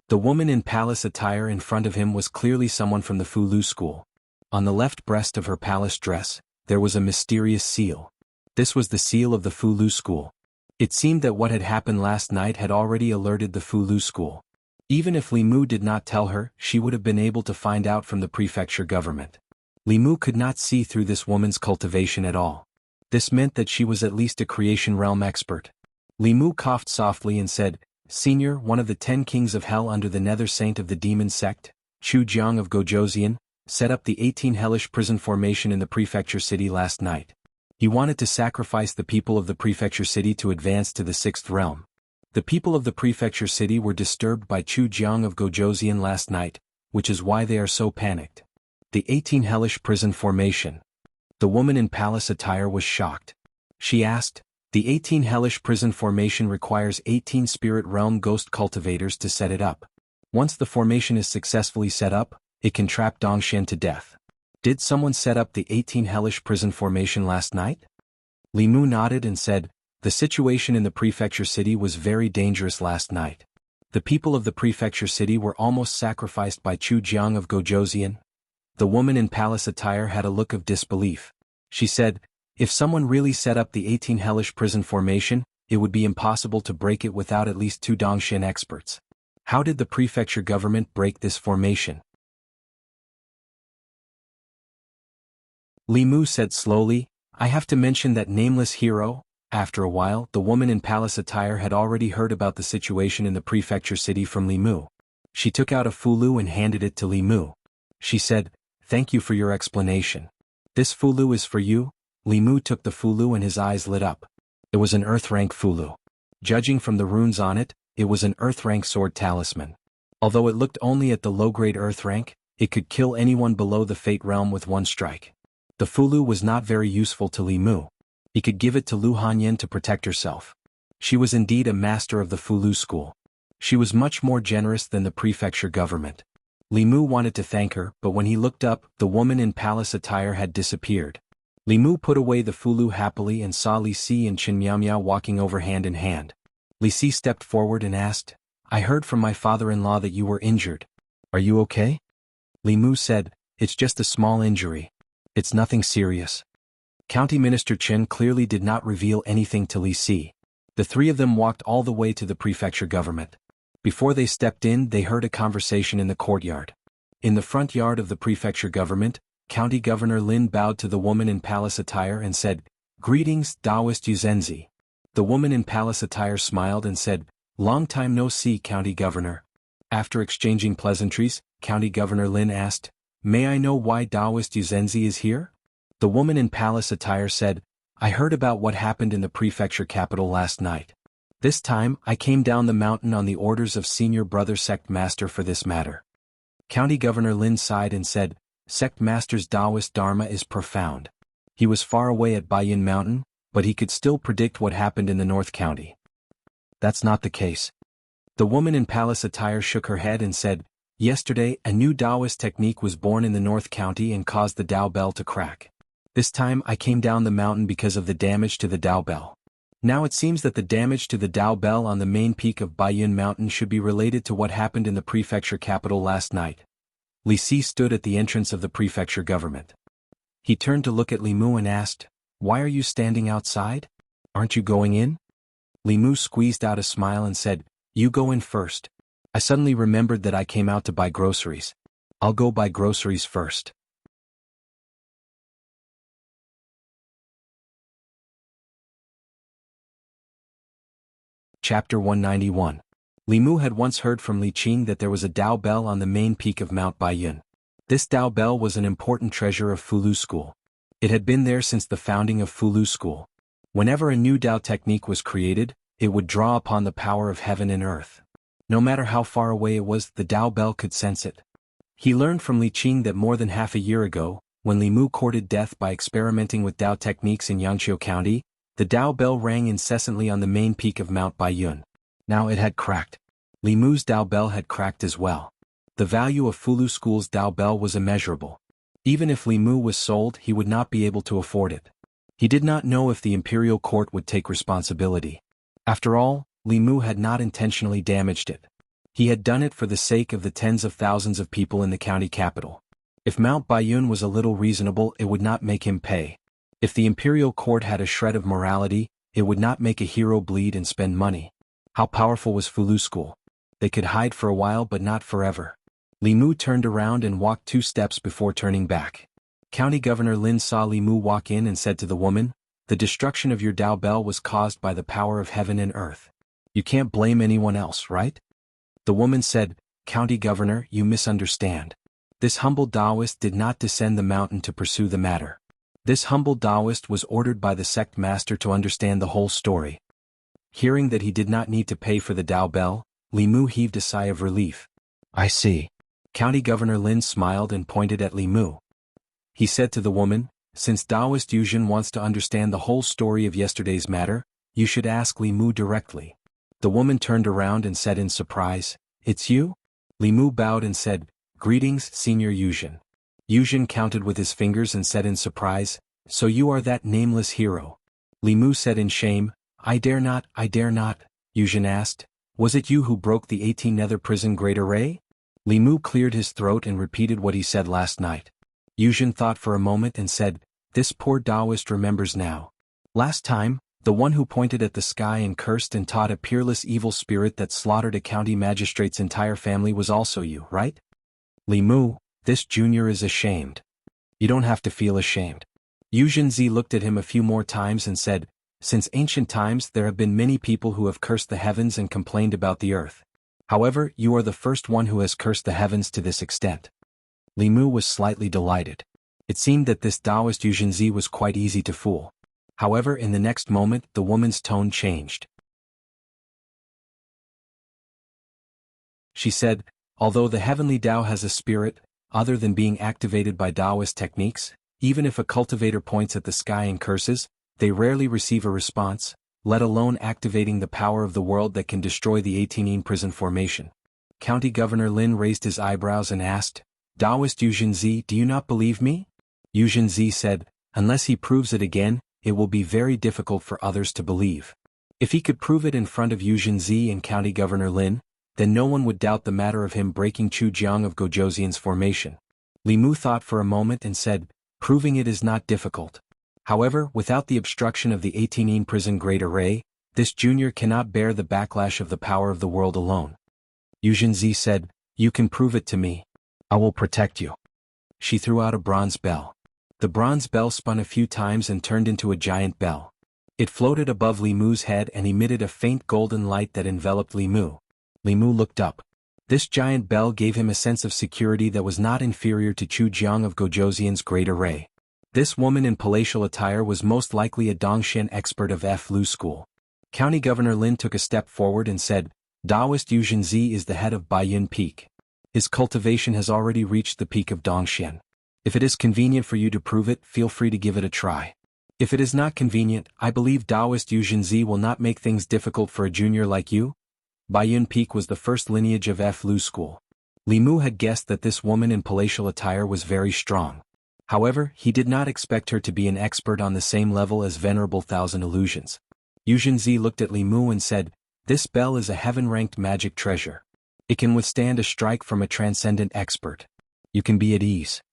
The woman in palace attire in front of him was clearly someone from the Fu Lu school. On the left breast of her palace dress, there was a mysterious seal. This was the seal of the Fu Lu school. It seemed that what had happened last night had already alerted the Fu Lu school. Even if Li Mu did not tell her, she would have been able to find out from the prefecture government. Li Mu could not see through this woman's cultivation at all. This meant that she was at least a creation realm expert. Li Mu coughed softly and said, "Senior, one of the 10 kings of hell under the nether saint of the demon sect, Chu Jiang of Gojoseon, set up the 18 hellish prison formation in the prefecture city last night. He wanted to sacrifice the people of the prefecture city to advance to the 6th realm. The people of the prefecture city were disturbed by Chu Jiang of Gojoseon last night, which is why they are so panicked. The 18 hellish prison formation." The woman in palace attire was shocked. She asked, "The 18 hellish prison formation requires 18 spirit realm ghost cultivators to set it up. Once the formation is successfully set up, it can trap Dongxian to death. Did someone set up the 18 hellish prison formation last night?" Li Mu nodded and said, "The situation in the prefecture city was very dangerous last night. The people of the prefecture city were almost sacrificed by Chu Jiang of Gojoseon." The woman in palace attire had a look of disbelief. She said, "If someone really set up the 18 hellish prison formation, it would be impossible to break it without at least 2 Dongxian experts. How did the prefecture government break this formation?" Li Mu said slowly, "I have to mention that nameless hero." After a while, the woman in palace attire had already heard about the situation in the prefecture city from Li Mu. She took out a fulu and handed it to Li Mu. She said, "Thank you for your explanation. This fulu is for you." Li Mu took the fulu and his eyes lit up. It was an earth-rank fulu. Judging from the runes on it, it was an earth-rank sword talisman. Although it looked only at the low-grade earth rank, it could kill anyone below the fate realm with one strike. The fulu was not very useful to Li Mu. He could give it to Lu Hanyan to protect herself. She was indeed a master of the Fulu school. She was much more generous than the prefecture government. Li Mu wanted to thank her, but when he looked up, the woman in palace attire had disappeared. Li Mu put away the Fulu happily and saw Li Si and Chen Miao walking over hand in hand. Li Si stepped forward and asked, "I heard from my father-in-law that you were injured. Are you okay?" Li Mu said, "It's just a small injury. It's nothing serious." County Minister Chen clearly did not reveal anything to Li Si. The three of them walked all the way to the prefecture government. Before they stepped in, they heard a conversation in the courtyard. In the front yard of the prefecture government, County Governor Lin bowed to the woman in palace attire and said, "Greetings, Taoist Yuzenzi." The woman in palace attire smiled and said, "Long time no see, County Governor." After exchanging pleasantries, County Governor Lin asked, "May I know why Taoist Yuzenzi is here?" The woman in palace attire said, "I heard about what happened in the prefecture capital last night. This time, I came down the mountain on the orders of Senior Brother Sect Master for this matter." County Governor Lin sighed and said, "Sect Master's Taoist Dharma is profound. He was far away at Baiyun Mountain, but he could still predict what happened in the North County." "That's not the case." The woman in palace attire shook her head and said, "Yesterday, a new Taoist technique was born in the North County and caused the Tao Bell to crack. This time I came down the mountain because of the damage to the Tao Bell. Now it seems that the damage to the Tao Bell on the main peak of Baiyun Mountain should be related to what happened in the prefecture capital last night." Li Si stood at the entrance of the prefecture government. He turned to look at Li Mu and asked, "Why are you standing outside? Aren't you going in?" Li Mu squeezed out a smile and said, "You go in first. I suddenly remembered that I came out to buy groceries. I'll go buy groceries first." Chapter 191. Li Mu had once heard from Li Qing that there was a Tao Bell on the main peak of Mount Baiyun. This Tao Bell was an important treasure of Fulu School. It had been there since the founding of Fulu School. Whenever a new Tao technique was created, it would draw upon the power of heaven and earth. No matter how far away it was, the Tao Bell could sense it. He learned from Li Qing that more than half a year ago, when Li Mu courted death by experimenting with Tao techniques in Xianxia County, the Tao Bell rang incessantly on the main peak of Mount Baiyun. Now it had cracked. Li Mu's Tao Bell had cracked as well. The value of Fulu School's Tao Bell was immeasurable. Even if Li Mu was sold, he would not be able to afford it. He did not know if the imperial court would take responsibility. After all, Li Mu had not intentionally damaged it. He had done it for the sake of the tens of thousands of people in the county capital. If Mount Baiyun was a little reasonable, it would not make him pay. If the imperial court had a shred of morality, it would not make a hero bleed and spend money. How powerful was Fulu School? They could hide for a while but not forever. Li Mu turned around and walked 2 steps before turning back. County Governor Lin saw Li Mu walk in and said to the woman, "The destruction of your Dao Bell was caused by the power of heaven and earth. You can't blame anyone else, right?" The woman said, "County Governor, you misunderstand. This humble Taoist did not descend the mountain to pursue the matter. This humble Taoist was ordered by the sect master to understand the whole story." Hearing that he did not need to pay for the Dao Bell, Li Mu heaved a sigh of relief. "I see." County Governor Lin smiled and pointed at Li Mu. He said to the woman, "Since Taoist Yuzhen wants to understand the whole story of yesterday's matter, you should ask Li Mu directly." The woman turned around and said in surprise, "It's you?" Li Mu bowed and said, "Greetings, Senior Yuzhen." Yuzhen counted with his fingers and said in surprise, "So you are that nameless hero." Li Mu said in shame, I dare not." Yuzhen asked, "Was it you who broke the 18 nether prison great array?" Li Mu cleared his throat and repeated what he said last night. Yuzhen thought for a moment and said, "This poor Taoist remembers now. Last time, the one who pointed at the sky and cursed and taught a peerless evil spirit that slaughtered a county magistrate's entire family was also you, right?" Li Mu, this junior is ashamed. You don't have to feel ashamed. Yuzhen Zi looked at him a few more times and said, "Since ancient times there have been many people who have cursed the heavens and complained about the earth. However, you are the first one who has cursed the heavens to this extent." Li Mu was slightly delighted. It seemed that this Taoist Yuzhen Zi was quite easy to fool. However, in the next moment the woman's tone changed. She said, "Although the heavenly Tao has a spirit, other than being activated by Taoist techniques, even if a cultivator points at the sky and curses, they rarely receive a response, let alone activating the power of the world that can destroy the 18 prison formation." County Governor Lin raised his eyebrows and asked, "Taoist Yuzhen Zi, do you not believe me?" Yuzhen Zi said, "Unless he proves it again, it will be very difficult for others to believe." If he could prove it in front of Yuzhen Zi and County Governor Lin, then no one would doubt the matter of him breaking Jianghu of Gojoseon's formation. Li Mu thought for a moment and said, "Proving it is not difficult. However, without the obstruction of the 18 prison great array, this junior cannot bear the backlash of the power of the world alone." Yuzhen Zi said, "You can prove it to me. I will protect you." She threw out a bronze bell. The bronze bell spun a few times and turned into a giant bell. It floated above Li Mu's head and emitted a faint golden light that enveloped Li Mu. Li Mu looked up. This giant bell gave him a sense of security that was not inferior to Jianghu of Gojoseon's great array. This woman in palatial attire was most likely a Dongshan expert of Flu School. County Governor Lin took a step forward and said, "Taoist Yuzhen Zi is the head of Baiyun Peak. His cultivation has already reached the peak of Dongshan. If it is convenient for you to prove it, feel free to give it a try. If it is not convenient, I believe Taoist Yuzhen Zi will not make things difficult for a junior like you." Baiyun Peak was the first lineage of Flu School. Li Mu had guessed that this woman in palatial attire was very strong. However, he did not expect her to be an expert on the same level as Venerable Thousand Illusions. Yuzhen Zi looked at Li Mu and said, "This bell is a heaven-ranked magic treasure. It can withstand a strike from a transcendent expert. You can be at ease."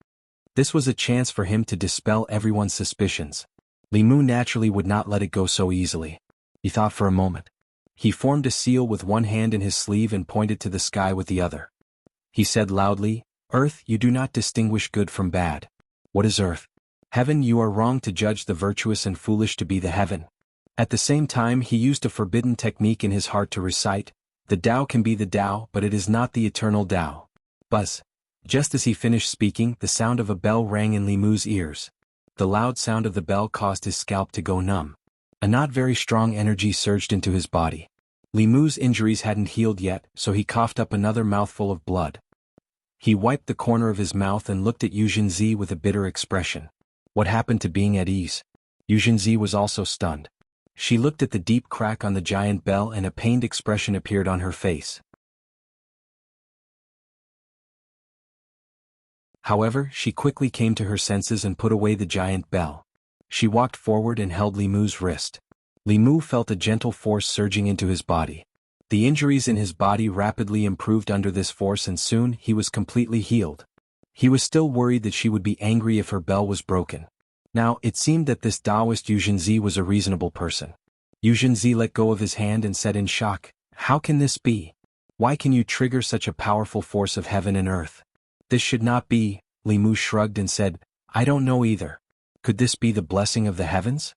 This was a chance for him to dispel everyone's suspicions. Li Mu naturally would not let it go so easily. He thought for a moment. He formed a seal with one hand in his sleeve and pointed to the sky with the other. He said loudly, "Earth, you do not distinguish good from bad." What is earth? Heaven, you are wrong to judge the virtuous and foolish to be the heaven. At the same time he used a forbidden technique in his heart to recite, "The Tao can be the Tao, but it is not the eternal Tao." Buzz. Just as he finished speaking, the sound of a bell rang in Li Mu's ears. The loud sound of the bell caused his scalp to go numb. A not very strong energy surged into his body. Li Mu's injuries hadn't healed yet, so he coughed up another mouthful of blood. He wiped the corner of his mouth and looked at Yuzhen Zi with a bitter expression. What happened to being at ease? Yuzhen Zi was also stunned. She looked at the deep crack on the giant bell and a pained expression appeared on her face. However, she quickly came to her senses and put away the giant bell. She walked forward and held Li Mu's wrist. Li Mu felt a gentle force surging into his body. The injuries in his body rapidly improved under this force and soon he was completely healed. He was still worried that she would be angry if her bell was broken. Now, it seemed that this Taoist Xianxia was a reasonable person. Xianxia let go of his hand and said in shock, "How can this be? Why can you trigger such a powerful force of heaven and earth? This should not be." Li Mu shrugged and said, "I don't know either. Could this be the blessing of the heavens?"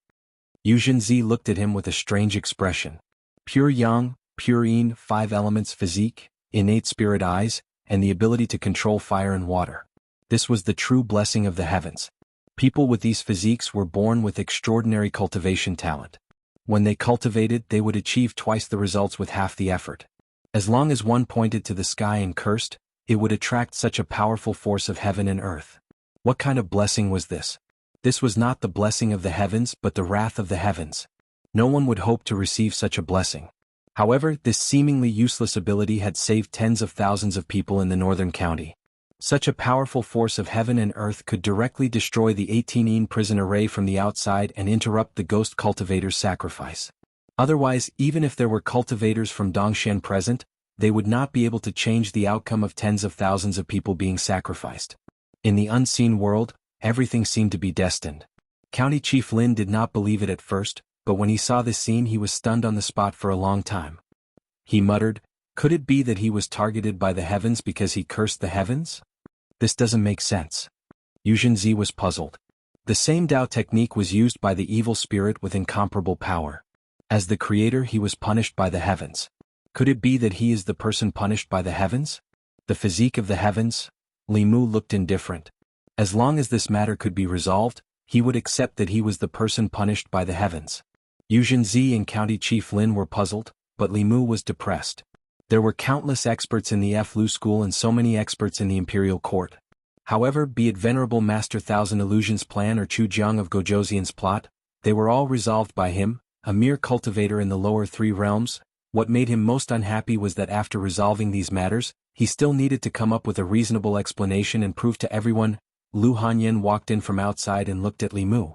Xianxia looked at him with a strange expression. Pure yang, pure yin, 5 elements physique, innate spirit eyes, and the ability to control fire and water. This was the true blessing of the heavens. People with these physiques were born with extraordinary cultivation talent. When they cultivated, they would achieve twice the results with half the effort. As long as one pointed to the sky and cursed, it would attract such a powerful force of heaven and earth. What kind of blessing was this? This was not the blessing of the heavens but the wrath of the heavens. No one would hope to receive such a blessing. However, this seemingly useless ability had saved tens of thousands of people in the northern county. Such a powerful force of heaven and earth could directly destroy the 18-yin prison array from the outside and interrupt the ghost cultivator's sacrifice. Otherwise, even if there were cultivators from Dongshan present, they would not be able to change the outcome of tens of thousands of people being sacrificed. In the unseen world, everything seemed to be destined. County Chief Lin did not believe it at first, but when he saw this scene he was stunned on the spot for a long time. He muttered, "Could it be that he was targeted by the heavens because he cursed the heavens? This doesn't make sense." Xianxia was puzzled. The same Dao technique was used by the evil spirit with incomparable power. As the creator he was punished by the heavens. Could it be that he is the person punished by the heavens? The physique of the heavens? Li Mu looked indifferent. As long as this matter could be resolved, he would accept that he was the person punished by the heavens. Xianxia and County Chief Lin were puzzled, but Li Mu was depressed. There were countless experts in the Fu school and so many experts in the imperial court. However, be it Venerable Master Thousand Illusions' plan or Chu Jiang of Gojoseon's plot, they were all resolved by him, a mere cultivator in the lower 3 realms. What made him most unhappy was that after resolving these matters, he still needed to come up with a reasonable explanation and prove to everyone. Lu Hanyan walked in from outside and looked at Li Mu.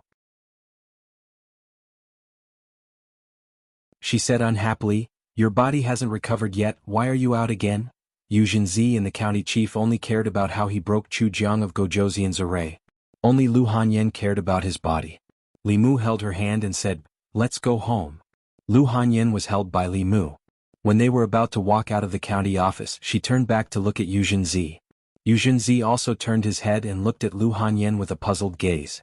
She said unhappily, "Your body hasn't recovered yet, why are you out again?" Xianxia and the county chief only cared about how he broke Chu Jiang of Gojoseon's array. Only Lu Hanyan cared about his body. Li Mu held her hand and said, "Let's go home." Lu Hanyan was held by Li Mu. When they were about to walk out of the county office, she turned back to look at Xianxia. Xianxia also turned his head and looked at Lu Hanyan with a puzzled gaze.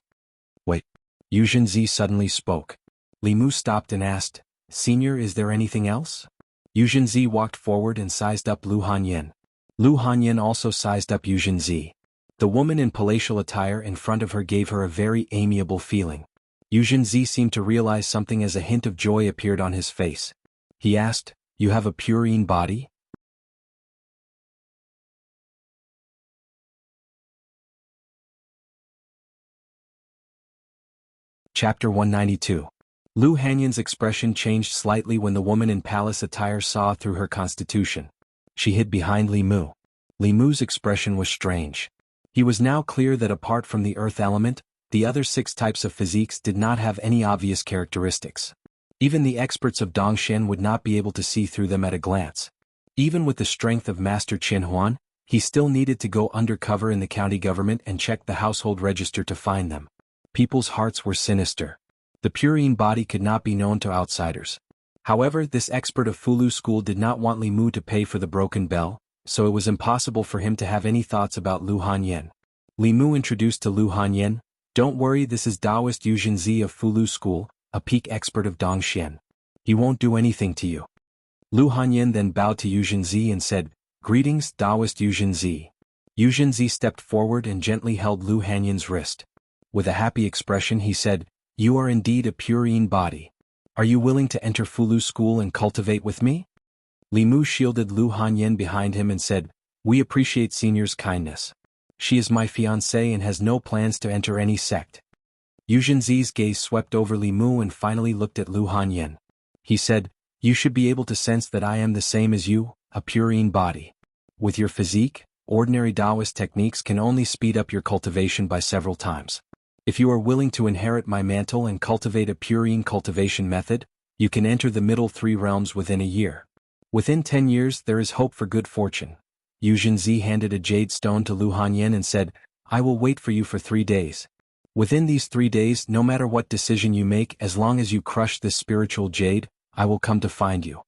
"Wait." Xianxia suddenly spoke. Li Mu stopped and asked, "Senior, is there anything else?" Xianxia walked forward and sized up Lu Hanyan. Lu Hanyan also sized up Xianxia. The woman in palatial attire in front of her gave her a very amiable feeling. Xianxia seemed to realize something as a hint of joy appeared on his face. He asked, "You have a purine body?" Chapter 192. Lu Hanyan's expression changed slightly when the woman in palace attire saw through her constitution. She hid behind Li Mu. Li Mu's expression was strange. He was now clear that apart from the earth element, the other 6 types of physiques did not have any obvious characteristics. Even the experts of Dongshan would not be able to see through them at a glance. Even with the strength of Master Qin Huan, he still needed to go undercover in the county government and check the household register to find them. People's hearts were sinister. The purine body could not be known to outsiders. However, this expert of Fulu school did not want Li Mu to pay for the broken bell, so it was impossible for him to have any thoughts about Lu Hanyan. Li Mu introduced to Lu Hanyan, "Don't worry, this is Taoist Xianxia of Fulu school, a peak expert of Dongshan. He won't do anything to you." Lu Hanyan then bowed to Xianxia and said, "Greetings, Taoist Xianxia." Xianxia stepped forward and gently held Lu Hanyan's wrist. With a happy expression he said, "You are indeed a purine body. Are you willing to enter Fulu school and cultivate with me?" Li Mu shielded Lu Hanyan behind him and said, "We appreciate Senior's kindness. She is my fiancée and has no plans to enter any sect." Xianxia's gaze swept over Li Mu and finally looked at Lu Hanyan. He said, "You should be able to sense that I am the same as you, a purine body. With your physique, ordinary Taoist techniques can only speed up your cultivation by several times. If you are willing to inherit my mantle and cultivate a purine cultivation method, you can enter the middle 3 realms within a year." Within 10 years there is hope for good fortune. Yu Zhenzi handed a jade stone to Lu Hanyan and said, I will wait for you for 3 days. Within these 3 days, no matter what decision you make, as long as you crush this spiritual jade, I will come to find you.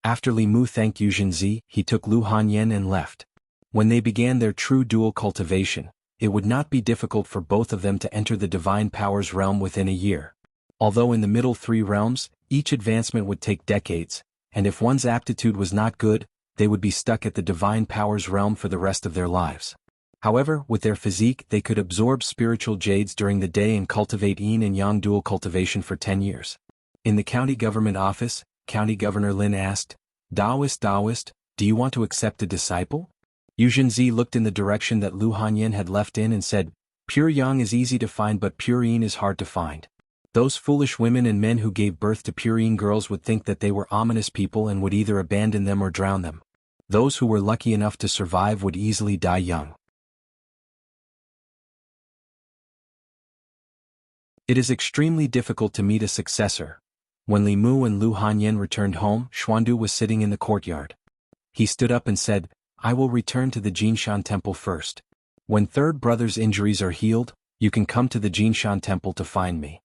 After Li Mu thanked Yu Zhenzi, he took Lu Hanyan and left. When they began their true dual cultivation, it would not be difficult for both of them to enter the divine powers realm within a year. Although in the middle 3 realms, each advancement would take decades, and if one's aptitude was not good, they would be stuck at the divine powers realm for the rest of their lives. However, with their physique they could absorb spiritual jades during the day and cultivate yin and yang dual cultivation for 10 years. In the county government office, County Governor Lin asked, Daoist, do you want to accept a disciple? Yu Zhenzi looked in the direction that Lu Hanyan had left in and said, Pure yang is easy to find but pure yin is hard to find. Those foolish women and men who gave birth to pure yin girls would think that they were ominous people and would either abandon them or drown them. Those who were lucky enough to survive would easily die young. It is extremely difficult to meet a successor. When Li Mu and Lu Hanyan returned home, Xuandu was sitting in the courtyard. He stood up and said, I will return to the Jinshan temple first. When third brother's injuries are healed, you can come to the Jinshan temple to find me.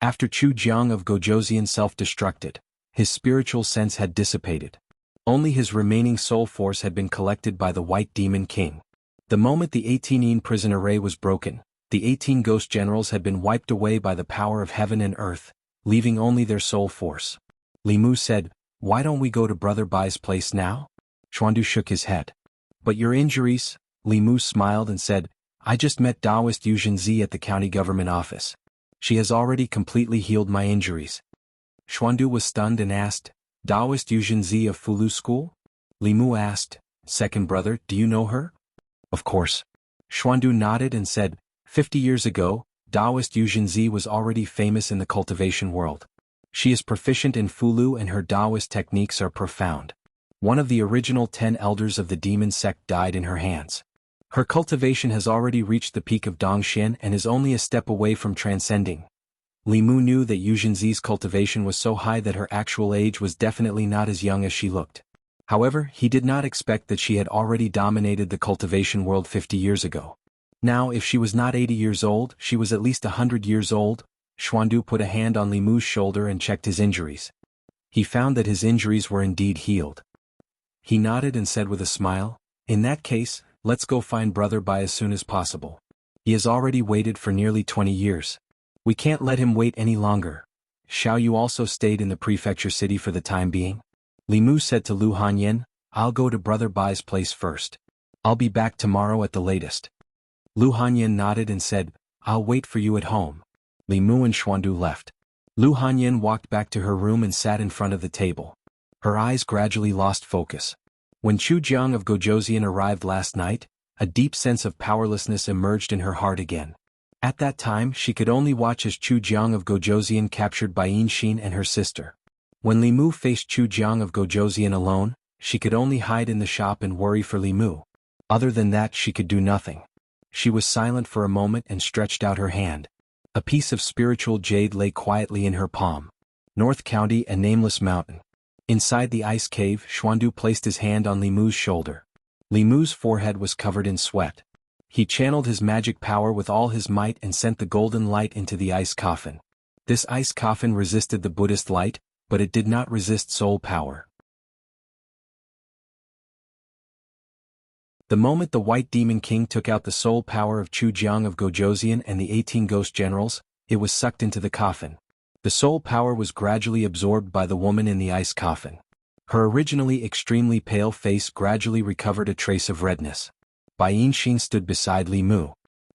After Chu Jiang of Gojoseon self-destructed, his spiritual sense had dissipated. Only his remaining soul force had been collected by the White Demon King. The moment the 18 prison array was broken, the 18 ghost generals had been wiped away by the power of heaven and earth, leaving only their soul force. Li Mu said, Why don't we go to Brother Bai's place now? Xuandu shook his head. But your injuries? Li Mu smiled and said, I just met Daoist Yu Zhenzi at the county government office. She has already completely healed my injuries. Xuandu was stunned and asked, Daoist Yu Zhenzi of Fulu School? Li Mu asked, Second brother, do you know her? Of course. Xuandu nodded and said, 50 years ago, Daoist Yu Zhenzi was already famous in the cultivation world. She is proficient in Fulu and her Daoist techniques are profound. One of the original 10 elders of the demon sect died in her hands. Her cultivation has already reached the peak of Dongxian and is only a step away from transcending. Li Mu knew that Yu Zhenzi's cultivation was so high that her actual age was definitely not as young as she looked. However, he did not expect that she had already dominated the cultivation world 50 years ago. Now, if she was not 80 years old, she was at least 100 years old. Xuandu put a hand on Li Mu's shoulder and checked his injuries. He found that his injuries were indeed healed. He nodded and said with a smile, In that case, let's go find Brother Bai as soon as possible. He has already waited for nearly 20 years. We can't let him wait any longer. Xiao Yu also stayed in the prefecture city for the time being. Li Mu said to Lu Hanyan, I'll go to Brother Bai's place first. I'll be back tomorrow at the latest. Lu Hanyan nodded and said, I'll wait for you at home. Li Mu and Xuandu left. Lu Hanyan walked back to her room and sat in front of the table. Her eyes gradually lost focus. When Chu Jiang of Gojoseon arrived last night, a deep sense of powerlessness emerged in her heart again. At that time she could only watch as Chu Jiang of Gojoseon captured by Yinxin and her sister. When Li Mu faced Chu Jiang of Gojoseon alone, she could only hide in the shop and worry for Li Mu. Other than that she could do nothing. She was silent for a moment and stretched out her hand. A piece of spiritual jade lay quietly in her palm. North County, a nameless mountain. Inside the ice cave, Xuandu placed his hand on Li Mu's shoulder. Li Mu's forehead was covered in sweat. He channeled his magic power with all his might and sent the golden light into the ice coffin. This ice coffin resisted the Buddhist light, but it did not resist soul power. The moment the White Demon King took out the soul power of Chu Jiang of Gojoseon and the 18 ghost generals, it was sucked into the coffin. The soul power was gradually absorbed by the woman in the ice coffin. Her originally extremely pale face gradually recovered a trace of redness. Bai Yinxin stood beside Li Mu.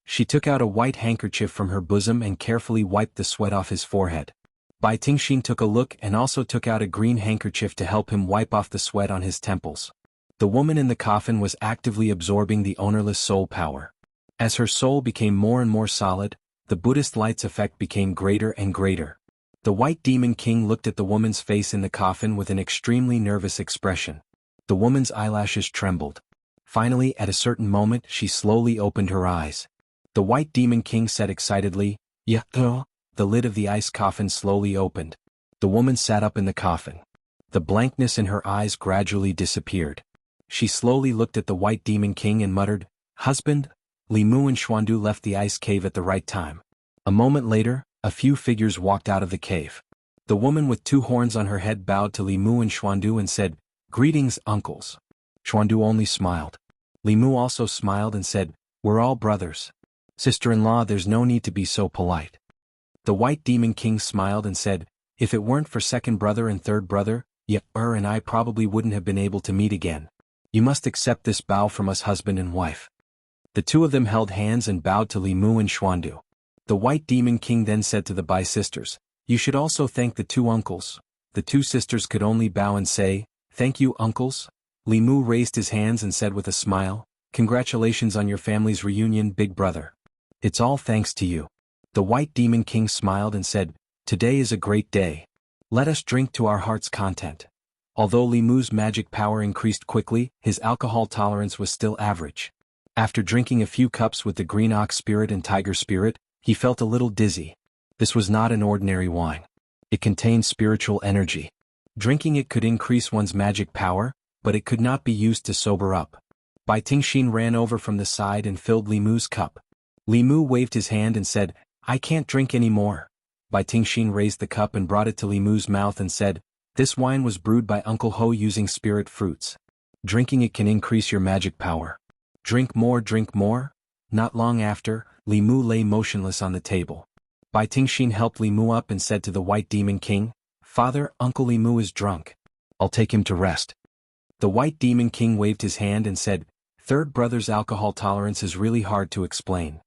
She took out a white handkerchief from her bosom and carefully wiped the sweat off his forehead. Bai Tingxin took a look and also took out a green handkerchief to help him wipe off the sweat on his temples. The woman in the coffin was actively absorbing the ownerless soul power. As her soul became more and more solid, the Buddhist light's effect became greater and greater. The White Demon King looked at the woman's face in the coffin with an extremely nervous expression. The woman's eyelashes trembled. Finally, at a certain moment, she slowly opened her eyes. The White Demon King said excitedly, "Yeah." The lid of the ice coffin slowly opened. The woman sat up in the coffin. The blankness in her eyes gradually disappeared. She slowly looked at the White Demon King and muttered, "Husband?" Li Mu and Xuandu left the ice cave at the right time. A moment later, a few figures walked out of the cave. The woman with 2 horns on her head bowed to Li Mu and Xuandu and said, "Greetings, uncles." Xuandu only smiled. Li Mu also smiled and said, "We're all brothers. Sister-in-law, there's no need to be so polite." The White Demon King smiled and said, "If it weren't for second brother and third brother, and I probably wouldn't have been able to meet again. You must accept this bow from us, husband and wife." The 2 of them held hands and bowed to Li Mu and Xuandu. The White Demon King then said to the Bai sisters, "You should also thank the 2 uncles." The 2 sisters could only bow and say, "Thank you, uncles." Li Mu raised his hands and said with a smile, "Congratulations on your family's reunion, big brother. It's all thanks to you." The White Demon King smiled and said, "Today is a great day. Let us drink to our heart's content." Although Li Mu's magic power increased quickly, his alcohol tolerance was still average. After drinking a few cups with the green ox spirit and tiger spirit, he felt a little dizzy. This was not an ordinary wine. It contained spiritual energy. Drinking it could increase one's magic power, but it could not be used to sober up. Bai Tingxin ran over from the side and filled Li Mu's cup. Li Mu waved his hand and said, "I can't drink any more." Bai Tingxin raised the cup and brought it to Li Mu's mouth and said, "This wine was brewed by Uncle Ho using spirit fruits. Drinking it can increase your magic power. Drink more, drink more." Not long after, Li Mu lay motionless on the table. Bai Tingxin helped Li Mu up and said to the White Demon King, "Father, Uncle Li Mu is drunk. I'll take him to rest." The White Demon King waved his hand and said, "Third brother's alcohol tolerance is really hard to explain.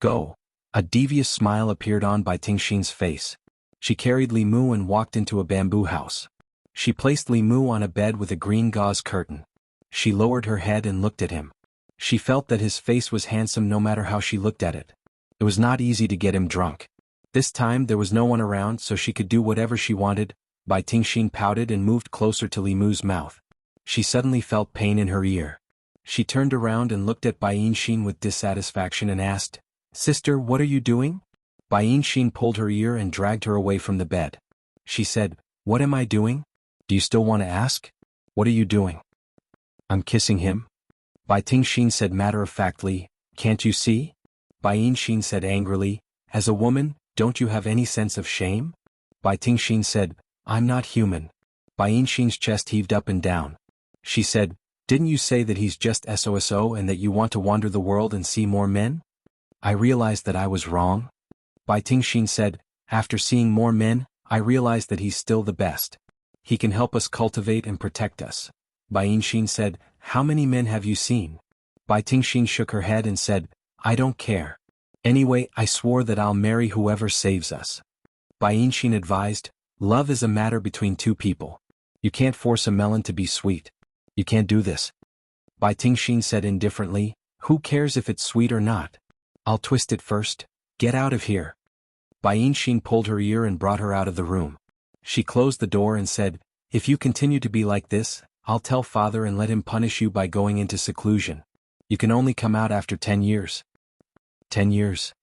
Go." A devious smile appeared on Bai Tingxin's face. She carried Li Mu and walked into a bamboo house. She placed Li Mu on a bed with a green gauze curtain. She lowered her head and looked at him. She felt that his face was handsome no matter how she looked at it. It was not easy to get him drunk. This time there was no one around, so she could do whatever she wanted. Bai Tingxin pouted and moved closer to Li Mu's mouth. She suddenly felt pain in her ear. She turned around and looked at Bai Tingxin with dissatisfaction and asked, "Sister, what are you doing?" Bai Tingxin pulled her ear and dragged her away from the bed. She said, "What am I doing? Do you still want to ask? What are you doing?" "I'm kissing him." Bai Tingxin said matter-of-factly, "Can't you see?" Bai Tingxin said angrily, "As a woman, don't you have any sense of shame?" Bai Tingxin said, "I'm not human." Bai Tingxin's chest heaved up and down. She said, "Didn't you say that he's just SOSO and that you want to wander the world and see more men?" "I realized that I was wrong." Bai Tingxin said, "After seeing more men, I realized that he's still the best. He can help us cultivate and protect us." Bai Tingxin said, "How many men have you seen?" Bai Tingxin shook her head and said, "I don't care. Anyway, I swore that I'll marry whoever saves us." Bai Tingxin advised, "Love is a matter between 2 people. You can't force a melon to be sweet. You can't do this." Bai Tingxin said indifferently, "Who cares if it's sweet or not? I'll twist it first. Get out of here." Bai Tingxin pulled her ear and brought her out of the room. She closed the door and said, "If you continue to be like this, I'll tell father and let him punish you by going into seclusion. You can only come out after 10 years. 10 years.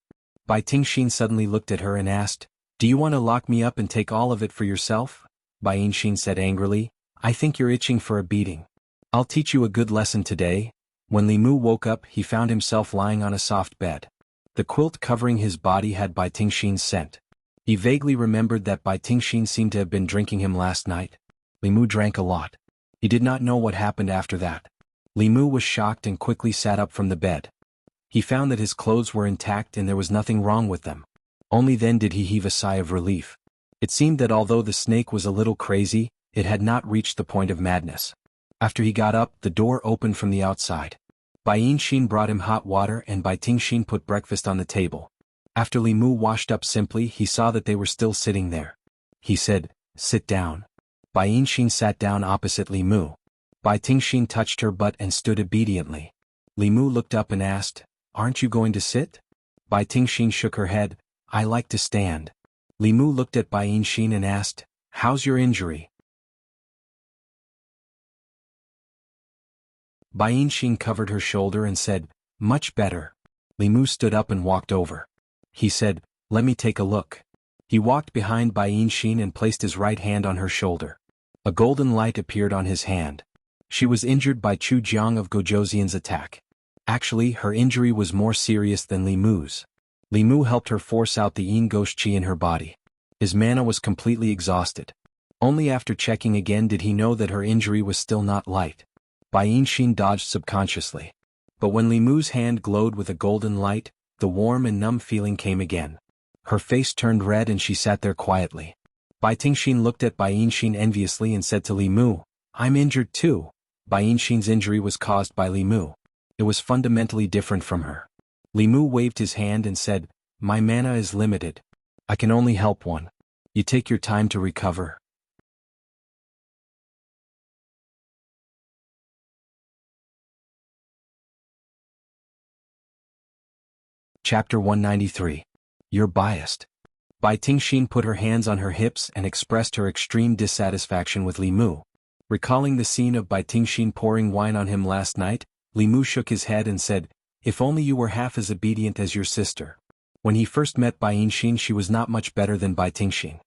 Bai Tingxin suddenly looked at her and asked, "Do you want to lock me up and take all of it for yourself?" Bai Tingxin said angrily, "I think you're itching for a beating. I'll teach you a good lesson today." When Li Mu woke up, he found himself lying on a soft bed. The quilt covering his body had Bai Tingxin's scent. He vaguely remembered that Bai Tingxin seemed to have been drinking him last night. Li Mu drank a lot. He did not know what happened after that. Li Mu was shocked and quickly sat up from the bed. He found that his clothes were intact and there was nothing wrong with them. Only then did he heave a sigh of relief. It seemed that although the snake was a little crazy, it had not reached the point of madness. After he got up, the door opened from the outside. Bai Tingxin brought him hot water and Bai Tingxin put breakfast on the table. After Li Mu washed up simply, he saw that they were still sitting there. He said, "Sit down." Bai Tingxin sat down opposite Li Mu. Bai Tingxin touched her butt and stood obediently. Li Mu looked up and asked, "Aren't you going to sit?" Bai Tingxin shook her head, "I like to stand." Li Mu looked at Bai Tingxin and asked, "How's your injury?" Bai Tingxin covered her shoulder and said, "Much better." Li Mu stood up and walked over. He said, "Let me take a look." He walked behind Bai Yinxin and placed his right hand on her shoulder. A golden light appeared on his hand. She was injured by Chu Jiang of Gojouxian's attack. Actually, her injury was more serious than Li Mu's. Li Mu helped her force out the yin ghost qi in her body. His mana was completely exhausted. Only after checking again did he know that her injury was still not light. Bai Yinxin dodged subconsciously. But when Li Mu's hand glowed with a golden light, the warm and numb feeling came again. Her face turned red and she sat there quietly. Bai Tingxin looked at Bai Yinxin enviously and said to Li Mu, "I'm injured too." Bai Yinxin's injury was caused by Li Mu. It was fundamentally different from her. Li Mu waved his hand and said, "My mana is limited. I can only help one. You take your time to recover." Chapter 193. You're biased. Bai Tingxin put her hands on her hips and expressed her extreme dissatisfaction with Li Mu. Recalling the scene of Bai Tingxin pouring wine on him last night, Li Mu shook his head and said, "If only you were half as obedient as your sister." When he first met Bai Yinxin, she was not much better than Bai Tingxin.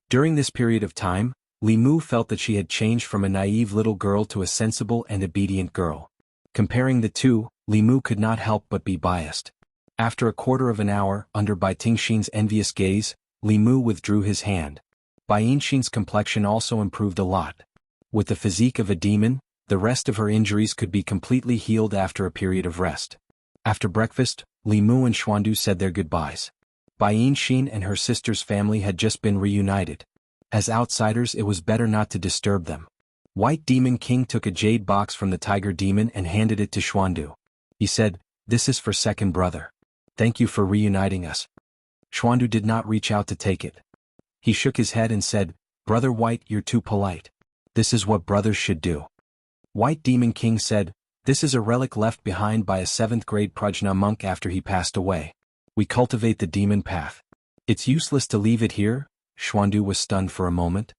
During this period of time, Li Mu felt that she had changed from a naive little girl to a sensible and obedient girl. Comparing the two, Li Mu could not help but be biased. After a quarter of an hour, under Bai Tingxin's envious gaze, Li Mu withdrew his hand. Bai Yinxin's complexion also improved a lot. With the physique of a demon, the rest of her injuries could be completely healed after a period of rest. After breakfast, Li Mu and Xuandu said their goodbyes. Bai Yinxin and her sister's family had just been reunited. As outsiders, it was better not to disturb them. White Demon King took a jade box from the tiger demon and handed it to Xuandu. He said, "This is for second brother. Thank you for reuniting us." Xuandu did not reach out to take it. He shook his head and said, "Brother White, you're too polite. This is what brothers should do." White Demon King said, "This is a relic left behind by a 7th grade Prajna monk after he passed away. We cultivate the demon path. It's useless to leave it here." Xuandu was stunned for a moment.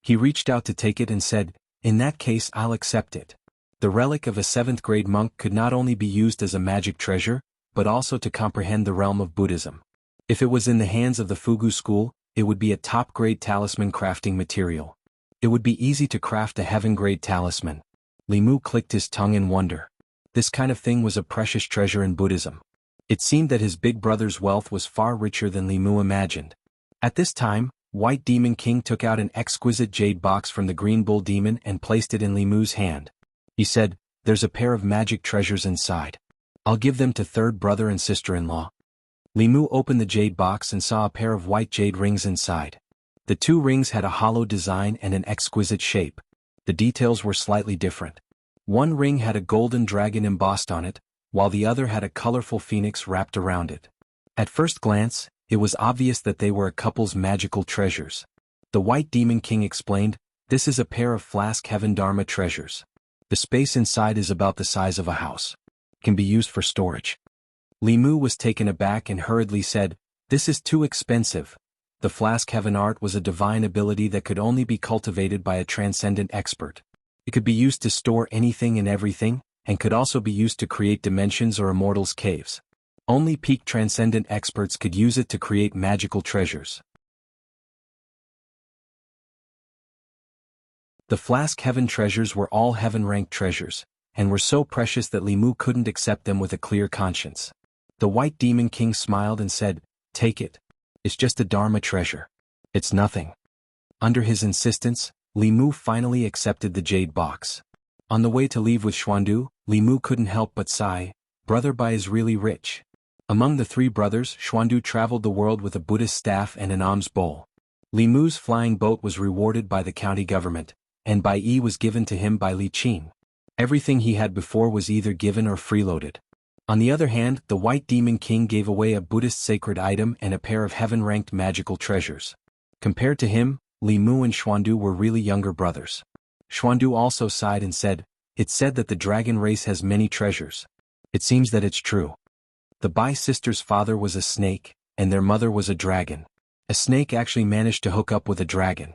He reached out to take it and said, "In that case I'll accept it." The relic of a 7th grade monk could not only be used as a magic treasure, but also to comprehend the realm of Buddhism. If it was in the hands of the Fugu school, it would be a top-grade talisman crafting material. It would be easy to craft a heaven-grade talisman. Li Mu clicked his tongue in wonder. This kind of thing was a precious treasure in Buddhism. It seemed that his big brother's wealth was far richer than Li Mu imagined. At this time, White Demon King took out an exquisite jade box from the Green Bull Demon and placed it in Li Mu's hand. He said, "There's a pair of magic treasures inside. I'll give them to third brother and sister-in-law." Li Mu opened the jade box and saw a pair of white jade rings inside. The two rings had a hollow design and an exquisite shape. The details were slightly different. One ring had a golden dragon embossed on it, while the other had a colorful phoenix wrapped around it. At first glance, it was obvious that they were a couple's magical treasures. The White Demon King explained, "This is a pair of Flask Heaven Dharma treasures. The space inside is about the size of a house. Can be used for storage." Li Mu was taken aback and hurriedly said, "This is too expensive." The Flask Heaven art was a divine ability that could only be cultivated by a transcendent expert. It could be used to store anything and everything, and could also be used to create dimensions or immortals' caves. Only peak transcendent experts could use it to create magical treasures. The Flask Heaven treasures were all heaven-ranked treasures, and were so precious that Li Mu couldn't accept them with a clear conscience. The White Demon King smiled and said, "Take it. It's just a Dharma treasure. It's nothing." Under his insistence, Li Mu finally accepted the jade box. On the way to leave with Xuandu, Li Mu couldn't help but sigh, "Brother Bai is really rich." Among the three brothers, Xuandu traveled the world with a Buddhist staff and an alms bowl. Li Mu's flying boat was rewarded by the county government, and Bai Yi was given to him by Li Qin. Everything he had before was either given or freeloaded. On the other hand, the White Demon King gave away a Buddhist sacred item and a pair of heaven-ranked magical treasures. Compared to him, Li Mu and Xuandu were really younger brothers. Xuandu also sighed and said, "It's said that the dragon race has many treasures. It seems that it's true." The Bai sisters' father was a snake, and their mother was a dragon. A snake actually managed to hook up with a dragon.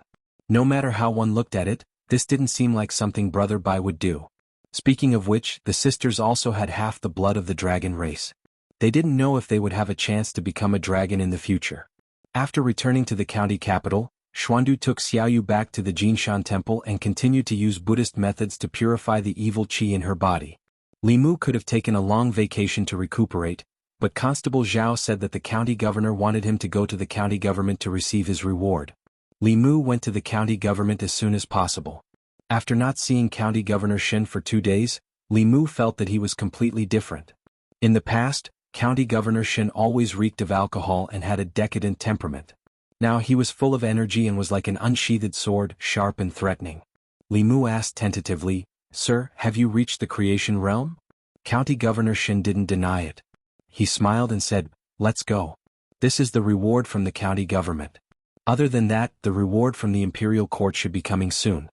No matter how one looked at it, this didn't seem like something Brother Bai would do. Speaking of which, the sisters also had half the blood of the dragon race. They didn't know if they would have a chance to become a dragon in the future. After returning to the county capital, Xuandu took Xiaoyu back to the Jinshan temple and continued to use Buddhist methods to purify the evil qi in her body. Li Mu could have taken a long vacation to recuperate, but Constable Zhao said that the county governor wanted him to go to the county government to receive his reward. Li Mu went to the county government as soon as possible. After not seeing County Governor Shen for 2 days, Li Mu felt that he was completely different. In the past, County Governor Shen always reeked of alcohol and had a decadent temperament. Now he was full of energy and was like an unsheathed sword, sharp and threatening. Li Mu asked tentatively, "Sir, have you reached the creation realm?" County Governor Shen didn't deny it. He smiled and said, "Let's go. This is the reward from the county government. Other than that, the reward from the imperial court should be coming soon."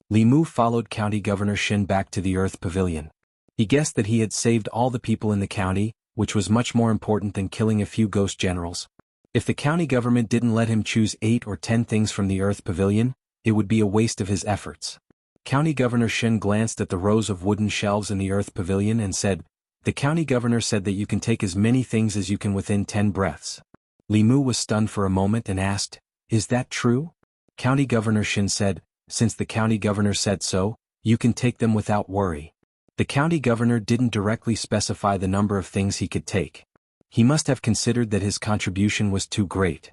Li Mu followed County Governor Shen back to the Earth Pavilion. He guessed that he had saved all the people in the county, which was much more important than killing a few ghost generals. If the county government didn't let him choose 8 or 10 things from the Earth Pavilion, it would be a waste of his efforts. County Governor Shen glanced at the rows of wooden shelves in the Earth Pavilion and said, "The county governor said that you can take as many things as you can within 10 breaths." Li Mu was stunned for a moment and asked, "Is that true?" County Governor Shen said, "Since the county governor said so, you can take them without worry." The county governor didn't directly specify the number of things he could take. He must have considered that his contribution was too great.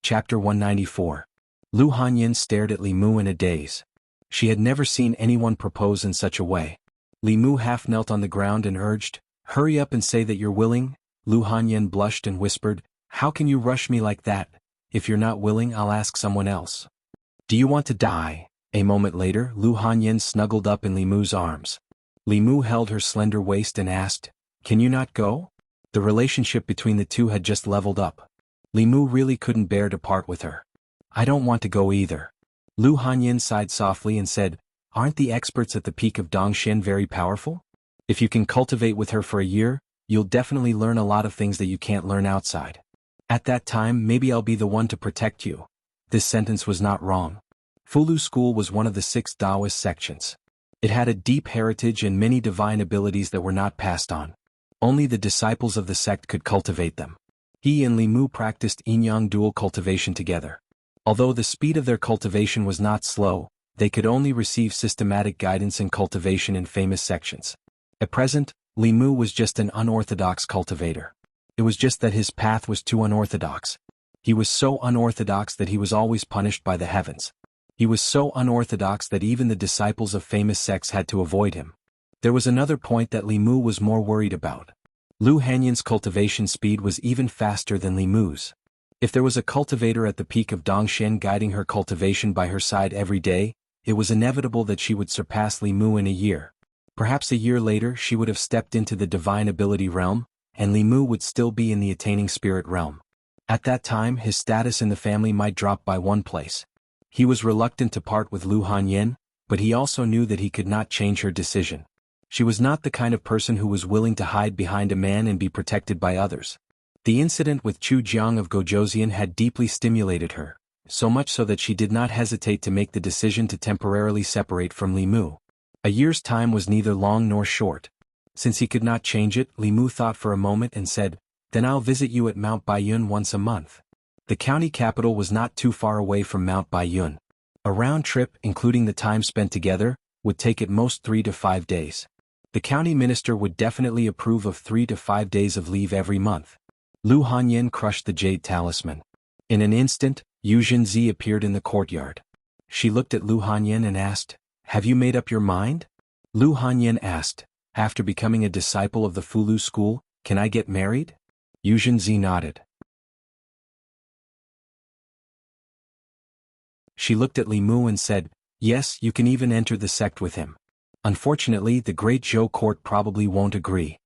Chapter 194. Lu Hanyin stared at Li Mu in a daze. She had never seen anyone propose in such a way. Li Mu half knelt on the ground and urged, "Hurry up and say that you're willing." Lu Hanyin blushed and whispered, "How can you rush me like that? If you're not willing, I'll ask someone else." "Do you want to die?" A moment later, Lu Hanyin snuggled up in Li Mu's arms. Li Mu held her slender waist and asked, "Can you not go?" The relationship between the two had just leveled up. Li Mu really couldn't bear to part with her. "I don't want to go either." Lu Hanyin sighed softly and said, "Aren't the experts at the peak of Dongshan very powerful? If you can cultivate with her for a year, you'll definitely learn a lot of things that you can't learn outside. At that time, maybe I'll be the one to protect you." This sentence was not wrong. Fulu School was one of the 6 Taoist sections. It had a deep heritage and many divine abilities that were not passed on. Only the disciples of the sect could cultivate them. He and Li Mu practiced yin-yang dual cultivation together. Although the speed of their cultivation was not slow, they could only receive systematic guidance in cultivation in famous sections. At present, Li Mu was just an unorthodox cultivator. It was just that his path was too unorthodox. He was so unorthodox that he was always punished by the heavens. He was so unorthodox that even the disciples of famous sects had to avoid him. There was another point that Li Mu was more worried about. Lu Hanyin's cultivation speed was even faster than Li Mu's. If there was a cultivator at the peak of Dongshan guiding her cultivation by her side every day, it was inevitable that she would surpass Li Mu in a year. Perhaps a year later she would have stepped into the divine ability realm, and Li Mu would still be in the attaining spirit realm. At that time his status in the family might drop by 1 place. He was reluctant to part with Lu Hanyin, but he also knew that he could not change her decision. She was not the kind of person who was willing to hide behind a man and be protected by others. The incident with Chu Jiang of Gojoseon had deeply stimulated her, so much so that she did not hesitate to make the decision to temporarily separate from Li Mu. A year's time was neither long nor short. Since he could not change it, Li Mu thought for a moment and said, "Then I'll visit you at Mount Baiyun once a month." The county capital was not too far away from Mount Baiyun. A round trip, including the time spent together, would take at most 3 to 5 days. The county minister would definitely approve of 3 to 5 days of leave every month. Lu Hanyin crushed the jade talisman. In an instant, Yu Zhenzi appeared in the courtyard. She looked at Lu Hanyin and asked, "Have you made up your mind?" Lu Hanyin asked, "After becoming a disciple of the Fulu school, can I get married?" Yu Zhenzi nodded. She looked at Li Mu and said, "Yes, you can even enter the sect with him. Unfortunately, the great Zhou court probably won't agree."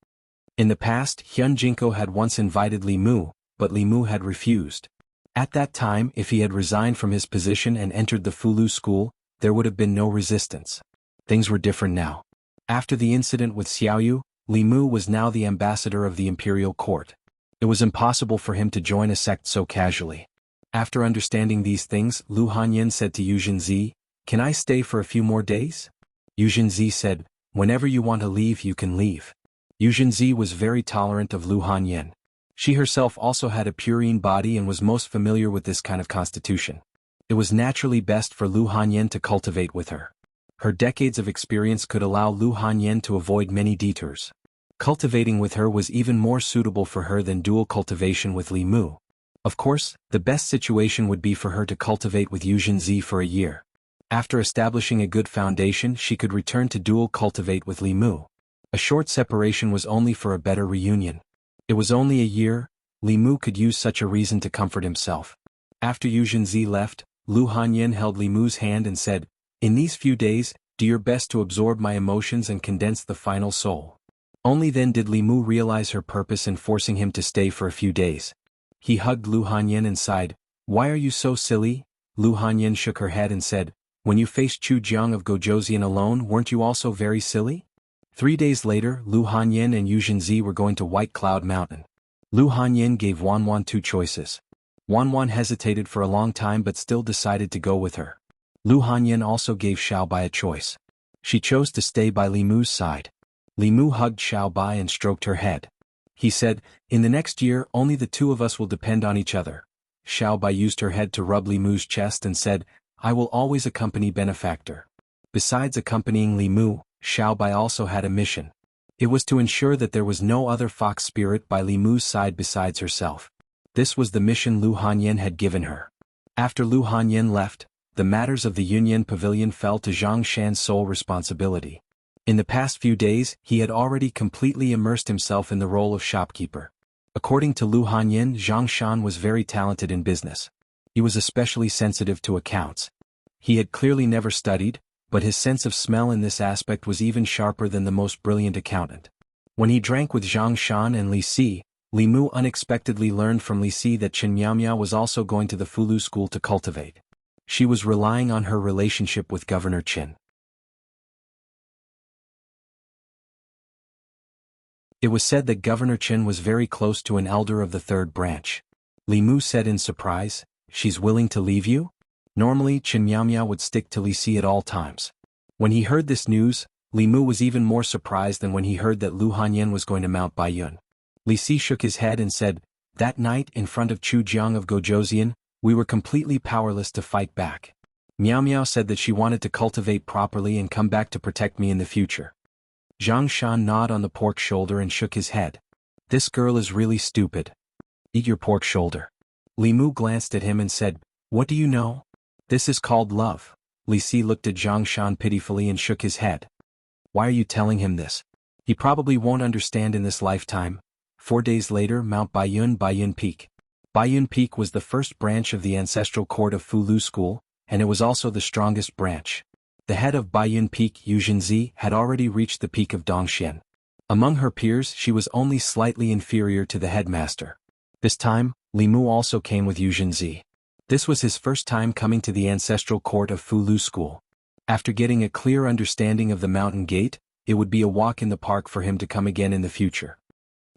In the past, Hyun Jinko had once invited Li Mu, but Li Mu had refused. At that time, if he had resigned from his position and entered the Fulu school, there would have been no resistance. Things were different now. After the incident with Xiaoyu, Li Mu was now the ambassador of the imperial court. It was impossible for him to join a sect so casually. After understanding these things, Lu Hanyan said to Yu Zhenzi, "Can I stay for a few more days?" Yu Zhenzi said, "Whenever you want to leave you can leave." Yu Zhenzi was very tolerant of Lu Hanyan. She herself also had a purine body and was most familiar with this kind of constitution. It was naturally best for Lu Hanyan to cultivate with her. Her decades of experience could allow Lu Hanyan to avoid many detours. Cultivating with her was even more suitable for her than dual cultivation with Li Mu. Of course, the best situation would be for her to cultivate with Yu Zhenzi for a year. After establishing a good foundation, she could return to dual cultivate with Li Mu. A short separation was only for a better reunion. It was only a year. Li Mu could use such a reason to comfort himself. After Yu Zhenzi left, Lu Hanyan held Li Mu's hand and said, "In these few days, do your best to absorb my emotions and condense the final soul." Only then did Li Mu realize her purpose in forcing him to stay for a few days. He hugged Lu Hanyan and sighed, "Why are you so silly?" Lu Hanyan shook her head and said, "When you faced Chu Jiang of Gojoseon alone, weren't you also very silly?" 3 days later, Lu Hanyan and Yu Zhenzi were going to White Cloud Mountain. Lu Hanyan gave Wanwan 2 choices. Wanwan hesitated for a long time but still decided to go with her. Lu Hanyan also gave Xiaobai a choice. She chose to stay by Li Mu's side. Li Mu hugged Xiaobai and stroked her head. He said, "In the next year, only the two of us will depend on each other." Xiaobai used her head to rub Li Mu's chest and said, "I will always accompany benefactor." Besides accompanying Li Mu, Xiaobai also had a mission. It was to ensure that there was no other fox spirit by Li Mu's side besides herself. This was the mission Lu Hanyan had given her. After Lu Hanyan left, the matters of the Yunyan Pavilion fell to Zhang Shan's sole responsibility. In the past few days, he had already completely immersed himself in the role of shopkeeper. According to Lu Hanyan, Zhang Shan was very talented in business. He was especially sensitive to accounts. He had clearly never studied, but his sense of smell in this aspect was even sharper than the most brilliant accountant. When he drank with Zhang Shan and Li Si, Li Mu unexpectedly learned from Li Si that Chen Miao was also going to the Fulu school to cultivate. She was relying on her relationship with Governor Qin. It was said that Governor Qin was very close to an elder of the third branch. Li Mu said in surprise, "She's willing to leave you?" Normally Chen Miao would stick to Li Si at all times. When he heard this news, Li Mu was even more surprised than when he heard that Lu Hanyan was going to Mount Baiyun. Li Si shook his head and said, "That night in front of Chu Jiang of Gojoseon, we were completely powerless to fight back. Miao Miao said that she wanted to cultivate properly and come back to protect me in the future." Zhang Shan gnawed on the pork shoulder and shook his head. "This girl is really stupid. Eat your pork shoulder." Li Mu glanced at him and said, "What do you know? This is called love." Li Si looked at Zhang Shan pitifully and shook his head. "Why are you telling him this? He probably won't understand in this lifetime." 4 days later, Mount Baiyun Peak. Baiyun Peak was the first branch of the ancestral court of Fulu School, and it was also the strongest branch. The head of Baiyun Peak, Yu Zhenzi, had already reached the peak of Dongxian. Among her peers, she was only slightly inferior to the headmaster. This time, Li Mu also came with Yu Zhenzi. This was his first time coming to the ancestral court of Fulu School. After getting a clear understanding of the mountain gate, it would be a walk in the park for him to come again in the future.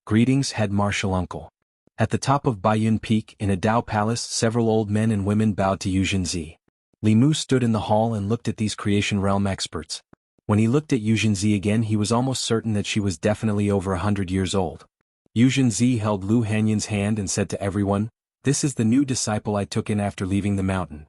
Greetings, head marshal uncle. At the top of Baiyun Peak, in a Dao palace, several old men and women bowed to Yu Zhenzi. Li Mu stood in the hall and looked at these creation realm experts. When he looked at Yu Zhenzi again, he was almost certain that she was definitely over 100 years old. Yu Zhenzi held Lu Hanyan's hand and said to everyone, "This is the new disciple I took in after leaving the mountain."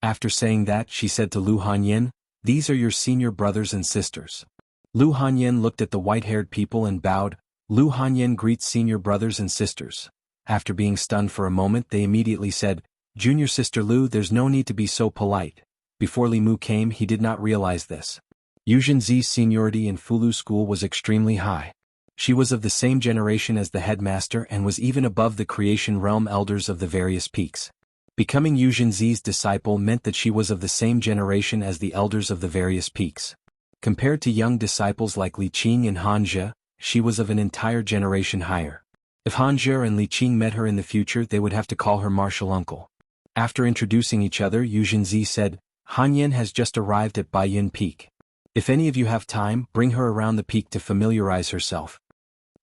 After saying that, she said to Lu Hanyan, "These are your senior brothers and sisters." Lu Hanyan looked at the white-haired people and bowed. Lu Hanyan greets senior brothers and sisters. After being stunned for a moment, they immediately said, "Junior sister Lu, there's no need to be so polite." Before Li Mu came, he did not realize this. Yu Zhenzi's seniority in Fulu school was extremely high. She was of the same generation as the headmaster and was even above the creation realm elders of the various peaks. Becoming Yu Zhenzi's disciple meant that she was of the same generation as the elders of the various peaks. Compared to young disciples like Li Qing and Hanja, she was of an entire generation higher. If Hanja and Li Qing met her in the future, they would have to call her martial uncle. After introducing each other, Yu Zhenzi said, "Hanyan has just arrived at Baiyun Peak. If any of you have time, bring her around the peak to familiarize herself."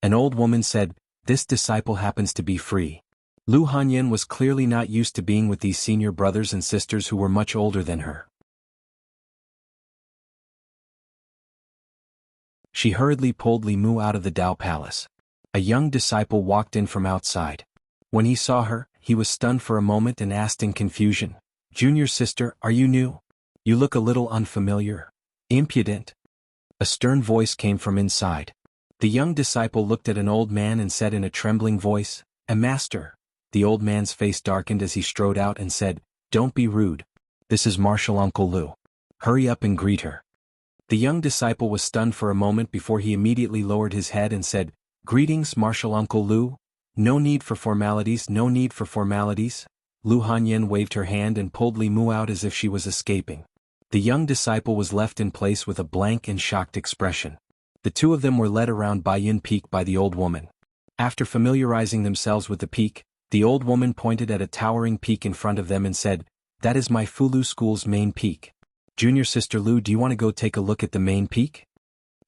An old woman said, This disciple happens to be free. Lu Hanyan was clearly not used to being with these senior brothers and sisters who were much older than her. She hurriedly pulled Li Mu out of the Dao Palace. A young disciple walked in from outside. When he saw her, he was stunned for a moment and asked in confusion, "Junior sister, are you new? You look a little unfamiliar. Impudent." A stern voice came from inside. The young disciple looked at an old man and said in a trembling voice, "A master." The old man's face darkened as he strode out and said, "Don't be rude. This is Martial Uncle Lu. Hurry up and greet her." The young disciple was stunned for a moment before he immediately lowered his head and said, "Greetings, Martial Uncle Lu. No need for formalities, no need for formalities." Lu Hanyan waved her hand and pulled Li Mu out as if she was escaping. The young disciple was left in place with a blank and shocked expression. The two of them were led around Baiyun Peak by the old woman. After familiarizing themselves with the peak, the old woman pointed at a towering peak in front of them and said, "That is my Fulu school's main peak. Junior sister Lu, do you want to go take a look at the main peak?"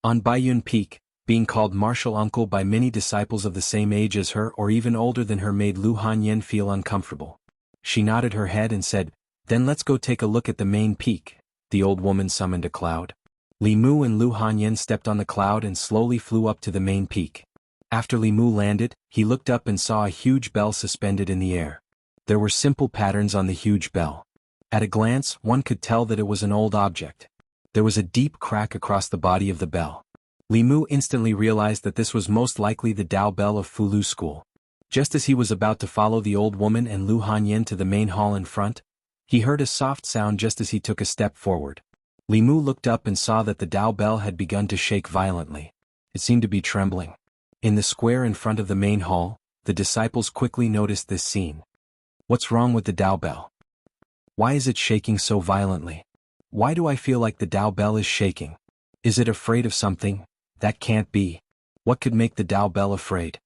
On Baiyun Peak, being called martial uncle by many disciples of the same age as her or even older than her made Lu Hanyan feel uncomfortable. She nodded her head and said, "Then let's go take a look at the main peak." The old woman summoned a cloud. Li Mu and Lu Hanyan stepped on the cloud and slowly flew up to the main peak. After Li Mu landed, he looked up and saw a huge bell suspended in the air. There were simple patterns on the huge bell. At a glance, one could tell that it was an old object. There was a deep crack across the body of the bell. Li Mu instantly realized that this was most likely the Dao bell of Fulu School. Just as he was about to follow the old woman and Lu Hanyan to the main hall in front, he heard a soft sound just as he took a step forward. Li Mu looked up and saw that the Dao bell had begun to shake violently. It seemed to be trembling. In the square in front of the main hall, the disciples quickly noticed this scene. "What's wrong with the Dao bell? Why is it shaking so violently? Why do I feel like the Dao bell is shaking? Is it afraid of something? That can't be. What could make the Dao bell afraid?"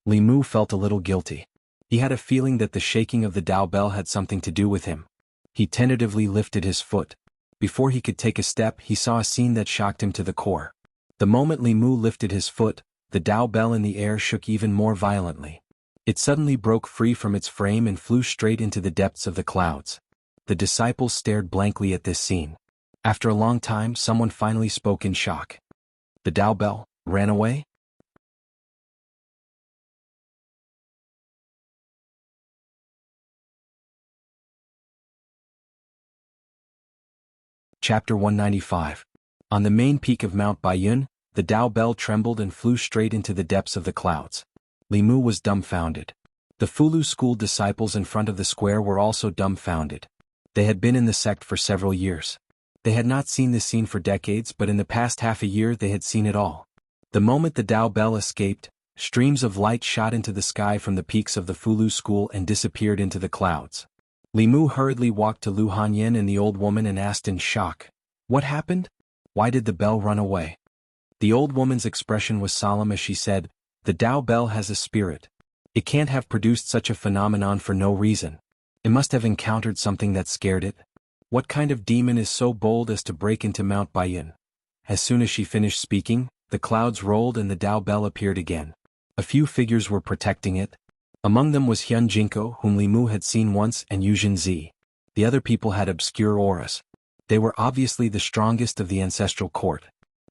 Li Mu felt a little guilty. He had a feeling that the shaking of the Dao bell had something to do with him. He tentatively lifted his foot. Before he could take a step, he saw a scene that shocked him to the core. The moment Li Mu lifted his foot, the Dao bell in the air shook even more violently. It suddenly broke free from its frame and flew straight into the depths of the clouds. The disciples stared blankly at this scene. After a long time, someone finally spoke in shock. "The Dao bell ran away?" Chapter 195. On the main peak of Mount Baiyun, the Dao bell trembled and flew straight into the depths of the clouds. Li Mu was dumbfounded. The Fulu school disciples in front of the square were also dumbfounded. They had been in the sect for several years. They had not seen this scene for decades, but in the past half a year they had seen it all. The moment the Dao bell escaped, streams of light shot into the sky from the peaks of the Fulu school and disappeared into the clouds. Li Mu hurriedly walked to Lu Hanyan and the old woman and asked in shock, "What happened? Why did the bell run away?" The old woman's expression was solemn as she said, "The Dao bell has a spirit. It can't have produced such a phenomenon for no reason. It must have encountered something that scared it. What kind of demon is so bold as to break into Mount Baiyun?" As soon as she finished speaking, the clouds rolled and the Dao bell appeared again. A few figures were protecting it. Among them was Xianxia, whom Li Mu had seen once, and Zi. The other people had obscure auras. They were obviously the strongest of the ancestral court.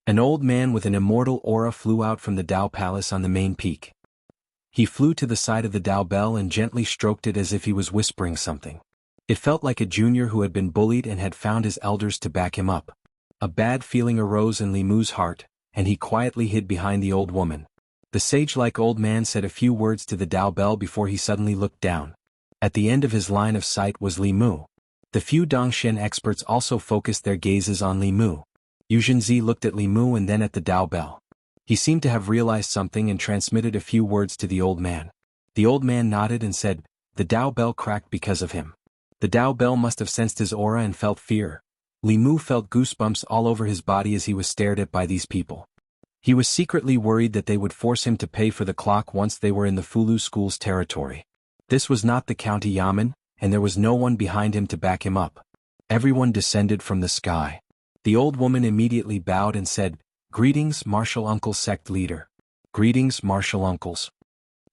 An old man with an immortal aura flew out from the Dao Palace on the main peak. He flew to the side of the Dao bell and gently stroked it as if he was whispering something. It felt like a junior who had been bullied and had found his elders to back him up. A bad feeling arose in Li Mu's heart, and he quietly hid behind the old woman. The sage-like old man said a few words to the Dao bell before he suddenly looked down. At the end of his line of sight was Li Mu. The few Dongshen experts also focused their gazes on Li Mu. Zi looked at Li Mu and then at the Dao bell. He seemed to have realized something and transmitted a few words to the old man. The old man nodded and said, "The Dao bell cracked because of him." The Dao bell must have sensed his aura and felt fear. Li Mu felt goosebumps all over his body as he was stared at by these people. He was secretly worried that they would force him to pay for the clock once they were in the Fulu school's territory. This was not the county yamen, and there was no one behind him to back him up. Everyone descended from the sky. The old woman immediately bowed and said, "Greetings, martial uncle sect leader. Greetings, martial uncles."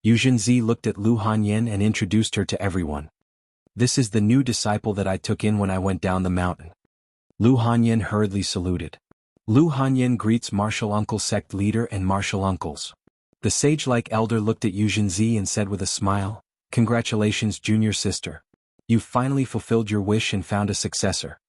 Yu Zhenzi looked at Lu Hanyan and introduced her to everyone. This is the new disciple that I took in when I went down the mountain. Lu Hanyan hurriedly saluted. Lu Hanyan greets martial uncle sect leader and martial uncles. The sage-like elder looked at Yu Zhenzi and said with a smile, "Congratulations, junior sister. You've finally fulfilled your wish and found a successor."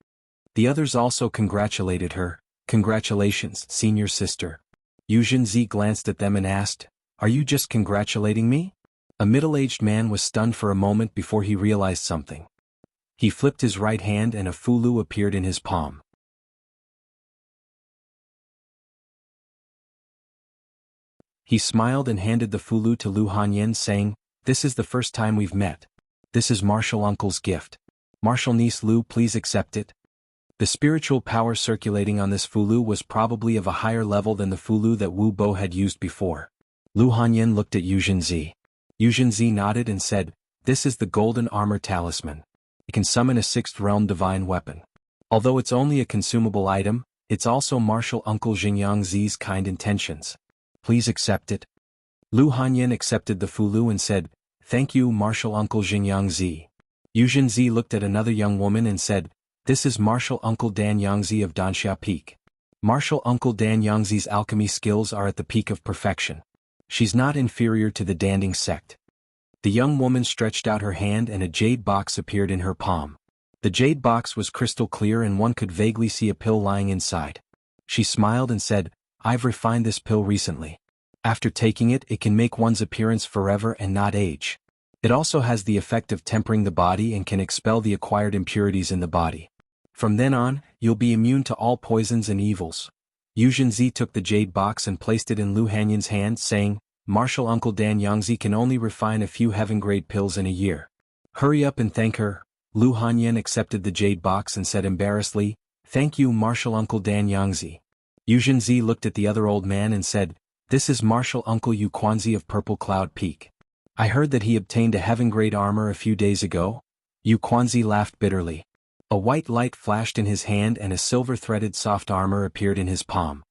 The others also congratulated her. "Congratulations, senior sister." Yu Zhenzi glanced at them and asked, "Are you just congratulating me?" A middle-aged man was stunned for a moment before he realized something. He flipped his right hand and a fulu appeared in his palm. He smiled and handed the fulu to Lu Hanyan saying, "This is the first time we've met. This is Martial Uncle's gift. Martial niece Lu, please accept it." The spiritual power circulating on this fulu was probably of a higher level than the fulu that Wu Bo had used before. Lu Hanyan looked at Yu Zhenzi. Yu Zhenzi nodded and said, "This is the golden armor talisman. It can summon a sixth realm divine weapon. Although it's only a consumable item, it's also Martial Uncle Xianxia's kind intentions. Please accept it." Lu Hanyan accepted the fulu and said, "Thank you, Martial Uncle Xianxia." Yu Zhenzi looked at another young woman and said, "This is Martial Uncle Dan Yangzi of Danxia Peak. Martial Uncle Dan Yangzi's alchemy skills are at the peak of perfection. She's not inferior to the Danding sect." The young woman stretched out her hand and a jade box appeared in her palm. The jade box was crystal clear and one could vaguely see a pill lying inside. She smiled and said, "I've refined this pill recently. After taking it, it can make one's appearance forever and not age. It also has the effect of tempering the body and can expel the acquired impurities in the body. From then on, you'll be immune to all poisons and evils." Yu Zhenzi took the jade box and placed it in Lu Hanyan's hand, saying, "Martial Uncle Dan Yangzi can only refine a few heaven-grade pills in a year. Hurry up and thank her." Lu Hanyan accepted the jade box and said embarrassedly, "Thank you, Martial Uncle Dan Yangzi." Yu Zhenzi looked at the other old man and said, "This is Martial Uncle Yu Quanzi of Purple Cloud Peak. I heard that he obtained a heaven-grade armor a few days ago." Yu Quanzi laughed bitterly. A white light flashed in his hand and a silver-threaded soft armor appeared in his palm.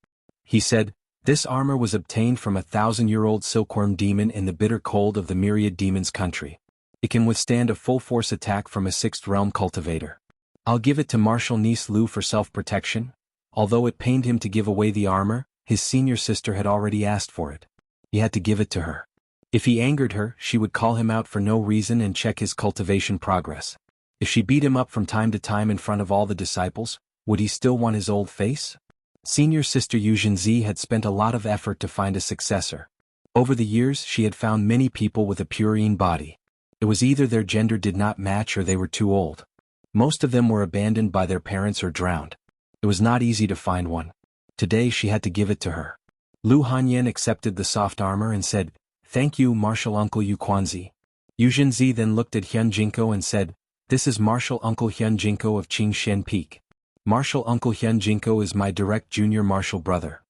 He said, "This armor was obtained from a 1,000-year-old silkworm demon in the bitter cold of the myriad demons' country. It can withstand a full-force attack from a sixth-realm cultivator. I'll give it to Martial niece Lu for self-protection." Although it pained him to give away the armor, his senior sister had already asked for it. He had to give it to her. If he angered her, she would call him out for no reason and check his cultivation progress. If she beat him up from time to time in front of all the disciples, would he still want his old face? Senior sister Yu Zhenzi had spent a lot of effort to find a successor. Over the years she had found many people with a purine body. It was either their gender did not match or they were too old. Most of them were abandoned by their parents or drowned. It was not easy to find one. Today she had to give it to her. Lu Hanyan accepted the soft armor and said, "Thank you, Martial Uncle Yu Quanzi." Yu Zhenzi then looked at Xianxia and said, "This is Martial Uncle Xianxia of Qingshen Peak. Martial Uncle Xianxia is my direct junior martial brother.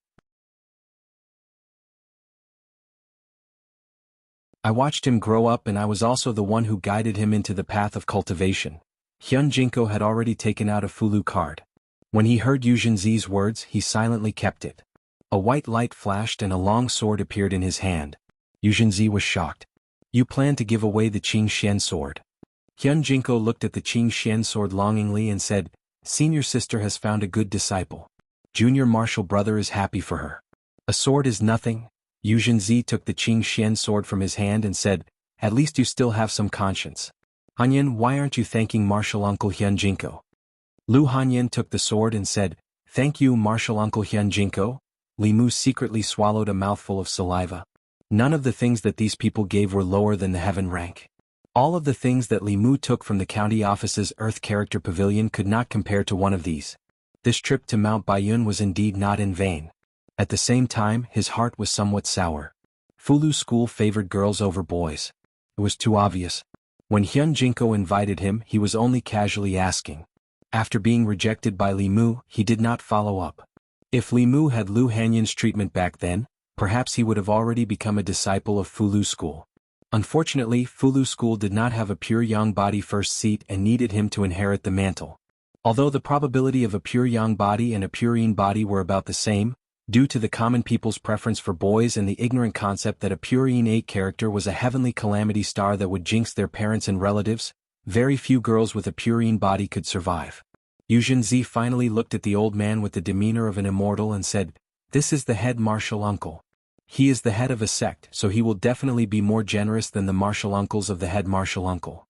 I watched him grow up and I was also the one who guided him into the path of cultivation." Xianxia had already taken out a fulu card. When he heard Yu Zhenzi's words, he silently kept it. A white light flashed and a long sword appeared in his hand. Yu Zhenzi was shocked. "You plan to give away the Qingshen sword?" Xianxia looked at the Qingshen sword longingly and said, "Senior sister has found a good disciple. Junior martial brother is happy for her. A sword is nothing." Yu Zhenzi took the Qingshen sword from his hand and said, "At least you still have some conscience. Hanyan, why aren't you thanking Martial Uncle Xianxia?" Lu Hanyan took the sword and said, "Thank you, Martial Uncle Xianxia." Li Mu secretly swallowed a mouthful of saliva. None of the things that these people gave were lower than the heaven rank. All of the things that Li Mu took from the county office's Earth Character Pavilion could not compare to one of these. This trip to Mount Baiyun was indeed not in vain. At the same time, his heart was somewhat sour. Fulu school favored girls over boys. It was too obvious. When Xianxia invited him, he was only casually asking. After being rejected by Li Mu, he did not follow up. If Li Mu had Lu Hanyan's treatment back then, perhaps he would have already become a disciple of Fulu school. Unfortunately, Fulu school did not have a pure yang body first seat and needed him to inherit the mantle. Although the probability of a pure yang body and a purine body were about the same, Due to the common people's preference for boys and the ignorant concept that a Purine 8 character was a heavenly calamity star that would jinx their parents and relatives, very few girls with a Purine body could survive. Xianxia finally looked at the old man with the demeanor of an immortal and said, "This is the head martial uncle. He is the head of a sect, so he will definitely be more generous than the martial uncles of the head martial uncle."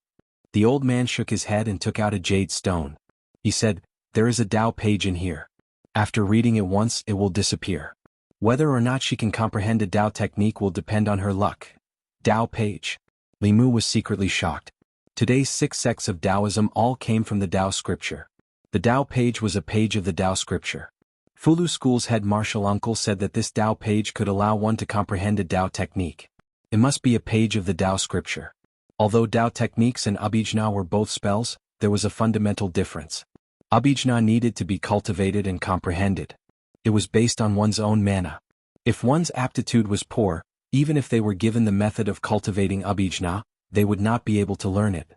The old man shook his head and took out a jade stone. He said, "There is a Tao page in here. After reading it once, it will disappear. Whether or not she can comprehend a Tao technique will depend on her luck." Tao page. Li Mu was secretly shocked. Today's 6 sects of Taoism all came from the Tao scripture. The Tao page was a page of the Tao scripture. Fulu School's head martial uncle said that this Tao page could allow one to comprehend a Tao technique. It must be a page of the Tao scripture. Although Tao techniques and abhijna were both spells, there was a fundamental difference. Abhijna needed to be cultivated and comprehended. It was based on one's own mana. If one's aptitude was poor, even if they were given the method of cultivating abhijna, they would not be able to learn it.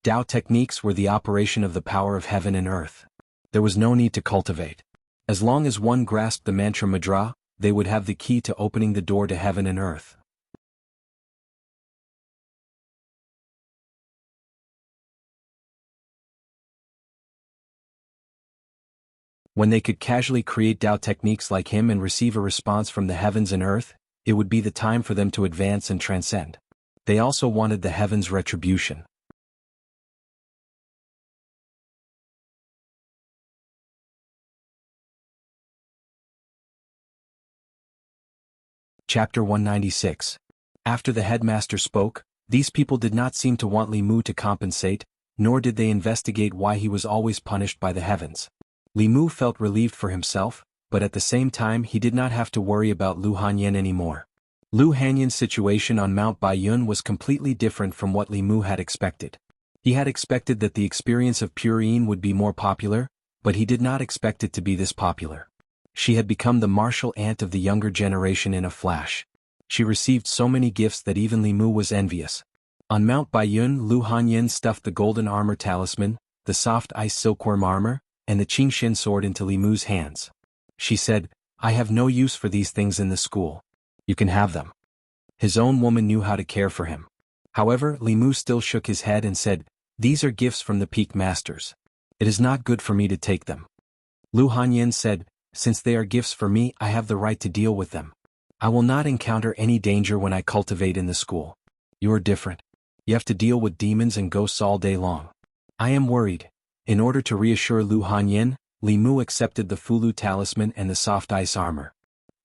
Tao techniques were the operation of the power of heaven and earth. There was no need to cultivate. As long as one grasped the mantra mudra, they would have the key to opening the door to heaven and earth. When they could casually create Tao techniques like him and receive a response from the heavens and earth, it would be the time for them to advance and transcend. They also wanted the heavens' retribution. Chapter 196. After the headmaster spoke, these people did not seem to want Li Mu to compensate, nor did they investigate why he was always punished by the heavens. Li Mu felt relieved for himself, but at the same time he did not have to worry about Lu Hanyan anymore. Lu Hanyan's situation on Mount Baiyun was completely different from what Li Mu had expected. He had expected that the experience of Purine would be more popular, but he did not expect it to be this popular. She had become the martial aunt of the younger generation in a flash. She received so many gifts that even Li Mu was envious. On Mount Baiyun, Lu Hanyan stuffed the golden armor talisman, the soft ice silkworm armor, and the Qingxian sword into Li Mu's hands. She said, "I have no use for these things in the school. You can have them." His own woman knew how to care for him. However, Li Mu still shook his head and said, "These are gifts from the peak masters. It is not good for me to take them." Lu Hanyan said, "Since they are gifts for me, I have the right to deal with them. I will not encounter any danger when I cultivate in the school. You are different. You have to deal with demons and ghosts all day long. I am worried." In order to reassure Lu Hanyan, Li Mu accepted the Fulu talisman and the soft ice armor.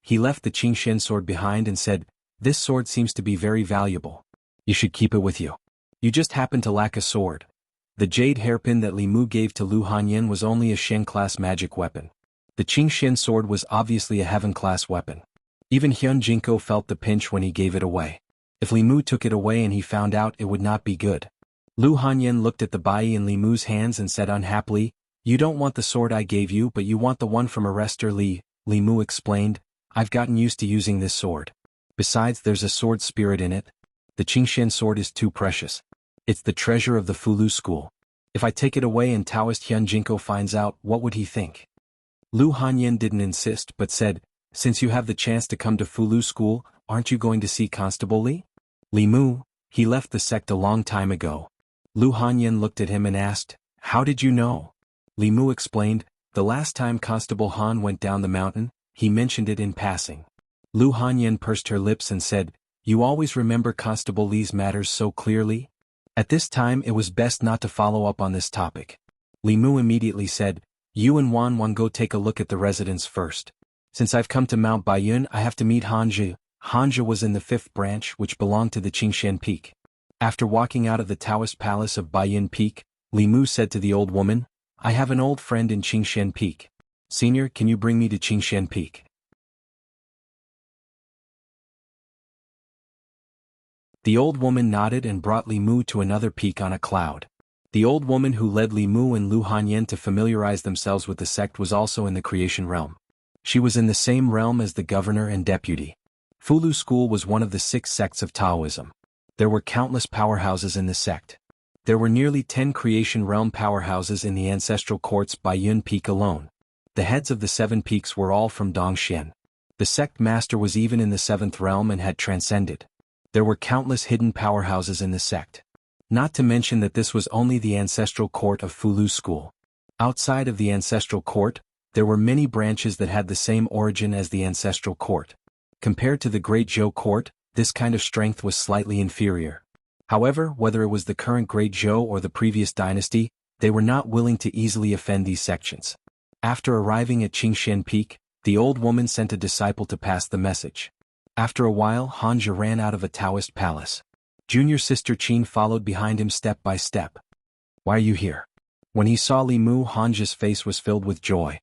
He left the Qingxian sword behind and said, "This sword seems to be very valuable. You should keep it with you. You just happen to lack a sword." The jade hairpin that Li Mu gave to Lu Hanyan was only a Shen-class magic weapon. The Qingxian sword was obviously a heaven-class weapon. Even Jianghu felt the pinch when he gave it away. If Li Mu took it away and he found out, it would not be good. Lu Hanyan looked at the bai in Li Mu's hands and said unhappily, "You don't want the sword I gave you, but you want the one from Arrestor Li." Li Mu explained, "I've gotten used to using this sword. Besides, there's a sword spirit in it. The Qingxian sword is too precious. It's the treasure of the Fulu school. If I take it away and Taoist Jianghu finds out, what would he think?" Lu Hanyan didn't insist but said, "Since you have the chance to come to Fulu school, aren't you going to see Constable Li?" Li Mu, he left the sect a long time ago. Lu Hanyan looked at him and asked, "How did you know?" Li Mu explained, "The last time Constable Han went down the mountain, he mentioned it in passing." Lu Hanyan pursed her lips and said, "You always remember Constable Li's matters so clearly?" At this time it was best not to follow up on this topic. Li Mu immediately said, "You and Wan go take a look at the residence first. Since I've come to Mount Baiyun, I have to meet Hanja." Hanja was in the 5th branch, which belonged to the Qingxian Peak. After walking out of the Taoist palace of Baiyun Peak, Li Mu said to the old woman, "I have an old friend in Qingxian Peak. Senior, can you bring me to Qingxian Peak?" The old woman nodded and brought Li Mu to another peak on a cloud. The old woman who led Li Mu and Lu Hanyan to familiarize themselves with the sect was also in the creation realm. She was in the same realm as the governor and deputy. Fulu school was one of the 6 sects of Taoism. There were countless powerhouses in the sect. There were nearly 10 creation realm powerhouses in the ancestral courts Baiyun Peak alone. The heads of the 7 peaks were all from Dongxian. The sect master was even in the seventh realm and had transcended. There were countless hidden powerhouses in the sect. Not to mention that this was only the ancestral court of Fulu School. Outside of the ancestral court, there were many branches that had the same origin as the ancestral court. Compared to the Great Zhou court, this kind of strength was slightly inferior. However, whether it was the current Great Zhou or the previous dynasty, they were not willing to easily offend these sections. After arriving at Qingshan Peak, the old woman sent a disciple to pass the message. After a while, Hanja ran out of a Taoist palace. Junior sister Qin followed behind him step by step. "Why are you here?" When he saw Li Mu, Hanja's face was filled with joy.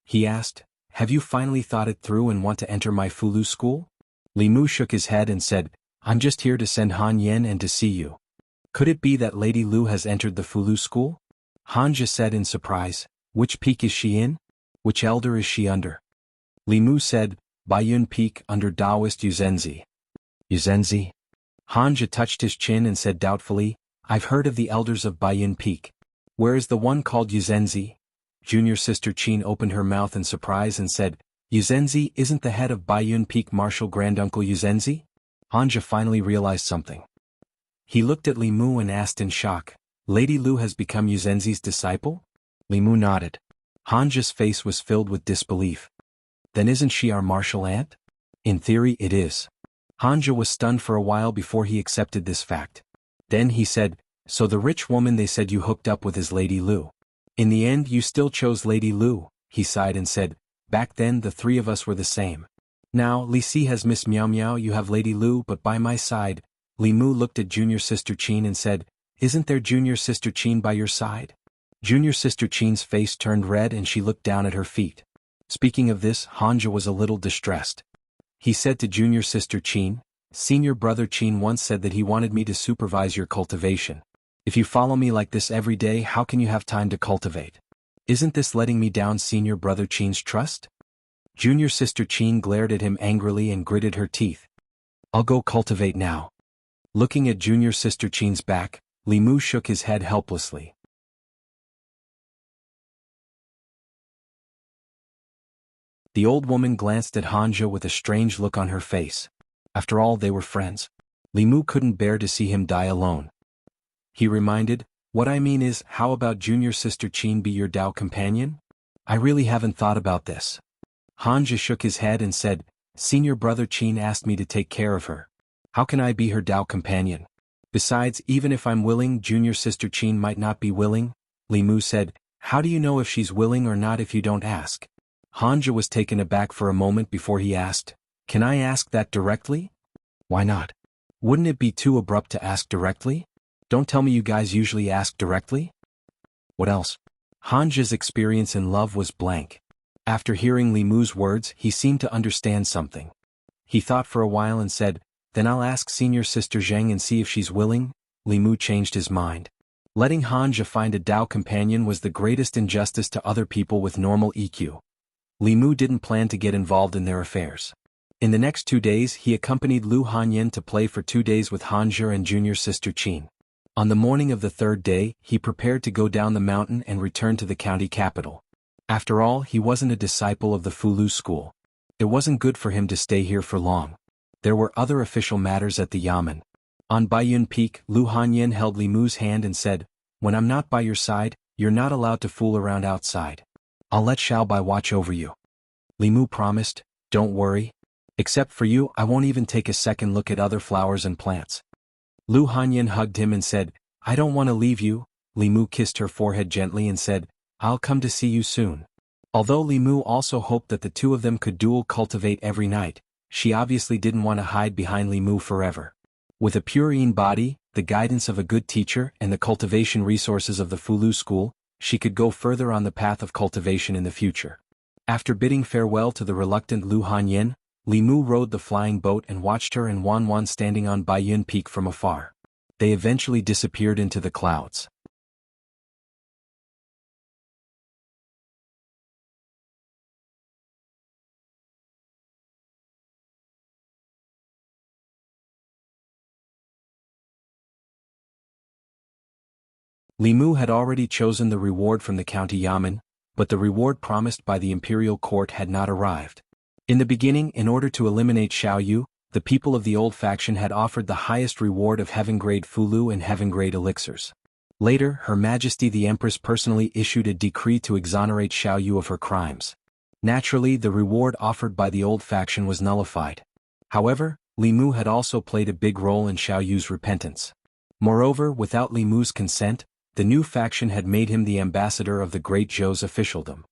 He asked, "Have you finally thought it through and want to enter my Fulu school?" Li Mu shook his head and said, "I'm just here to send Han Yen and to see you." "Could it be that Lady Lu has entered the Fulu school?" Hanja said in surprise. "Which peak is she in? Which elder is she under?" Li Mu said, "Baiyun Peak under Taoist Yuzenzi." "Yuzenzi?" Hanja touched his chin and said doubtfully, "I've heard of the elders of Baiyun Peak. Where is the one called Yuzenzi?" Junior sister Qin opened her mouth in surprise and said, "Yuzenzi isn't the head of Baiyun Peak Martial Granduncle Yuzenzi?" Hanja finally realized something. He looked at Li Mu and asked in shock, "Lady Lu has become Yuzenzi's disciple?" Li Mu nodded. Hanja's face was filled with disbelief. "Then isn't she our martial aunt?" "In theory it is." Hanja was stunned for a while before he accepted this fact. Then he said, "So the rich woman they said you hooked up with is Lady Lu. In the end you still chose Lady Lu." He sighed and said, "Back then the three of us were the same. Now Li Si has Miss Miao Miao, you have Lady Lu, but by my side." Li Mu looked at junior sister Qin and said, "Isn't there junior sister Qin by your side?" Junior sister Qin's face turned red and she looked down at her feet. Speaking of this, Hanja was a little distressed. He said to junior sister Qin, "Senior brother Qin once said that he wanted me to supervise your cultivation. If you follow me like this every day, how can you have time to cultivate? Isn't this letting me down senior brother Qin's trust?" Junior sister Qin glared at him angrily and gritted her teeth. "I'll go cultivate now." Looking at junior sister Qin's back, Li Mu shook his head helplessly. The old woman glanced at Hanja with a strange look on her face. After all, they were friends. Li Mu couldn't bear to see him die alone. He reminded, "What I mean is, how about junior sister Qin be your Dao companion? I really haven't thought about this." Hanja shook his head and said, "Senior brother Qin asked me to take care of her. How can I be her Dao companion? Besides, even if I'm willing, junior sister Qin might not be willing." Li Mu said, "How do you know if she's willing or not if you don't ask?" Hanja was taken aback for a moment before he asked, "Can I ask that directly?" "Why not? Wouldn't it be too abrupt to ask directly? Don't tell me you guys usually ask directly?" "What else?" Hanja's experience in love was blank. After hearing Li Mu's words, he seemed to understand something. He thought for a while and said, "Then I'll ask senior sister Zheng and see if she's willing." Li Mu changed his mind. Letting Hanja find a Dao companion was the greatest injustice to other people with normal EQ. Li Mu didn't plan to get involved in their affairs. In the next 2 days he accompanied Lu Hanyan to play for 2 days with Hanja and junior sister Qin. On the morning of the third day, he prepared to go down the mountain and return to the county capital. After all, he wasn't a disciple of the Fulu school. It wasn't good for him to stay here for long. There were other official matters at the yamen. On Baiyun Peak, Lu Hanyan held Li Mu's hand and said, "When I'm not by your side, you're not allowed to fool around outside. I'll let Xiaobai watch over you." Li Mu promised, "Don't worry. Except for you, I won't even take a second look at other flowers and plants." Lu Hanyan hugged him and said, "I don't want to leave you." Li Mu kissed her forehead gently and said, "I'll come to see you soon." Although Li Mu also hoped that the two of them could dual cultivate every night, she obviously didn't want to hide behind Li Mu forever. With a purine body, the guidance of a good teacher, and the cultivation resources of the Fulu school, she could go further on the path of cultivation in the future. After bidding farewell to the reluctant Lu Hanyan, Li Mu rode the flying boat and watched her and Wan Wan standing on Baiyun Peak from afar. They eventually disappeared into the clouds. Li Mu had already chosen the reward from the county yamen, but the reward promised by the imperial court had not arrived. In the beginning, in order to eliminate Xiaoyu, the people of the old faction had offered the highest reward of heaven-grade Fulu and heaven-grade elixirs. Later, Her Majesty the Empress personally issued a decree to exonerate Xiaoyu of her crimes. Naturally, the reward offered by the old faction was nullified. However, Li Mu had also played a big role in Xiaoyu's repentance. Moreover, without Li Mu's consent, the new faction had made him the ambassador of the Great Zhou's officialdom.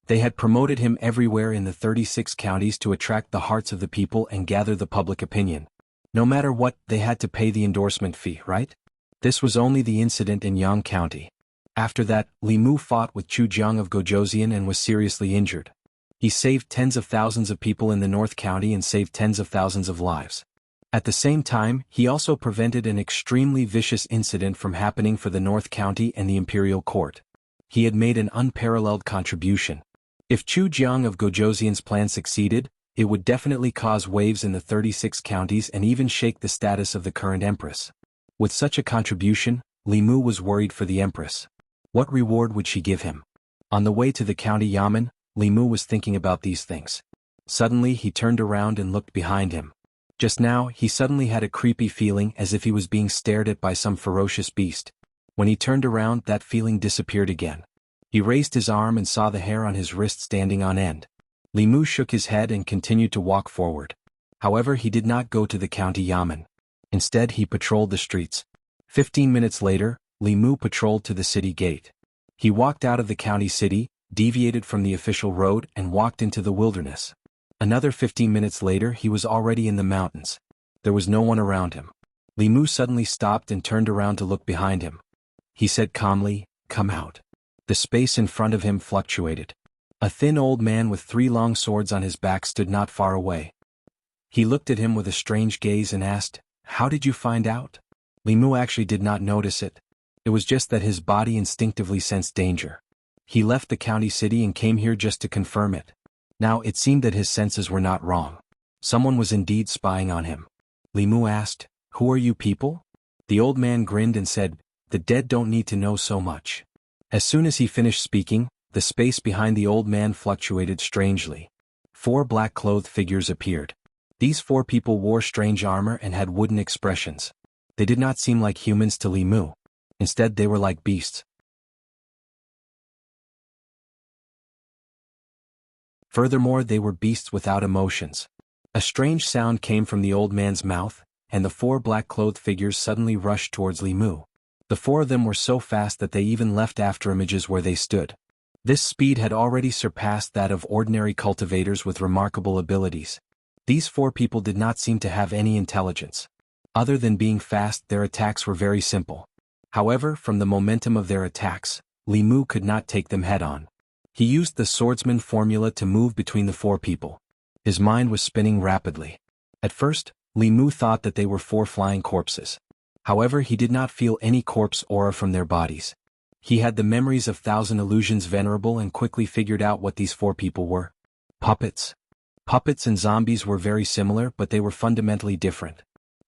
They had promoted him everywhere in the 36 counties to attract the hearts of the people and gather the public opinion. No matter what, they had to pay the endorsement fee, right? This was only the incident in Yang County. After that, Li Mu fought with Chu Jiang of Gojoseon and was seriously injured. He saved tens of thousands of people in the North County and saved tens of thousands of lives. At the same time, he also prevented an extremely vicious incident from happening for the North County and the Imperial Court. He had made an unparalleled contribution. If Chu Jiang of Gojoseon's plan succeeded, it would definitely cause waves in the 36 counties and even shake the status of the current empress. With such a contribution, Li Mu was worried for the empress. What reward would she give him? On the way to the county yamen, Li Mu was thinking about these things. Suddenly he turned around and looked behind him. Just now, he suddenly had a creepy feeling as if he was being stared at by some ferocious beast. When he turned around, that feeling disappeared again. He raised his arm and saw the hair on his wrist standing on end. Li Mu shook his head and continued to walk forward. However, he did not go to the county yamen. Instead, he patrolled the streets. 15 minutes later, Li Mu patrolled to the city gate. He walked out of the county city, deviated from the official road and walked into the wilderness. Another 15 minutes later, he was already in the mountains. There was no one around him. Li Mu suddenly stopped and turned around to look behind him. He said calmly, "Come out." The space in front of him fluctuated. A thin old man with 3 long swords on his back stood not far away. He looked at him with a strange gaze and asked, "How did you find out?" Li Mu actually did not notice it. It was just that his body instinctively sensed danger. He left the county city and came here just to confirm it. Now it seemed that his senses were not wrong. Someone was indeed spying on him. Li Mu asked, "Who are you people?" The old man grinned and said, "The dead don't need to know so much." As soon as he finished speaking, the space behind the old man fluctuated strangely. 4 black-clothed figures appeared. These 4 people wore strange armor and had wooden expressions. They did not seem like humans to Li Mu. Instead, they were like beasts. Furthermore, they were beasts without emotions. A strange sound came from the old man's mouth, and the 4 black-clothed figures suddenly rushed towards Li Mu. The 4 of them were so fast that they even left afterimages where they stood. This speed had already surpassed that of ordinary cultivators with remarkable abilities. These 4 people did not seem to have any intelligence. Other than being fast, their attacks were very simple. However, from the momentum of their attacks, Li Mu could not take them head-on. He used the swordsman formula to move between the 4 people. His mind was spinning rapidly. At first, Li Mu thought that they were 4 flying corpses. However, he did not feel any corpse aura from their bodies. He had the memories of 1,000 illusions venerable and quickly figured out what these 4 people were. Puppets. Puppets and zombies were very similar, but they were fundamentally different.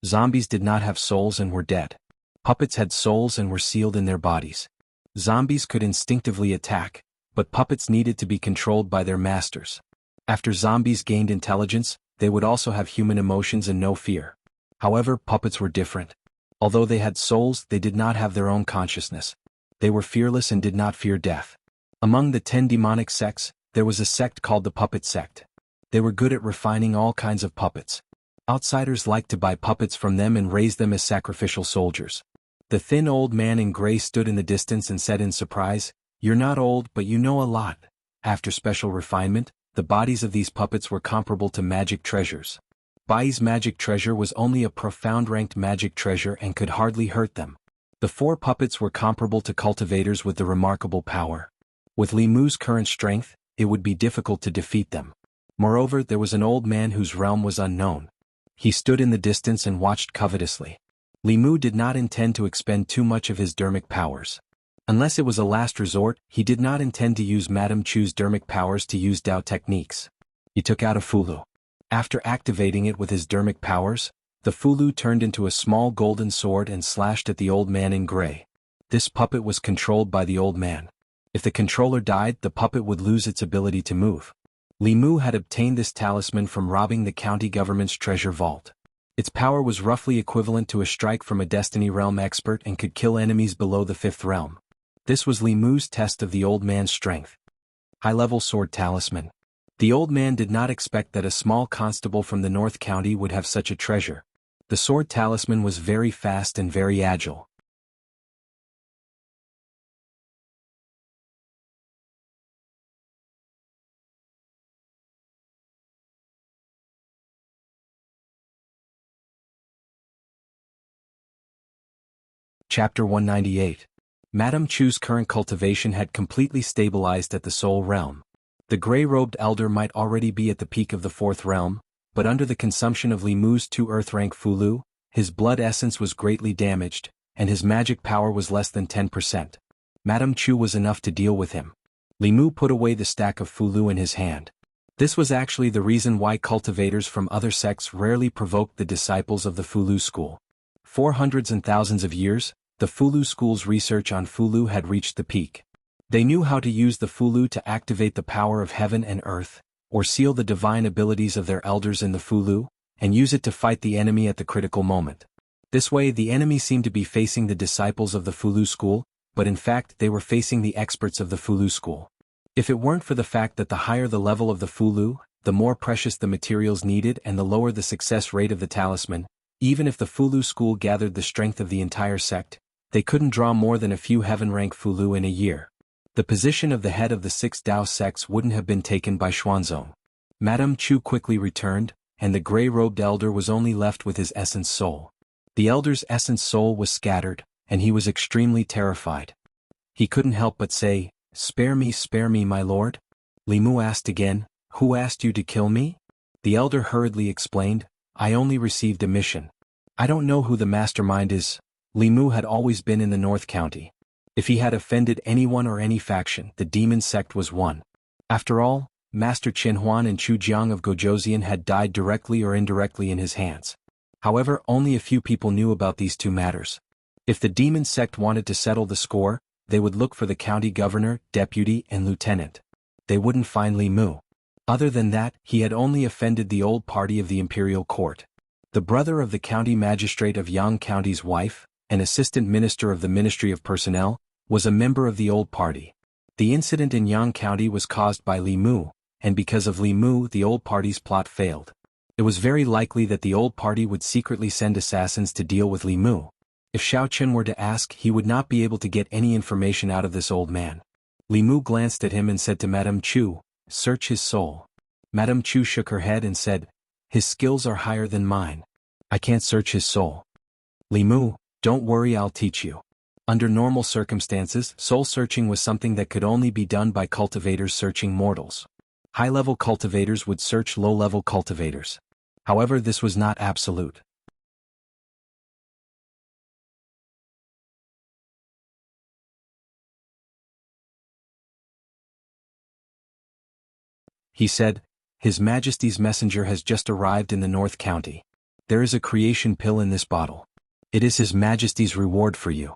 Zombies did not have souls and were dead. Puppets had souls and were sealed in their bodies. Zombies could instinctively attack, but puppets needed to be controlled by their masters. After zombies gained intelligence, they would also have human emotions and no fear. However, puppets were different. Although they had souls, they did not have their own consciousness. They were fearless and did not fear death. Among the 10 demonic sects, there was a sect called the Puppet Sect. They were good at refining all kinds of puppets. Outsiders liked to buy puppets from them and raise them as sacrificial soldiers. The thin old man in gray stood in the distance and said in surprise, "You're not old, but you know a lot." After special refinement, the bodies of these puppets were comparable to magic treasures. Bai's magic treasure was only a profound ranked magic treasure and could hardly hurt them. The 4 puppets were comparable to cultivators with the remarkable power. With Li Mu's current strength, it would be difficult to defeat them. Moreover, there was an old man whose realm was unknown. He stood in the distance and watched covetously. Li Mu did not intend to expend too much of his dermic powers. Unless it was a last resort, he did not intend to use Madame Chu's dermic powers to use Dao techniques. He took out a Fulu. After activating it with his dermic powers, the Fulu turned into a small golden sword and slashed at the old man in gray. This puppet was controlled by the old man. If the controller died, the puppet would lose its ability to move. Li Mu had obtained this talisman from robbing the county government's treasure vault. Its power was roughly equivalent to a strike from a Destiny Realm expert and could kill enemies below the 5th realm. This was Li Mu's test of the old man's strength. High-level sword talisman. The old man did not expect that a small constable from the North County would have such a treasure. The sword talisman was very fast and very agile. Chapter 198. Madame Chu's current cultivation had completely stabilized at the Soul Realm. The gray-robed elder might already be at the peak of the 4th realm, but under the consumption of Li Mu's 2 earth-rank Fulu, his blood essence was greatly damaged, and his magic power was less than 10%. Madame Chu was enough to deal with him. Li Mu put away the stack of Fulu in his hand. This was actually the reason why cultivators from other sects rarely provoked the disciples of the Fulu school. For hundreds and thousands of years, the Fulu school's research on Fulu had reached the peak. They knew how to use the Fulu to activate the power of heaven and earth, or seal the divine abilities of their elders in the Fulu, and use it to fight the enemy at the critical moment. This way the enemy seemed to be facing the disciples of the Fulu school, but in fact they were facing the experts of the Fulu school. If it weren't for the fact that the higher the level of the Fulu, the more precious the materials needed and the lower the success rate of the talisman, even if the Fulu school gathered the strength of the entire sect, they couldn't draw more than a few heaven-rank Fulu in a year. The position of the head of the 6 Dao sects wouldn't have been taken by Xuanzong. Madame Chu quickly returned, and the gray-robed elder was only left with his essence soul. The elder's essence soul was scattered, and he was extremely terrified. He couldn't help but say, spare me, my lord." Li Mu asked again, "Who asked you to kill me?" The elder hurriedly explained, "I only received a mission. I don't know who the mastermind is." Li Mu had always been in the North County. If he had offended anyone or any faction, the demon sect was one. After all, Master Qin Huan and Chu Jiang of Gojoseon had died directly or indirectly in his hands. However, only a few people knew about these 2 matters. If the demon sect wanted to settle the score, they would look for the county governor, deputy, and lieutenant. They wouldn't find Li Mu. Other than that, he had only offended the old party of the imperial court. The brother of the county magistrate of Yang County's wife, an assistant minister of the Ministry of Personnel, was a member of the old party. The incident in Yang County was caused by Li Mu, and because of Li Mu the old party's plot failed. It was very likely that the old party would secretly send assassins to deal with Li Mu. If Xiao Chen were to ask, he would not be able to get any information out of this old man. Li Mu glanced at him and said to Madame Chu, "Search his soul." Madame Chu shook her head and said, "His skills are higher than mine. I can't search his soul." "Li Mu, don't worry, I'll teach you." Under normal circumstances, soul searching was something that could only be done by cultivators searching mortals. High-level cultivators would search low-level cultivators. However, this was not absolute. He said, "His Majesty's messenger has just arrived in the North County. There is a creation pill in this bottle. It is His Majesty's reward for you."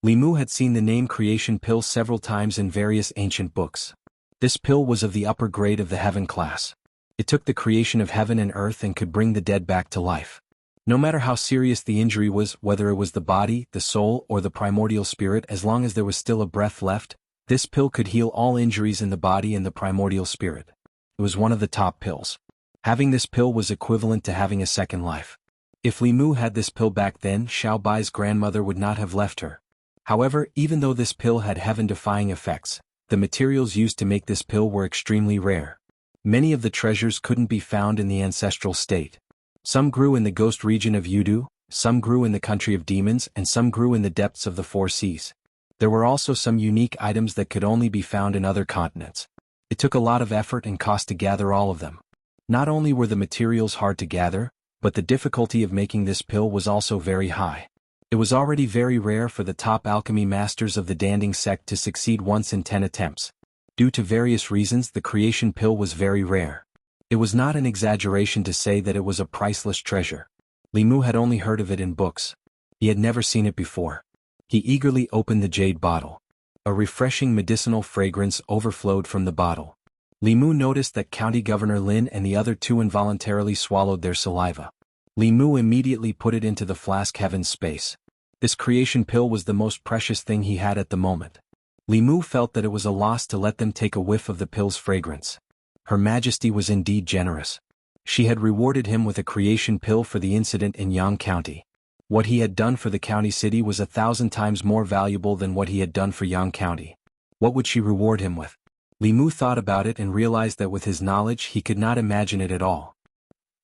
Li Mu had seen the name creation pill several times in various ancient books. This pill was of the upper grade of the heaven class. It took the creation of heaven and earth and could bring the dead back to life. No matter how serious the injury was, whether it was the body, the soul, or the primordial spirit, as long as there was still a breath left, this pill could heal all injuries in the body and the primordial spirit. It was one of the top pills. Having this pill was equivalent to having a second life. If Li Mu had this pill back then, Xiao Bai's grandmother would not have left her. However, even though this pill had heaven-defying effects, the materials used to make this pill were extremely rare. Many of the treasures couldn't be found in the ancestral state. Some grew in the ghost region of Yudu, some grew in the country of demons, and some grew in the depths of the 4 seas. There were also some unique items that could only be found in other continents. It took a lot of effort and cost to gather all of them. Not only were the materials hard to gather, but the difficulty of making this pill was also very high. It was already very rare for the top alchemy masters of the Danding sect to succeed once in 10 attempts. Due to various reasons, the creation pill was very rare. It was not an exaggeration to say that it was a priceless treasure. Li Mu had only heard of it in books. He had never seen it before. He eagerly opened the jade bottle. A refreshing medicinal fragrance overflowed from the bottle. Li Mu noticed that County Governor Lin and the other two involuntarily swallowed their saliva. Li Mu immediately put it into the flask Heaven's Space. This creation pill was the most precious thing he had at the moment. Li Mu felt that it was a loss to let them take a whiff of the pill's fragrance. Her Majesty was indeed generous. She had rewarded him with a creation pill for the incident in Yang County. What he had done for the county city was 1,000 times more valuable than what he had done for Yang County. What would she reward him with? Li Mu thought about it and realized that with his knowledge he could not imagine it at all.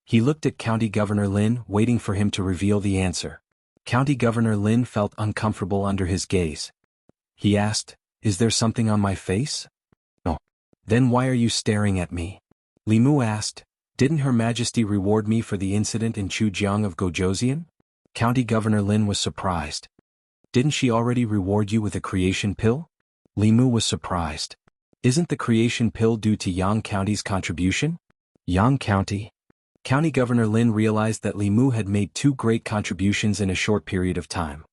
He looked at County Governor Lin, waiting for him to reveal the answer. County Governor Lin felt uncomfortable under his gaze. He asked, "Is there something on my face?" "No." "Then why are you staring at me?" Li Mu asked. "Didn't Her Majesty reward me for the incident in Chujiang of Gojoseon?" County Governor Lin was surprised. "Didn't she already reward you with a creation pill?" Li Mu was surprised. "Isn't the creation pill due to Yang County's contribution?" Yang County? County Governor Lin realized that Li Mu had made two great contributions in a short period of time.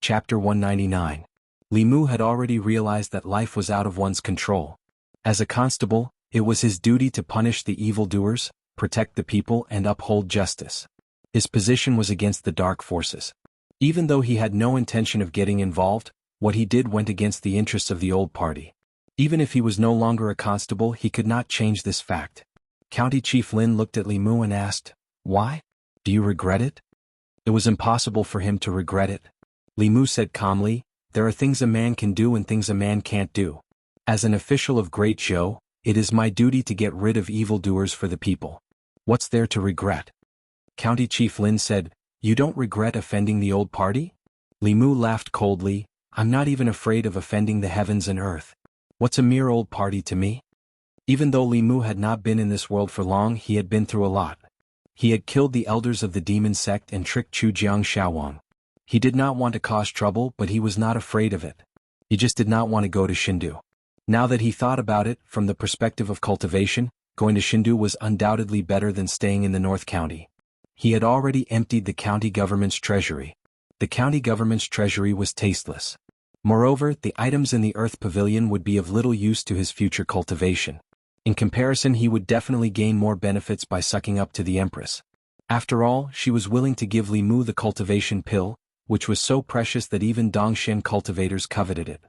Chapter 199. Li Mu had already realized that life was out of one's control. As a constable, it was his duty to punish the evildoers, protect the people and uphold justice. His position was against the dark forces. Even though he had no intention of getting involved, what he did went against the interests of the old party. Even if he was no longer a constable, he could not change this fact. County Chief Lin looked at Li Mu and asked, "Why? Do you regret it?" It was impossible for him to regret it. Li Mu said calmly, "There are things a man can do and things a man can't do. As an official of Great Zhou, it is my duty to get rid of evildoers for the people. What's there to regret?" County Chief Lin said, "You don't regret offending the old party?" Li Mu laughed coldly, "I'm not even afraid of offending the heavens and earth. What's a mere old party to me?" Even though Li Mu had not been in this world for long, he had been through a lot. He had killed the elders of the demon sect and tricked Chujiang Xiaowang. He did not want to cause trouble, but he was not afraid of it. He just did not want to go to Shindu. Now that he thought about it, from the perspective of cultivation, going to Shindu was undoubtedly better than staying in the North County. He had already emptied the county government's treasury. The county government's treasury was tasteless. Moreover, the items in the Earth Pavilion would be of little use to his future cultivation. In comparison, he would definitely gain more benefits by sucking up to the Empress. After all, she was willing to give Li Mu the cultivation pill, which was so precious that even Dongshen cultivators coveted it.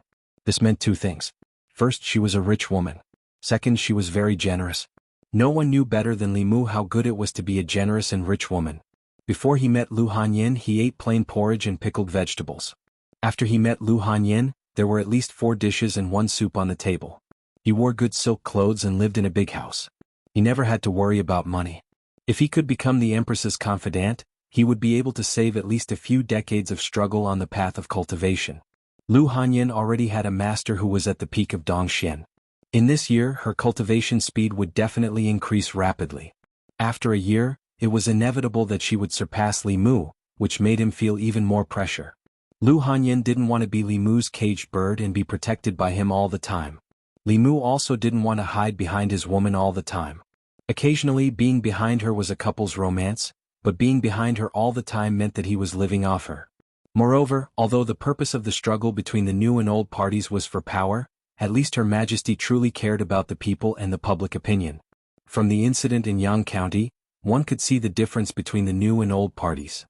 This meant two things. First, she was a rich woman. Second, she was very generous. No one knew better than Li Mu how good it was to be a generous and rich woman. Before he met Lu Hanyin, he ate plain porridge and pickled vegetables. After he met Lu Hanyin, there were at least 4 dishes and 1 soup on the table. He wore good silk clothes and lived in a big house. He never had to worry about money. If he could become the Empress's confidant, he would be able to save at least a few decades of struggle on the path of cultivation. Lu Hanyin already had a master who was at the peak of Dongshen. In this year, her cultivation speed would definitely increase rapidly. After a year, it was inevitable that she would surpass Li Mu, which made him feel even more pressure. Lu Hanyin didn't want to be Li Mu's caged bird and be protected by him all the time. Li Mu also didn't want to hide behind his woman all the time. Occasionally, being behind her was a couple's romance, but being behind her all the time meant that he was living off her. Moreover, although the purpose of the struggle between the new and old parties was for power, at least Her Majesty truly cared about the people and the public opinion. From the incident in Yang County, one could see the difference between the new and old parties.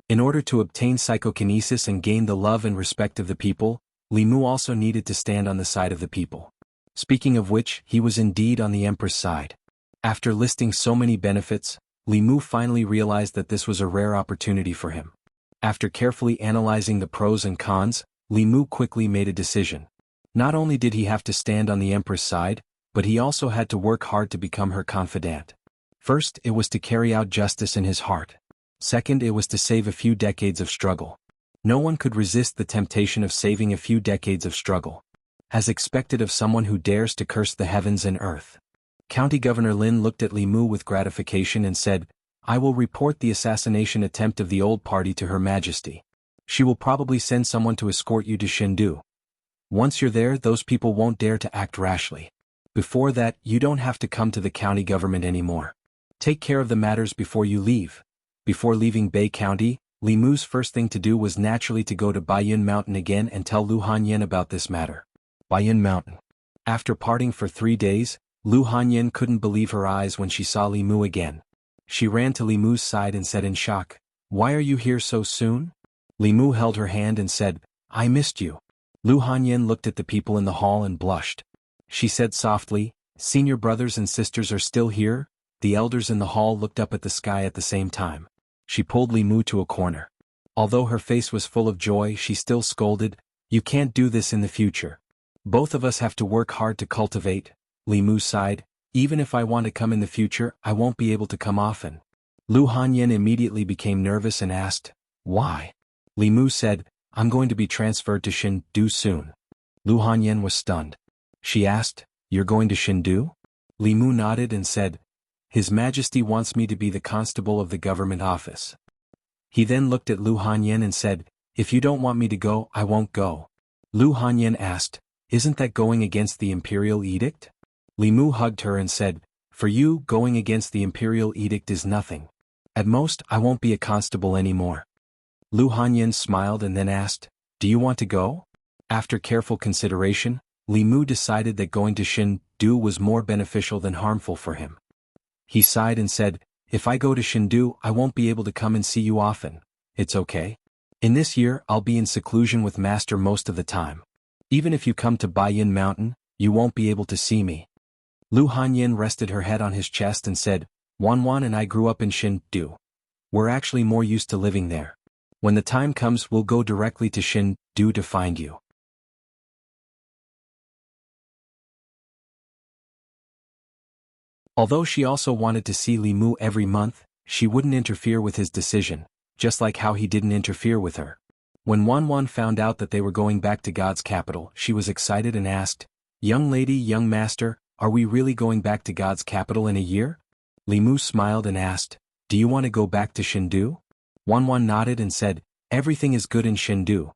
In order to obtain psychokinesis and gain the love and respect of the people, Li Mu also needed to stand on the side of the people. Speaking of which, he was indeed on the Emperor's side. After listing so many benefits, Li Mu finally realized that this was a rare opportunity for him. After carefully analyzing the pros and cons, Li Mu quickly made a decision. Not only did he have to stand on the Emperor's side, but he also had to work hard to become her confidant. First, it was to carry out justice in his heart. Second, it was to save a few decades of struggle. No one could resist the temptation of saving a few decades of struggle. As expected of someone who dares to curse the heavens and earth. County Governor Lin looked at Li Mu with gratification and said, I will report the assassination attempt of the old party to Her Majesty. She will probably send someone to escort you to Chengdu. Once you're there, those people won't dare to act rashly. Before that, you don't have to come to the county government anymore. Take care of the matters before you leave. Before leaving Bei County, Li Mu's first thing to do was naturally to go to Baiyun Mountain again and tell Lu Hanyan about this matter. Baiyun Mountain. After parting for 3 days, Lu Hanyan couldn't believe her eyes when she saw Li Mu again. She ran to Li Mu's side and said in shock, "Why are you here so soon?" Li Mu held her hand and said, "I missed you." Lu Hanyan looked at the people in the hall and blushed. She said softly, "Senior brothers and sisters are still here?" The elders in the hall looked up at the sky at the same time. She pulled Li Mu to a corner. Although her face was full of joy, she still scolded, "You can't do this in the future. Both of us have to work hard to cultivate." Li Mu sighed, "Even if I want to come in the future, I won't be able to come often." Lu Hanyan immediately became nervous and asked, "Why?" Li Mu said, "I'm going to be transferred to Chengdu soon." Lu Hanyan was stunned. She asked, "You're going to Chengdu?" Li Mu nodded and said, "His Majesty wants me to be the constable of the government office." He then looked at Lu Hanyan and said, "If you don't want me to go, I won't go." Lu Hanyan asked, "Isn't that going against the imperial edict?" Li Mu hugged her and said, "For you, going against the imperial edict is nothing. At most, I won't be a constable anymore." Lu Hanyan smiled and then asked, "Do you want to go?" After careful consideration, Li Mu decided that going to Chengdu was more beneficial than harmful for him. He sighed and said, "If I go to Chengdu, I won't be able to come and see you often. It's okay. In this year, I'll be in seclusion with Master most of the time. Even if you come to Baiyun Mountain, you won't be able to see me." Lu Hanyan rested her head on his chest and said, "Wanwan and I grew up in Chengdu. We're actually more used to living there. When the time comes, we'll go directly to Chengdu to find you." Although she also wanted to see Li Mu every month, she wouldn't interfere with his decision, just like how he didn't interfere with her. When Wanwan found out that they were going back to God's capital, she was excited and asked, "Young lady, young master, are we really going back to God's capital in a year?" Li Mu smiled and asked, "Do you want to go back to Chengdu?" Wanwan nodded and said, "Everything is good in Chengdu.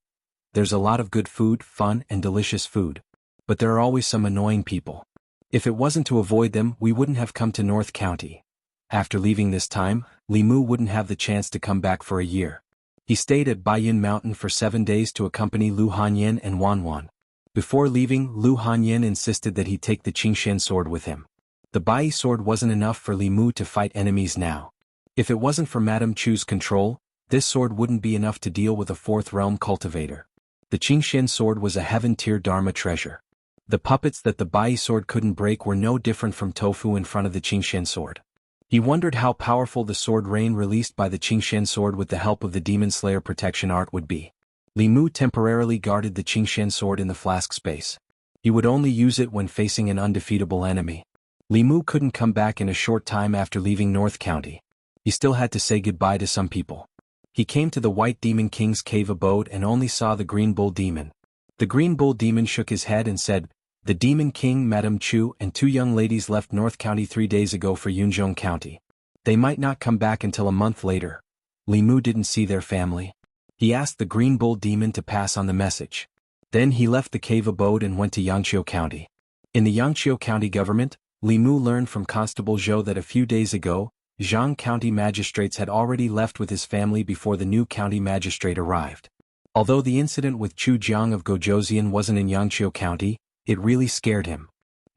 There's a lot of good food, fun and delicious food. But there are always some annoying people. If it wasn't to avoid them, we wouldn't have come to North County." After leaving this time, Li Mu wouldn't have the chance to come back for a year. He stayed at Baiyun Mountain for 7 days to accompany Lu Hanyan and Wanwan. Before leaving, Lu Hanyan insisted that he take the Xianxia sword with him. The Bai sword wasn't enough for Li Mu to fight enemies now. If it wasn't for Madame Chu's control, this sword wouldn't be enough to deal with a 4th realm cultivator. The Xianxia sword was a heaven-tier Dharma treasure. The puppets that the Bai sword couldn't break were no different from tofu in front of the Xianxia sword. He wondered how powerful the sword rain released by the Xianxia sword with the help of the Demon Slayer protection art would be. Li Mu temporarily guarded the Xianxia sword in the flask space. He would only use it when facing an undefeatable enemy. Li Mu couldn't come back in a short time after leaving North County. He still had to say goodbye to some people. He came to the White Demon King's cave abode and only saw the Green Bull Demon. The Green Bull Demon shook his head and said, "The Demon King, Madame Chu, and 2 young ladies left North County 3 days ago for Yunzhong County. They might not come back until a month later." Li Mu didn't see their family. He asked the Green Bull Demon to pass on the message. Then he left the cave abode and went to Yangqiu County. In the Yangqiu County government, Li Mu learned from Constable Zhou that a few days ago, Jianghu County magistrates had already left with his family before the new county magistrate arrived. Although the incident with Chu Jiang of Gojoseon wasn't in Yangqiu County, it really scared him.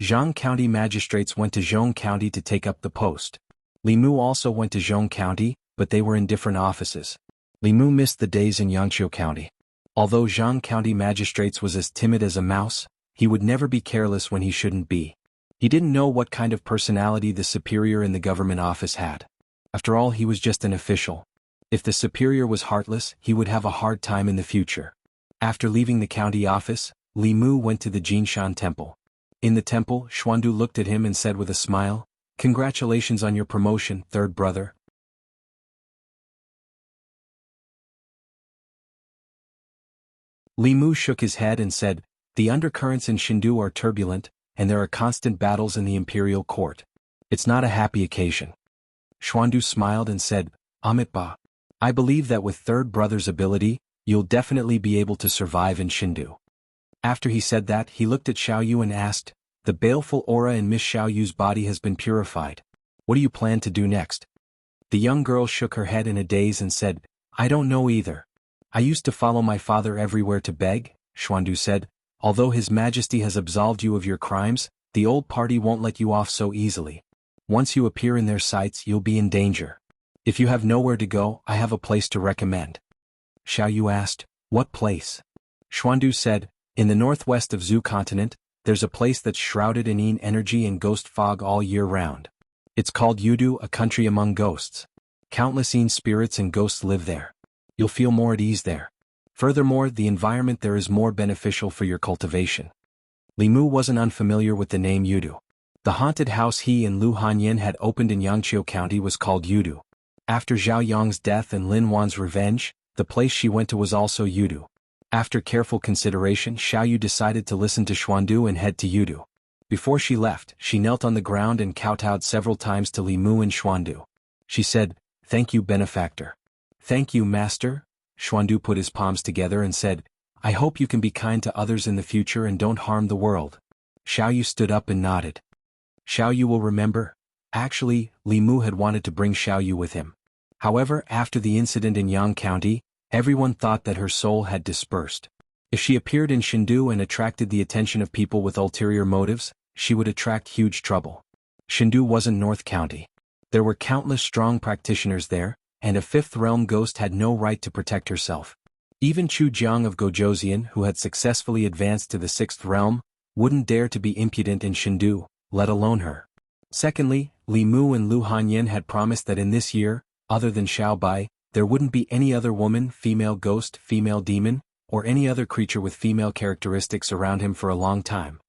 Jianghu County magistrates went to Zhong County to take up the post. Li Mu also went to Zhong County, but they were in different offices. Li Mu missed the days in Yangqiu County. Although Jianghu County magistrates was as timid as a mouse, he would never be careless when he shouldn't be. He didn't know what kind of personality the superior in the government office had. After all, he was just an official. If the superior was heartless, he would have a hard time in the future. After leaving the county office, Li Mu went to the Jinshan temple. In the temple, Xuandu looked at him and said with a smile, "Congratulations on your promotion, third brother." Li Mu shook his head and said, "The undercurrents in Chengdu are turbulent, and there are constant battles in the imperial court. It's not a happy occasion." Xuandu smiled and said, Amitba. I believe that with third brother's ability, you'll definitely be able to survive in Shindu. After he said that, he looked at Xiaoyu and asked, the baleful aura in Miss Xiaoyu's body has been purified. What do you plan to do next? The young girl shook her head in a daze and said, I don't know either. I used to follow my father everywhere to beg, Xuandu said. Although His Majesty has absolved you of your crimes, the old party won't let you off so easily. Once you appear in their sights, you'll be in danger. If you have nowhere to go, I have a place to recommend. Xiaoyu asked, what place? Xuandu said, in the northwest of Zhu continent, there's a place that's shrouded in yin energy and ghost fog all year round. It's called Yudu, a country among ghosts. Countless yin spirits and ghosts live there. You'll feel more at ease there. Furthermore, the environment there is more beneficial for your cultivation. Li Mu wasn't unfamiliar with the name Yudu. The haunted house he and Lu Hanyan had opened in Yangqiu County was called Yudu. After Zhao Yang's death and Lin Wan's revenge, the place she went to was also Yudu. After careful consideration, Xiaoyu decided to listen to Xuandu and head to Yudu. Before she left, she knelt on the ground and kowtowed several times to Li Mu and Xuandu. She said, thank you, benefactor. Thank you, master. Xuandu put his palms together and said, I hope you can be kind to others in the future and don't harm the world. Xiaoyu stood up and nodded. Xiaoyu will remember. Actually, Li Mu had wanted to bring Xiaoyu with him. However, after the incident in Yang County, everyone thought that her soul had dispersed. If she appeared in Shindu and attracted the attention of people with ulterior motives, she would attract huge trouble. Shindu wasn't North County. There were countless strong practitioners there, and a fifth realm ghost had no right to protect herself. Even Chu Jiang of Gojoseon, who had successfully advanced to the sixth realm, wouldn't dare to be impudent in Shindu, let alone her. Secondly, Li Mu and Lu Hanyan had promised that in this year, other than Xiao Bai, there wouldn't be any other woman, female ghost, female demon, or any other creature with female characteristics around him for a long time.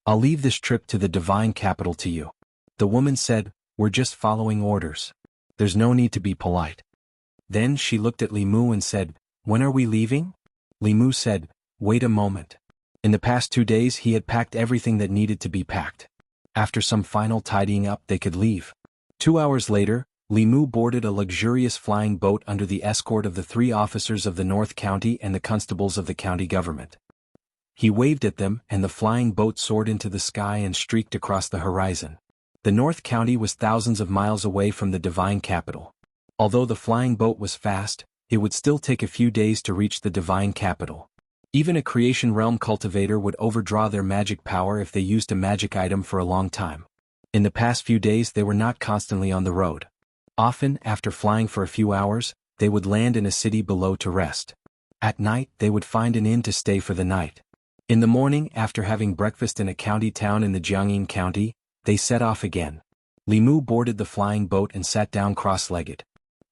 I'll leave this trip to the divine capital to you. The woman said, we're just following orders. There's no need to be polite. Then she looked at Li Mu and said, when are we leaving? Li Mu said, wait a moment. In the past 2 days he had packed everything that needed to be packed. After some final tidying up they could leave. 2 hours later, Li Mu boarded a luxurious flying boat under the escort of the 3 officers of the North County and the constables of the county government. He waved at them, and the flying boat soared into the sky and streaked across the horizon. The North County was thousands of miles away from the divine capital. Although the flying boat was fast, it would still take a few days to reach the divine capital. Even a creation realm cultivator would overdraw their magic power if they used a magic item for a long time. In the past few days they were not constantly on the road. Often, after flying for a few hours, they would land in a city below to rest. At night they would find an inn to stay for the night. In the morning, after having breakfast in a county town in the Jianghu County, they set off again. Li Mu boarded the flying boat and sat down cross-legged.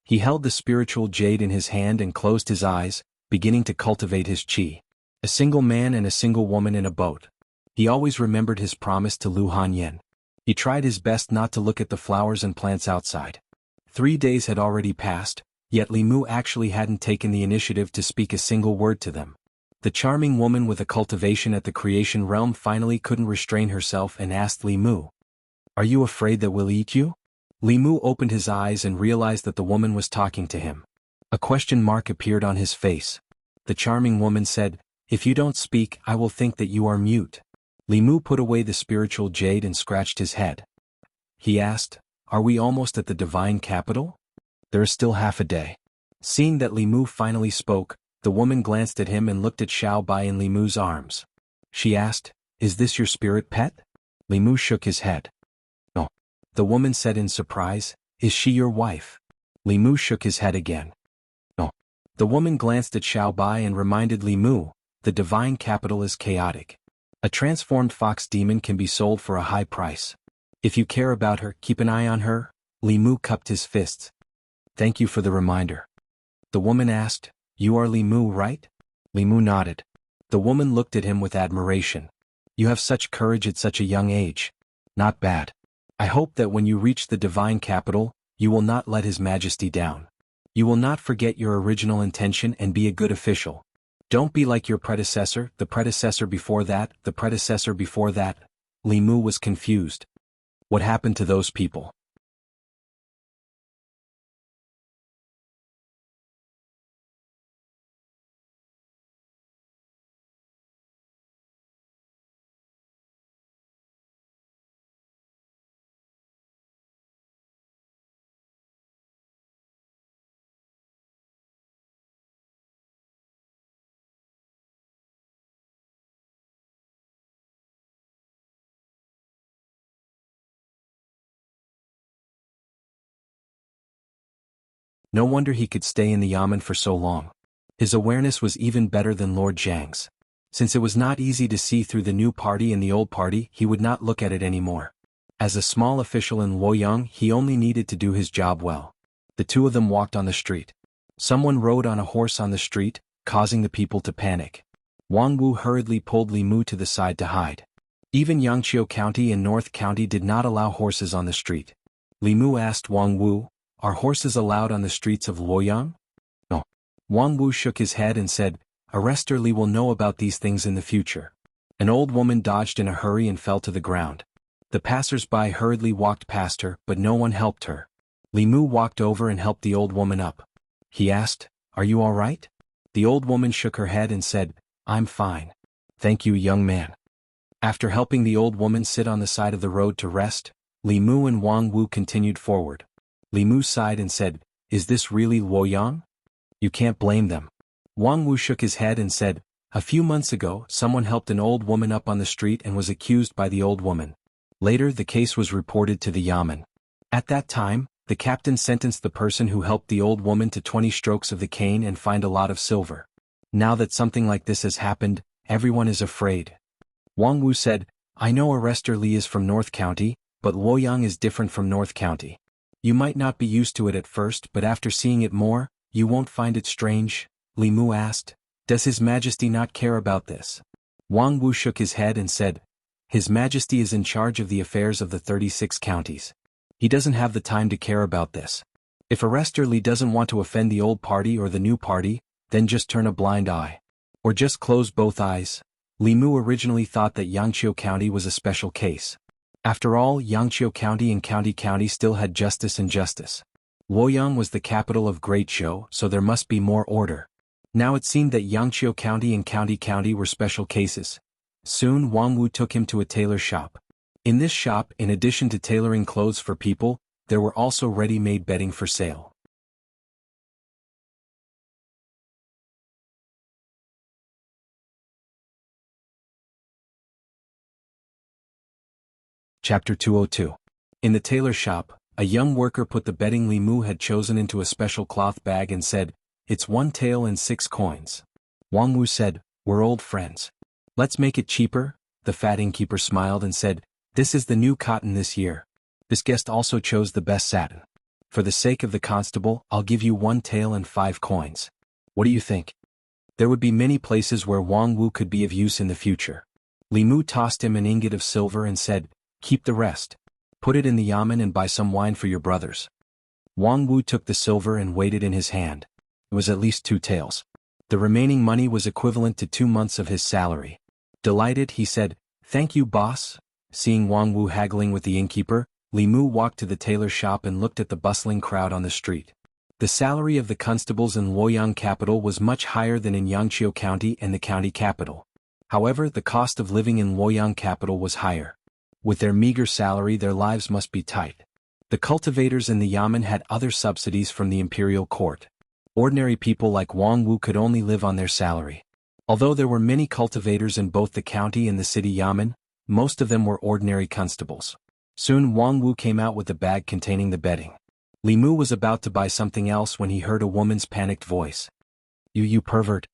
He held the spiritual jade in his hand and closed his eyes, beginning to cultivate his qi. A single man and a single woman in a boat. He always remembered his promise to Lu Hanyan. He tried his best not to look at the flowers and plants outside. 3 days had already passed, yet Li Mu actually hadn't taken the initiative to speak a single word to them. The charming woman with a cultivation at the creation realm finally couldn't restrain herself and asked Li Mu, are you afraid that we'll eat you? Li Mu opened his eyes and realized that the woman was talking to him. A question mark appeared on his face. The charming woman said, if you don't speak, I will think that you are mute. Li Mu put away the spiritual jade and scratched his head. He asked, are we almost at the divine capital? There is still half a day. Seeing that Li Mu finally spoke, the woman glanced at him and looked at Xiao Bai in Li Mu's arms. She asked, is this your spirit pet? Li Mu shook his head. No. The woman said in surprise, is she your wife? Li Mu shook his head again. No. The woman glanced at Xiao Bai and reminded Li Mu, the divine capital is chaotic. A transformed fox demon can be sold for a high price. If you care about her, keep an eye on her. Li Mu cupped his fists. Thank you for the reminder. The woman asked, you are Li Mu, right? Li Mu nodded. The woman looked at him with admiration. You have such courage at such a young age. Not bad. I hope that when you reach the divine capital, you will not let His Majesty down. You will not forget your original intention and be a good official. Don't be like your predecessor, the predecessor before that, the predecessor before that. Li Mu was confused. What happened to those people? No wonder he could stay in the yamen for so long. His awareness was even better than Lord Zhang's. Since it was not easy to see through the new party and the old party, he would not look at it anymore. As a small official in Luoyang, he only needed to do his job well. The two of them walked on the street. Someone rode on a horse on the street, causing the people to panic. Wang Wu hurriedly pulled Li Mu to the side to hide. Even Yangqiu County and North County did not allow horses on the street. Li Mu asked Wang Wu, "Are horses allowed on the streets of Luoyang?" "No." Wang Wu shook his head and said, "Arrestor Li will know about these things in the future." An old woman dodged in a hurry and fell to the ground. The passers-by hurriedly walked past her, but no one helped her. Li Mu walked over and helped the old woman up. He asked, "Are you all right?" The old woman shook her head and said, "I'm fine. Thank you, young man." After helping the old woman sit on the side of the road to rest, Li Mu and Wang Wu continued forward. Li Mu sighed and said, "Is this really Luoyang?" "You can't blame them." Wang Wu shook his head and said, "A few months ago, someone helped an old woman up on the street and was accused by the old woman. Later, the case was reported to the yamen. At that time, the captain sentenced the person who helped the old woman to 20 strokes of the cane and fined a lot of silver. Now that something like this has happened, everyone is afraid." Wang Wu said, "I know Arrestor Li is from North County, but Luoyang is different from North County. You might not be used to it at first, but after seeing it more, you won't find it strange?" Li Mu asked. "Does His Majesty not care about this?" Wang Wu shook his head and said, "His Majesty is in charge of the affairs of the 36 counties. He doesn't have the time to care about this. If Arrestor Li doesn't want to offend the old party or the new party, then just turn a blind eye. Or just close both eyes." Li Mu originally thought that Yangqiu County was a special case. After all, Yangqiu County and County still had justice and justice. Luoyang was the capital of Great Zhou, so there must be more order. Now it seemed that Yangqiu County and County were special cases. Soon Wang Wu took him to a tailor shop. In this shop, in addition to tailoring clothes for people, there were also ready-made bedding for sale. Chapter 202. In the tailor shop, a young worker put the bedding Li Mu had chosen into a special cloth bag and said, "It's 1 tael and 6 coins. Wang Wu said, "We're old friends. Let's make it cheaper." The fat innkeeper smiled and said, "This is the new cotton this year. This guest also chose the best satin. For the sake of the constable, I'll give you 1 tael and 5 coins. What do you think?" There would be many places where Wang Wu could be of use in the future. Li Mu tossed him an ingot of silver and said, "Keep the rest. Put it in the yamen and buy some wine for your brothers." Wang Wu took the silver and weighed it in his hand. It was at least 2 taels. The remaining money was equivalent to 2 months of his salary. Delighted, he said, "Thank you, boss." Seeing Wang Wu haggling with the innkeeper, Li Mu walked to the tailor shop and looked at the bustling crowd on the street. The salary of the constables in Luoyang capital was much higher than in Yangqiu County and the county capital. However, the cost of living in Luoyang capital was higher. With their meager salary, their lives must be tight. The cultivators in the yamen had other subsidies from the imperial court. Ordinary people like Wang Wu could only live on their salary. Although there were many cultivators in both the county and the city yamen, most of them were ordinary constables. Soon Wang Wu came out with a bag containing the bedding. Li Mu was about to buy something else when he heard a woman's panicked voice. You pervert."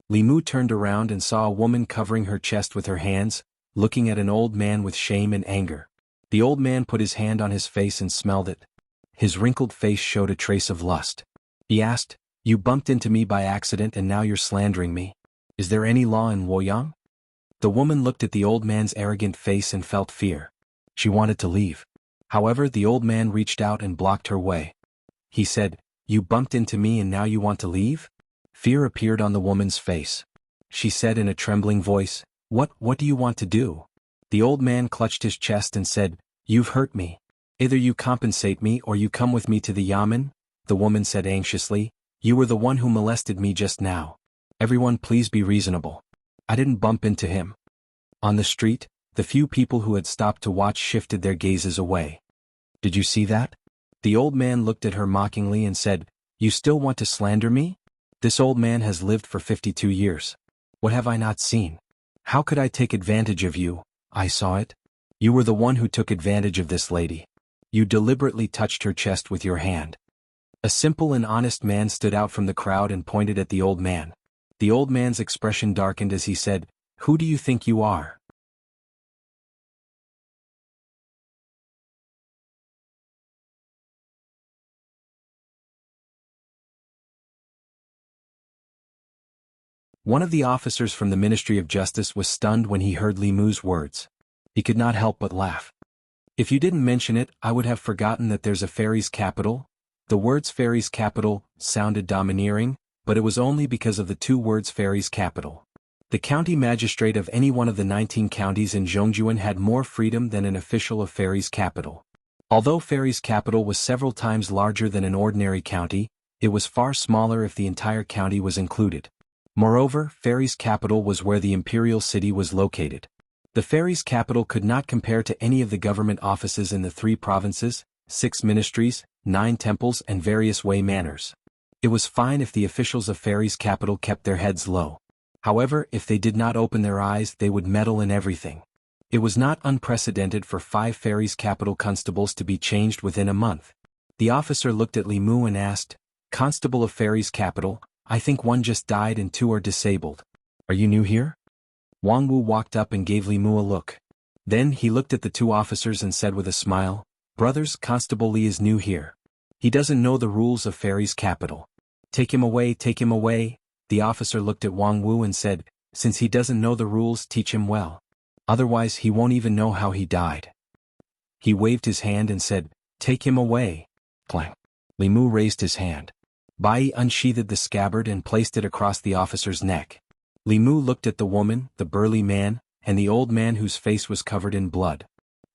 Li Mu turned around and saw a woman covering her chest with her hands, looking at an old man with shame and anger. The old man put his hand on his face and smelled it. His wrinkled face showed a trace of lust. He asked, "You bumped into me by accident and now you're slandering me. Is there any law in Luoyang?" The woman looked at the old man's arrogant face and felt fear. She wanted to leave. However, the old man reached out and blocked her way. He said, "You bumped into me and now you want to leave?" Fear appeared on the woman's face. She said in a trembling voice, What do you want to do?" The old man clutched his chest and said, "You've hurt me. Either you compensate me or you come with me to the yamen." The woman said anxiously, "You were the one who molested me just now. Everyone please be reasonable. I didn't bump into him." On the street, the few people who had stopped to watch shifted their gazes away. "Did you see that?" The old man looked at her mockingly and said, "You still want to slander me? This old man has lived for 52 years. What have I not seen? How could I take advantage of you? I saw it. You were the one who took advantage of this lady. You deliberately touched her chest with your hand." A simple and honest man stood out from the crowd and pointed at the old man. The old man's expression darkened as he said, "Who do you think you are?" One of the officers from the Ministry of Justice was stunned when he heard Li Mu's words. He could not help but laugh. "If you didn't mention it, I would have forgotten that there's a fairy's capital." The words fairy's capital sounded domineering, but it was only because of the two words fairy's capital. The county magistrate of any one of the 19 counties in Jianghu had more freedom than an official of fairy's capital. Although fairy's capital was several times larger than an ordinary county, it was far smaller if the entire county was included. Moreover, fairy's capital was where the imperial city was located. The fairy's capital could not compare to any of the government offices in the 3 provinces, 6 ministries, 9 temples and various way manors. It was fine if the officials of fairy's capital kept their heads low. However, if they did not open their eyes, they would meddle in everything. It was not unprecedented for 5 fairy's capital constables to be changed within a month. The officer looked at Li Mu and asked, "Constable of fairy's capital, I think one just died and 2 are disabled. Are you new here?" Wang Wu walked up and gave Li Mu a look. Then he looked at the 2 officers and said with a smile, "Brothers, Constable Li is new here. He doesn't know the rules of fairy's capital. Take him away, take him away." The officer looked at Wang Wu and said, "Since he doesn't know the rules, teach him well. Otherwise he won't even know how he died." He waved his hand and said, "Take him away." Clang. Li Mu raised his hand. Bai unsheathed the scabbard and placed it across the officer's neck. Li Mu looked at the woman, the burly man, and the old man whose face was covered in blood.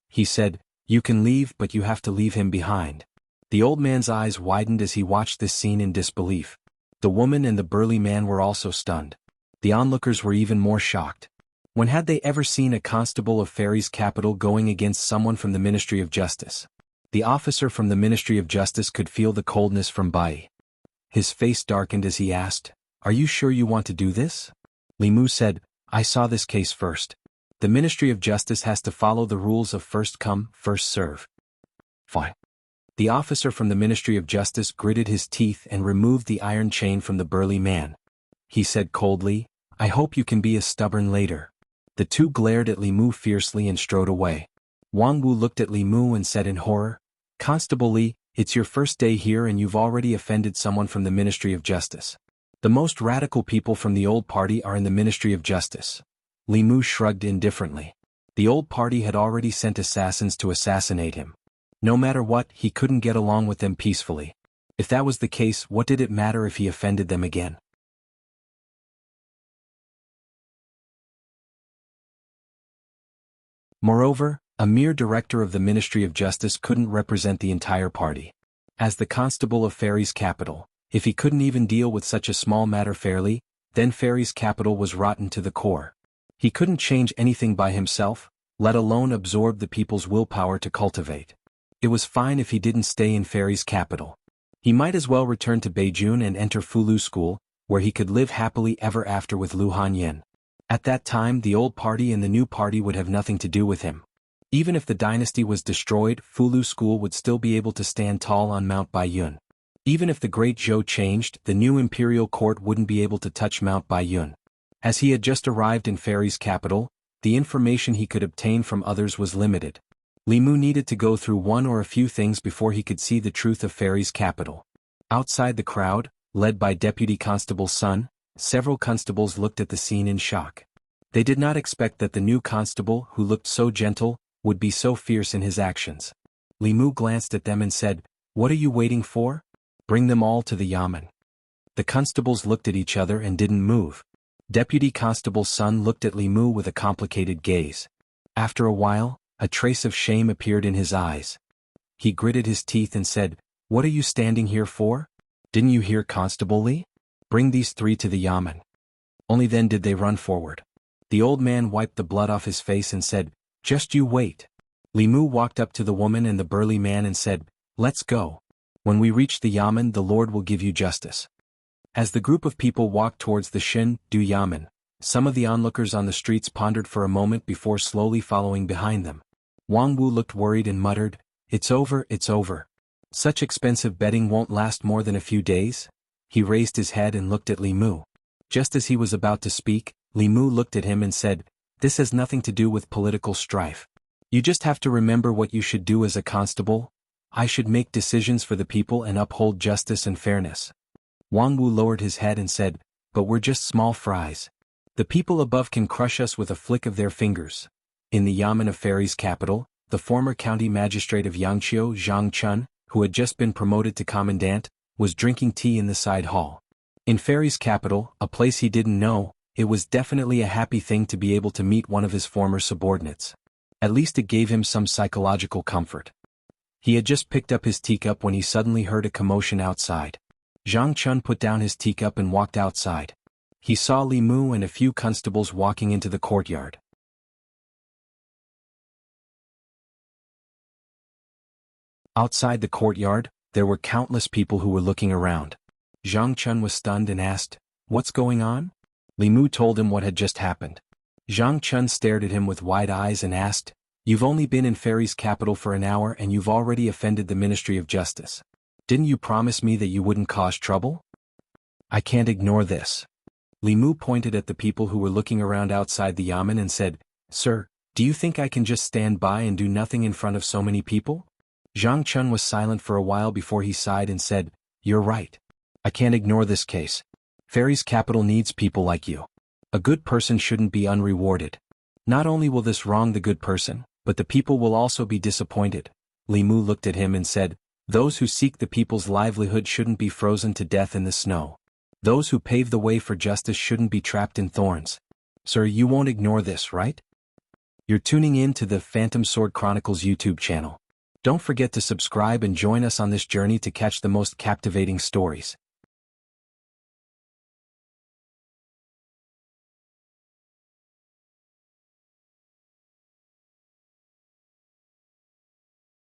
He said, "You can leave, but you have to leave him behind." The old man's eyes widened as he watched this scene in disbelief. The woman and the burly man were also stunned. The onlookers were even more shocked. When had they ever seen a constable of fairy's capital going against someone from the Ministry of Justice? The officer from the Ministry of Justice could feel the coldness from Bai. His face darkened as he asked, "Are you sure you want to do this?" Li Mu said, "I saw this case first. The Ministry of Justice has to follow the rules of first come, first serve." Fine. The officer from the Ministry of Justice gritted his teeth and removed the iron chain from the burly man. He said coldly, "I hope you can be as stubborn later." The 2 glared at Li Mu fiercely and strode away. Wang Wu looked at Li Mu and said in horror, "Constable Li, it's your first day here and you've already offended someone from the Ministry of Justice. The most radical people from the old party are in the Ministry of Justice." Li Mu shrugged indifferently. The old party had already sent assassins to assassinate him. No matter what, he couldn't get along with them peacefully. If that was the case, what did it matter if he offended them again? Moreover, a mere director of the Ministry of Justice couldn't represent the entire party. As the constable of fairy's capital, if he couldn't even deal with such a small matter fairly, then fairy's capital was rotten to the core. He couldn't change anything by himself, let alone absorb the people's willpower to cultivate. It was fine if he didn't stay in fairy's capital. He might as well return to Beijing and enter Fulu school, where he could live happily ever after with Lu Hanyan. At that time the old party and the new party would have nothing to do with him. Even if the dynasty was destroyed, Fulu school would still be able to stand tall on Mount Baiyun. Even if the Great Zhou changed, the new imperial court wouldn't be able to touch Mount Baiyun. As he had just arrived in fairy's capital, the information he could obtain from others was limited. Li Mu needed to go through one or a few things before he could see the truth of fairy's capital. Outside the crowd, led by Deputy Constable Sun, several constables looked at the scene in shock. They did not expect that the new constable, who looked so gentle, would be so fierce in his actions. Li Mu glanced at them and said, "What are you waiting for? Bring them all to the yamen." The constables looked at each other and didn't move. Deputy Constable's son looked at Li Mu with a complicated gaze. After a while, a trace of shame appeared in his eyes. He gritted his teeth and said, "What are you standing here for? Didn't you hear, Constable Li? Bring these 3 to the yamen." Only then did they run forward. The old man wiped the blood off his face and said, "Just you wait." Li Mu walked up to the woman and the burly man and said, "Let's go. When we reach the yamen, the Lord will give you justice." As the group of people walked towards the Du yamen, some of the onlookers on the streets pondered for a moment before slowly following behind them. Wang Wu looked worried and muttered, it's over. Such expensive betting won't last more than a few days?" He raised his head and looked at Li Mu. Just as he was about to speak, Li Mu looked at him and said, "This has nothing to do with political strife. You just have to remember what you should do as a constable. I should make decisions for the people and uphold justice and fairness." Wang Wu lowered his head and said, "But we're just small fries. The people above can crush us with a flick of their fingers." In the yamen of Fairy's capital, the former county magistrate of Yangqiu, Zhang Chun, who had just been promoted to commandant, was drinking tea in the side hall. In Fairy's capital, a place he didn't know, it was definitely a happy thing to be able to meet one of his former subordinates. At least it gave him some psychological comfort. He had just picked up his teacup when he suddenly heard a commotion outside. Zhang Chun put down his teacup and walked outside. He saw Li Mu and a few constables walking into the courtyard. Outside the courtyard, there were countless people who were looking around. Zhang Chun was stunned and asked, "What's going on?" Li Mu told him what had just happened. Zhang Chun stared at him with wide eyes and asked, "You've only been in Fairy's capital for an hour and you've already offended the Ministry of Justice. Didn't you promise me that you wouldn't cause trouble?" "I can't ignore this." Li Mu pointed at the people who were looking around outside the yamen and said, "Sir, do you think I can just stand by and do nothing in front of so many people?" Zhang Chun was silent for a while before he sighed and said, "You're right. I can't ignore this case. Fairy's capital needs people like you. A good person shouldn't be unrewarded. Not only will this wrong the good person, but the people will also be disappointed." Li Mu looked at him and said, "Those who seek the people's livelihood shouldn't be frozen to death in the snow. Those who pave the way for justice shouldn't be trapped in thorns. Sir, you won't ignore this, right?" You're tuning in to the Phantom Sword Chronicles YouTube channel. Don't forget to subscribe and join us on this journey to catch the most captivating stories.